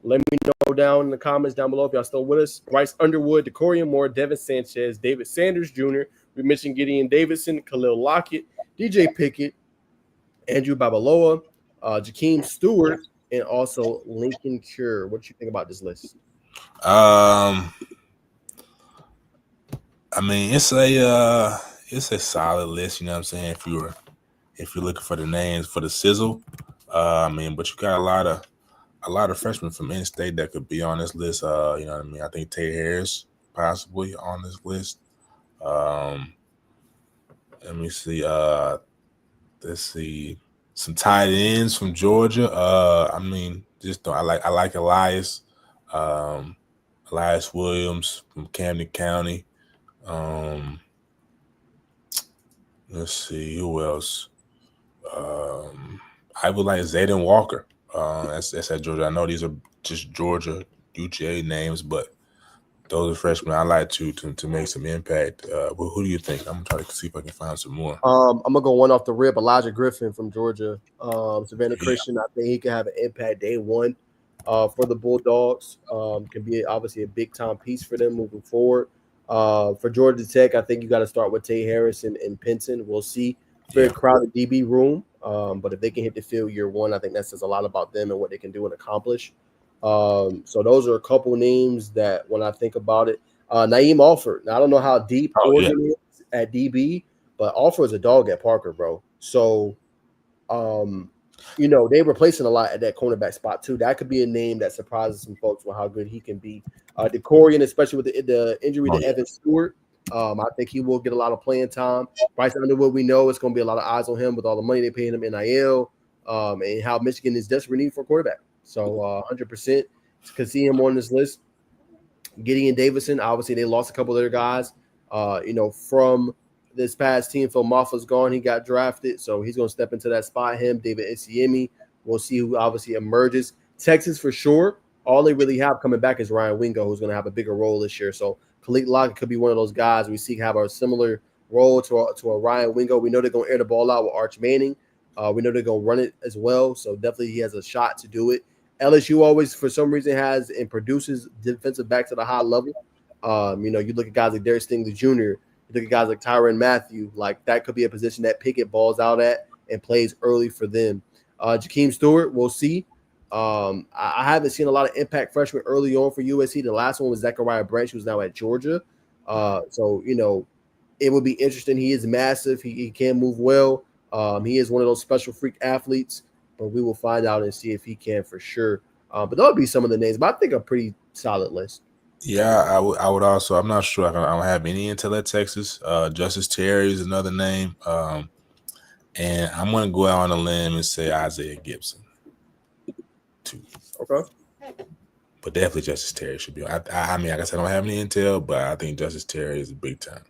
Let me know down in the comments down below if y'all still with us. Bryce Underwood, Decorian Moore, Devin Sanchez, David Sanders Jr. We mentioned Gideon Davidson, Khalil Lockett, DJ Pickett, Andrew Babaloa, Jakeem Stewart, and also Lincoln Cure. What do you think about this list? I mean, it's a solid list, you know what I'm saying? If you're looking for the names for the sizzle, I mean, but you got a lot of freshmen from in-state that could be on this list. You know what I mean? I think Tay Harris possibly on this list. Let me see. Let's see. Some tight ends from Georgia. I mean, I like Elias. Elias Williams from Camden County. Let's see who else. I would like Zayden Walker. That's at Georgia. I know these are just Georgia UGA names, but those are freshmen I like to make some impact. Who do you think? I'm gonna try to see if I can find some more. I'm gonna go one off the rip. Elijah Griffin from Georgia. Savannah Christian. I think he can have an impact day one for the Bulldogs. Can be obviously a big time piece for them moving forward. For Georgia Tech, I think you got to start with Tay Harris and Penton. We'll see. Very crowded DB room, but if they can hit the field year one, I think that says a lot about them and what they can do and accomplish. So those are a couple names that when I think about it, Naeem Alford. Now, I don't know how deep Oregon is at DB, but Alford is a dog at Parker, bro. So, you know, they're replacing a lot at that cornerback spot too. That could be a name that surprises some folks with how good he can be. Decorian, especially with the injury to Evan Stewart, I think he will get a lot of playing time. Bryce Underwood, we know it's going to be a lot of eyes on him with all the money they pay him NIL, and how Michigan is desperate need for a quarterback. So 100% could see him on this list. Gideon Davidson, obviously they lost a couple of their guys, you know, from this past team. Phil Moffa's gone. He got drafted, so he's going to step into that spot. Him, David Isiemi. We'll see who obviously emerges. Texas for sure. All they really have coming back is Ryan Wingo, who's going to have a bigger role this year. So Khalid Lockett could be one of those guys we see have a similar role to a Ryan Wingo. We know they're going to air the ball out with Arch Manning. We know they're going to run it as well. So definitely he has a shot to do it. LSU always, for some reason, has and produces defensive backs at a high level. You know, you look at guys like Derek Stingley Jr., you look at guys like Tyrann Mathieu, like that could be a position that Pickett balls out at and plays early for them. Jakeem Stewart, we'll see. I haven't seen a lot of impact freshmen early on for USC. The last one was Zachariah Branch, who's now at Georgia. So, you know, it would be interesting. He is massive. He can move well. He is one of those special freak athletes, but we will find out and see if he can for sure. But that would be some of the names, but I think a pretty solid list. Yeah, I would also. I'm not sure. I don't have any intel at Texas. Justice Terry is another name. And I'm going to go out on a limb and say Isaiah Gibson. Too. Okay. But definitely Justice Terry should be. I mean, I guess I don't have any intel, but I think Justice Terry is a big time.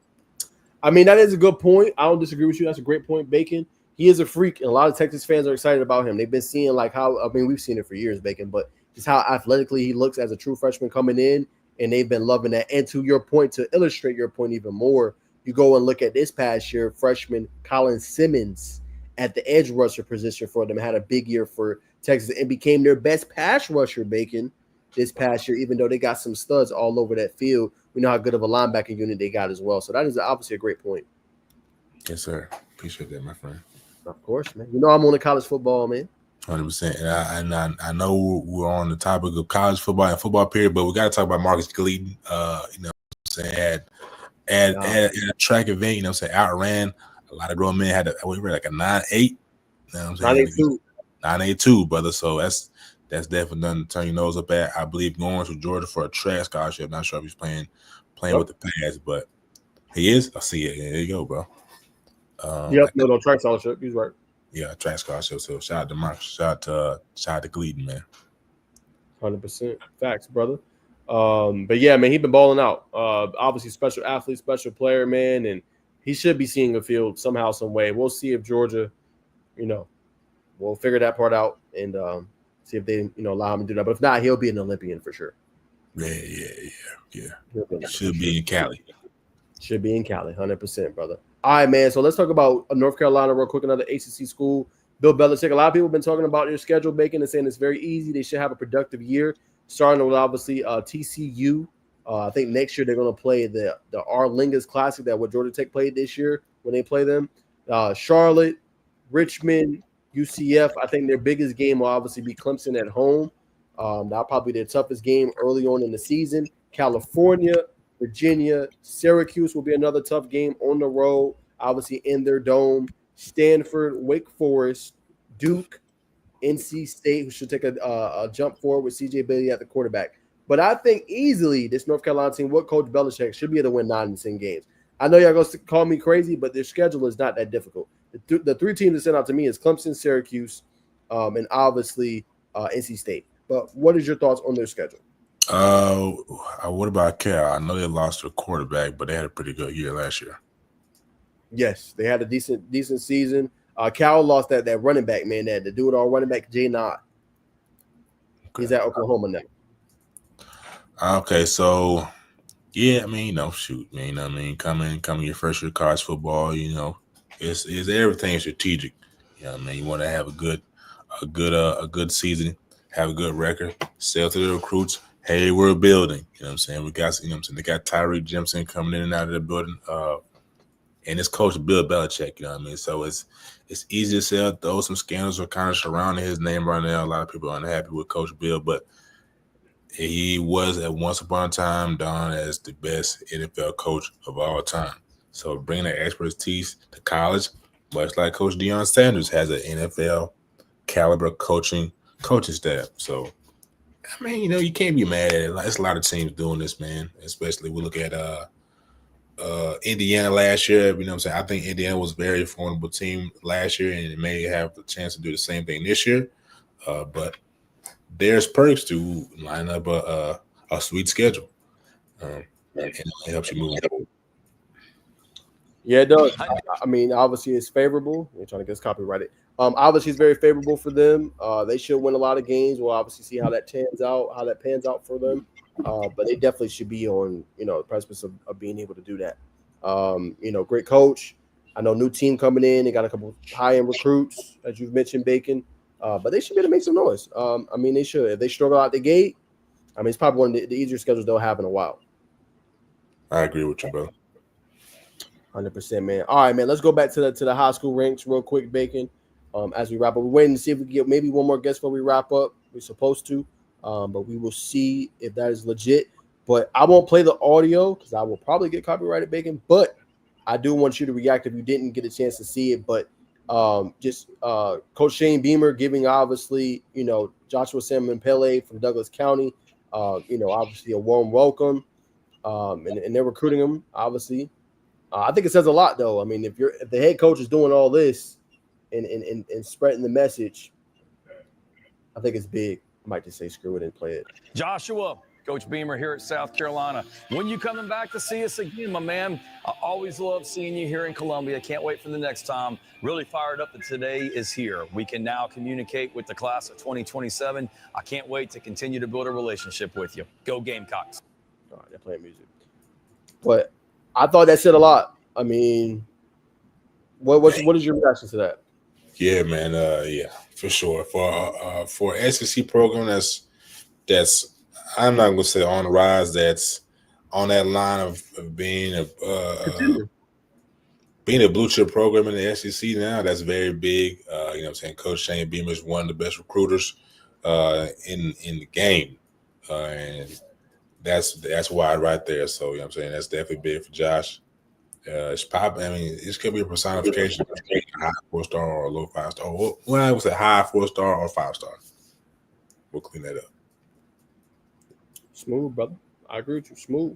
I mean, that is a good point. I don't disagree with you. That's a great point, Bacon. He is a freak, and a lot of Texas fans are excited about him. They've been seeing like how, I mean, we've seen it for years, Bacon, but just how athletically he looks as a true freshman coming in and they've been loving that. And to your point, to illustrate your point even more, you go and look at this past year, freshman Colin Simmons at the edge rusher position for them had a big year for Texas and became their best pass rusher, Bacon, this past year, even though they got some studs all over that field. We know how good of a linebacker unit they got as well. So that is obviously a great point. Yes, sir. Appreciate that, my friend. Of course, man. You know I'm on the college football, man. 100%. And I know we're on the topic of college football and football period, but we got to talk about Marcus Gleason. At a track event, outran a lot of grown men. Had we were like a 9.8. You know what I'm saying? 9.82, brother. So that's definitely nothing to turn your nose up at. I believe going to Georgia for a track scholarship. Not sure if he's playing with the pads, but he is. I see it. Yeah, there you go, bro. No track scholarship. He's right. Yeah, track scholarship. So shout out to Mark. Shout out to Gleason, man. 100% facts, brother. But yeah, man, he's been balling out. Obviously, special athlete, special player, man, and he should be seeing a field somehow, some way. We'll see if Georgia, we'll figure that part out and see if they, allow him to do that. But if not, he'll be an Olympian for sure. Yeah. Should be in Cali. Should be in Cali, 100%, brother. All right, man. So let's talk about North Carolina real quick. Another ACC school. Bill Belichick. A lot of people have been talking about their schedule making and saying it's very easy. They should have a productive year. Starting with obviously TCU. I think next year they're going to play the Arlingas Classic that what Georgia Tech played this year when they play them. Charlotte, Richmond, UCF. I think their biggest game will obviously be Clemson at home. That'll probably be their toughest game early on in the season. California, Virginia, Syracuse will be another tough game on the road, obviously in their dome. Stanford, Wake Forest, Duke, NC State, who should take a jump forward with CJ Bailey at the quarterback. But I think easily this North Carolina team, what Coach Belichick should be able to win 9 and 10 games. I know y'all going to call me crazy, but their schedule is not that difficult. The three teams that stand out to me is Clemson, Syracuse, and obviously NC State. But what is your thoughts on their schedule? What about Cal? I know they lost their quarterback, but they had a pretty good year last year. Yes, they had a decent season. Cal lost that running back, man, the do-it-all running back, Jay Nod. He's at Oklahoma now. Okay, so yeah, I mean, shoot, man, you know what I mean? Coming your first year of college football, it's everything strategic. You know what I mean? You want to have a good season, have a good record, sell to the recruits. Hey, we're building. You know what I'm saying? We got, they got Tyreek Jimson coming in and out of the building. And it's Coach Bill Belichick, you know what I mean? So it's easy to sell. Though some scandals are kind of surrounding his name right now. A lot of people are unhappy with Coach Bill, but he was at once upon a time known as the best NFL coach of all time. So bringing that expertise to college, much like Coach Deion Sanders has an NFL caliber coaching staff. So, I mean, you can't be mad at it. There's a lot of teams doing this, man. Especially we look at Indiana last year. You know what I'm saying? I think Indiana was a very formidable team last year, and it may have the chance to do the same thing this year. But there's perks to line up a sweet schedule. And it helps you move forward. Yeah, it does. I mean, obviously it's favorable. We're trying to get this copyrighted. Obviously it's very favorable for them. They should win a lot of games. We'll obviously see how that pans out for them. But they definitely should be on, the precipice of being able to do that. Great coach. I know new team coming in. They got a couple high-end recruits, as you've mentioned, Bacon. But they should be able to make some noise. I mean, they should. If they struggle out the gate, I mean, it's probably one of the easier schedules they'll have in a while. I agree with you, bro. 100%, man. All right, man. Let's go back to the high school ranks real quick, Bacon. As we wrap up, we're waiting to see if we can get maybe one more guest before we wrap up. We're supposed to, but we will see if that is legit. But I won't play the audio because I will probably get copyrighted, Bacon. But I do want you to react if you didn't get a chance to see it. But just Coach Shane Beamer giving obviously, Joshua Salmon Pele from Douglas County, obviously a warm welcome, and they're recruiting him, obviously. I think it says a lot, though. I mean, if the head coach is doing all this and spreading the message, I think it's big. I might just say screw it and play it. Joshua, Coach Beamer here at South Carolina. When you coming back to see us again, my man? I always love seeing you here in Columbia. Can't wait for the next time. Really fired up that today is here. We can now communicate with the class of 2027. I can't wait to continue to build a relationship with you. Go Gamecocks. All right, they're playing music. But I thought that said a lot. I mean, what is your reaction to that? Yeah, man. Yeah, for sure. For SEC program that's I'm not gonna say on the rise. That's on that line of being a blue chip program in the SEC now. That's very big. You know what I'm saying? Coach Shane Beamer is one of the best recruiters in the game, and that's wide right there. So you know what I'm saying? That's definitely big for Josh. It's probably, I mean, this could be a personification of a high 4-star or a low 5-star. Well, I would say high 4-star or 5-star. We'll clean that up. Smooth, brother. I agree with you. Smooth.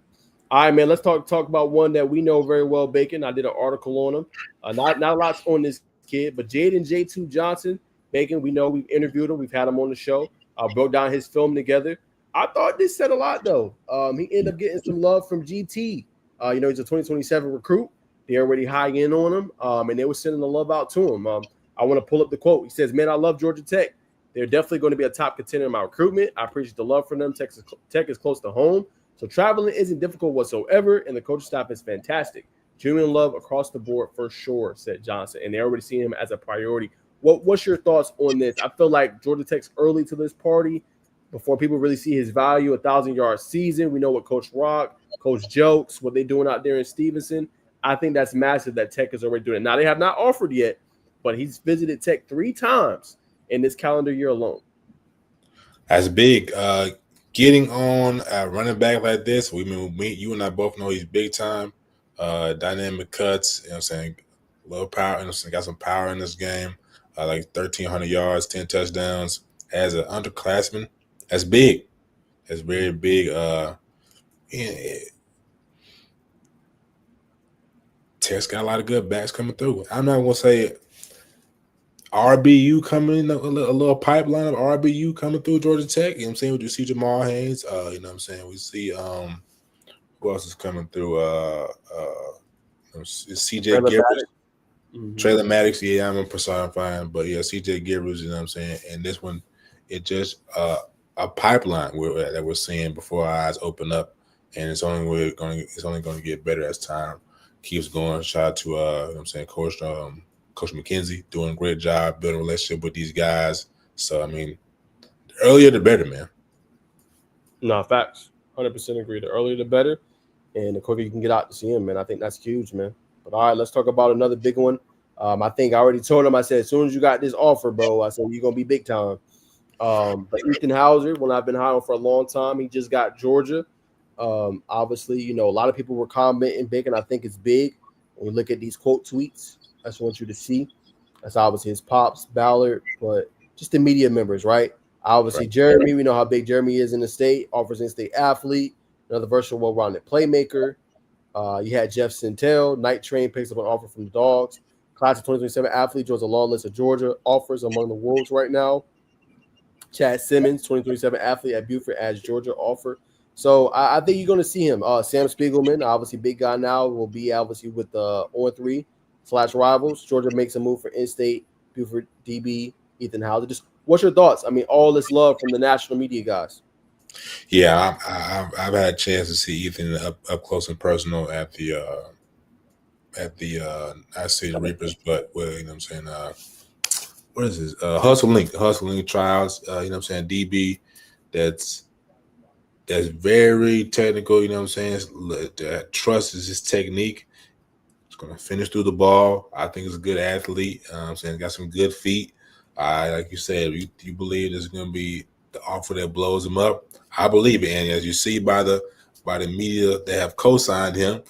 All right, man. Let's talk about one that we know very well, Bacon. I did an article on him. Not a lot's on this kid, but Jaden J2 Johnson, Bacon. We know we've interviewed him. We've had him on the show. Broke down his film together. I thought this said a lot though. He ended up getting some love from GT. You know, he's a 2027 recruit. They already high in on him, and they were sending the love out to him. I want to pull up the quote. He says, "Man, I love Georgia Tech. They're definitely going to be a top contender in my recruitment. I appreciate the love from them. Tech is close to home, so traveling isn't difficult whatsoever, and the coaching staff is fantastic. Genuine love across the board for sure," said Johnson, and they already see him as a priority. What's your thoughts on this? I feel like Georgia Tech's early to this party before people really see his value. 1,000-yard season. We know what Coach Rock, Coach Jokes, what they're doing out there in Stevenson. I think that's massive that Tech is already doing it. Now, they have not offered yet, but he's visited Tech 3 times in this calendar year alone. That's big. Getting on a running back like this, you and I both know he's big time. Dynamic cuts, you know what I'm saying? Low power, you know what I'm saying? Got some power in this game. Like 1,300 yards, 10 touchdowns. As an underclassman, that's big. That's very big. Tech's got a lot of good backs coming through. I'm not going to say RBU coming in, a little pipeline of RBU coming through Georgia Tech. You know what I'm saying? We see Jamal Haynes. You know what I'm saying? We see who else is coming through? CJ Givers. Traylon Maddox, yeah, I'm a personifying, but yeah, CJ Givers, you know what I'm saying? And this one, it just a pipeline that we're seeing before our eyes open up, and it's only going to get better as time keeps going. Shout out to you know what I'm saying, Coach McKenzie doing a great job building a relationship with these guys. So I mean, the earlier the better, man. No, facts. 100% agree. The earlier the better, and the quicker you can get out to see him, man. I think that's huge, man. But all right, let's talk about another big one. I think I already told him. I said, as soon as you got this offer, bro, I said you're gonna be big time. But Ethan Hauser, when I've been high on for a long time, he just got Georgia. Obviously, you know, a lot of people were commenting big, and I think it's big. When we look at these quote tweets, I just want you to see. That's obviously his pops, Ballard, but just the media members, right? Obviously, right. Jeremy, we know how big Jeremy is in the state, offers in-state athlete, another versatile, well-rounded playmaker. You had Jeff Sintel, Night Train picks up an offer from the Dogs. Class of 2027 athlete joins a long list of Georgia offers among the Wolves right now. Chad Simmons, 2027 athlete at Buford, adds Georgia offer. So I think you're going to see him. Sam Spiegelman, obviously big guy now, will be obviously with the 0-3 / rivals. Georgia makes a move for in-state Buford DB Ethan Hauser. Just what's your thoughts? I mean, all this love from the national media guys. Yeah, I've had a chance to see Ethan up close and personal at the I say the Reapers, but well, you know what I'm saying. What is this? Hustle Link trials. You know what I'm saying. DB, that's very technical. You know what I'm saying. That trust is his technique. He's gonna finish through the ball. I think he's a good athlete. I'm saying got some good feet. Like you said, you believe there's gonna be the offer that blows him up. I believe it, and as you see by the media that have co-signed him,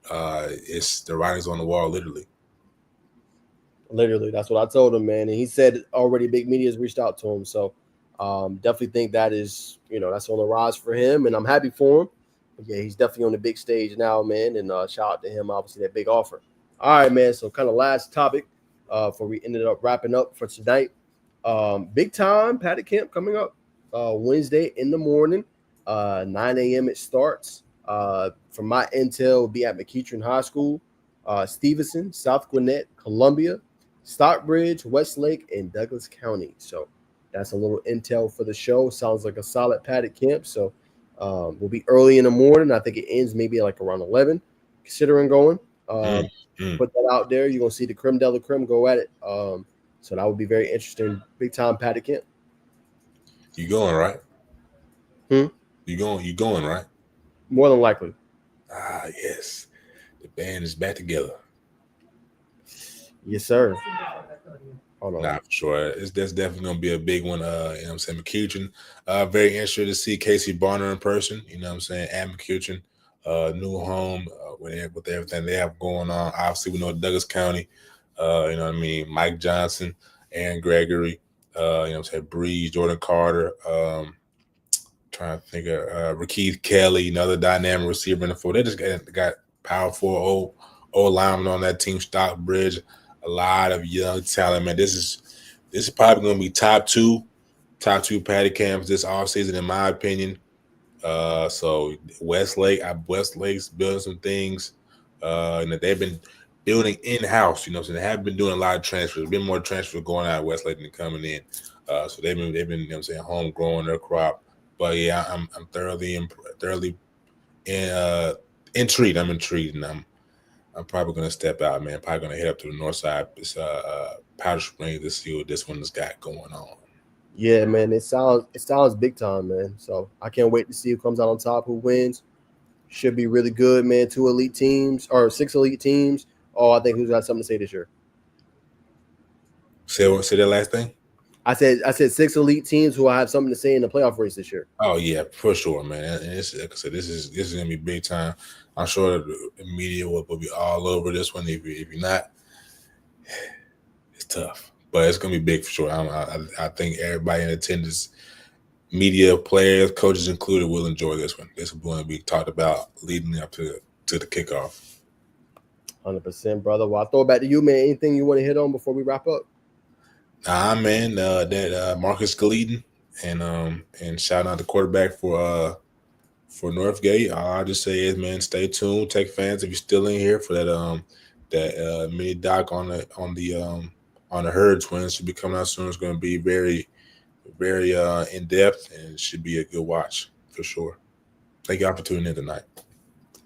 it's the writing's on the wall, literally. Literally, that's what I told him, man. And he said already big media has reached out to him. So definitely think that is, you know, that's on the rise for him, and I'm happy for him. But yeah, he's definitely on the big stage now, man. And shout out to him, obviously that big offer. All right, man. So kind of last topic before we ended up wrapping up for tonight. Big time paddock camp coming up Wednesday in the morning, 9 a.m. it starts. From my intel, will be at McEachern High School, Stevenson, South Gwinnett, Columbia, Stockbridge, Westlake, and Douglas County. So that's a little intel for the show. Sounds like a solid paddock camp. So Will be early in the morning. I think it ends maybe like around 11, considering going. Put that out there. You're going to see the creme de la creme go at it. So that would be very interesting. Big time Patty Kent. You going, right? You going, right? More than likely. Ah, yes. The band is back together. Yes, sir. Hold on. Nah, for sure. That's definitely going to be a big one. You know what I'm saying? McCutcheon. Very interested to see Casey Barner in person. You know what I'm saying? At McCutcheon. New home with everything they have going on. Obviously, we know Douglas County. You know what I mean? Mike Johnson, Aaron Gregory. You know what I'm saying? Breeze, Jordan Carter. Trying to think of Rakeith Kelly, another dynamic receiver in the fold. They just got powerful old linemen on that team. Stockbridge, a lot of young talent, man. This is probably going to be top two Patty camps this offseason, in my opinion. So Westlake's building some things. And they've been building in-house, you know, so they haven't been doing a lot of transfers. There's been more transfers going out of Westlake than coming in. So they've been, you know what I'm saying, home growing their crop. But yeah, I'm thoroughly intrigued. I'm intrigued, and I'm probably gonna step out, man. Probably gonna head up to the north side, this Powder Springs, to see what this one has got going on. Yeah, man, it sounds big time, man. So I can't wait to see who comes out on top, who wins. Should be really good, man. 2 elite teams or 6 elite teams. Oh, I think who's got something to say this year. Say that last thing. I said 6 elite teams who will have something to say in the playoff race this year. Oh yeah, for sure, man. And it's, like I said, this is gonna be big time. I'm sure the media will be all over this one. If you're not, it's tough, but it's gonna be big for sure. I think everybody in attendance, media, players, coaches included, will enjoy this one. This is going to be talked about leading up to the kickoff. 100%, brother. Well, I'll throw it back to you, man. Anything you want to hit on before we wrap up? Nah, man, that Marcus Galeaton and shout out the quarterback for Northgate. All I just say is, man, stay tuned. Tech fans, if you're still in here for that mini doc on the Herd twins, should be coming out soon. It's going to be very, very in depth, and it should be a good watch for sure. Thank y'all for tuning in tonight.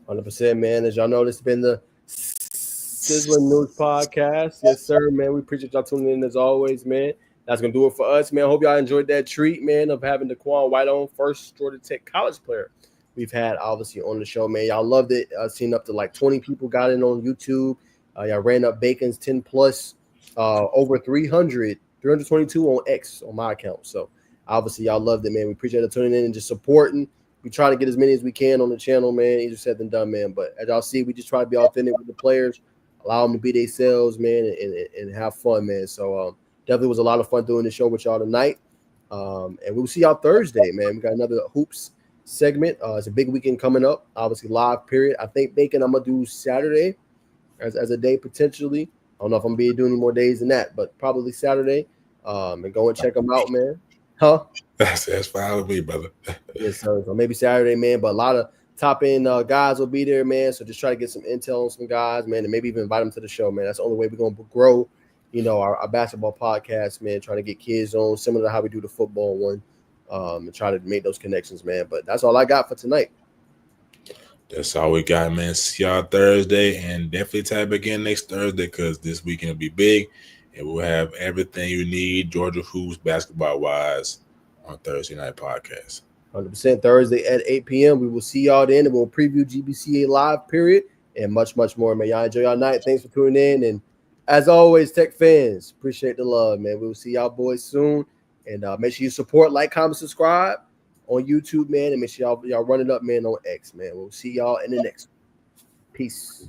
100%, man. As y'all know, this has been the Sizzling News Podcast. Yes, sir, man. We appreciate y'all tuning in as always, man. That's going to do it for us, man. Hope y'all enjoyed that treat, man, of having Dcoan White on, first Georgia Tech college player we've had, obviously, on the show, man. Y'all loved it. I've seen up to like 20 people got in on YouTube. Y'all ran up Bacon's 10+, over 322 on X on my account. So, obviously, y'all loved it, man. We appreciate it tuning in and just supporting. We try to get as many as we can on the channel, man. Easier said than done, man. But as y'all see, we just try to be authentic with the players, allow them to be themselves, man, and have fun, man. So definitely was a lot of fun doing the show with y'all tonight. And we'll see y'all Thursday, man. We got another hoops segment. It's a big weekend coming up, obviously live period. I think Bacon I'm gonna do Saturday as a day potentially. I don't know if I'm gonna be doing any more days than that, but probably Saturday. And go and check them out, man. Huh? That's fine with me, brother. Yes, sir. So maybe Saturday, man. But a lot of top end guys will be there, man. So just try to get some intel on some guys, man, and maybe even invite them to the show, man. That's the only way we're gonna grow, you know, our basketball podcast, man. Trying to get kids on, similar to how we do the football one, and try to make those connections, man. But that's all I got for tonight. That's all we got, man. See y'all Thursday, and definitely tap again next Thursday because this weekend will be big, and we'll have everything you need Georgia hoops basketball wise on Thursday night podcast. 100% Thursday at 8 p.m. We will see y'all then, and we'll preview GBCA live period and much, much more, man. Y'all enjoy y'all night. Thanks for tuning in, and as always, Tech fans, appreciate the love, man. We will see y'all boys soon, and make sure you support, like, comment, subscribe on YouTube, man, and make sure y'all run it up, man, on X, man. We'll see y'all in the next one. Peace.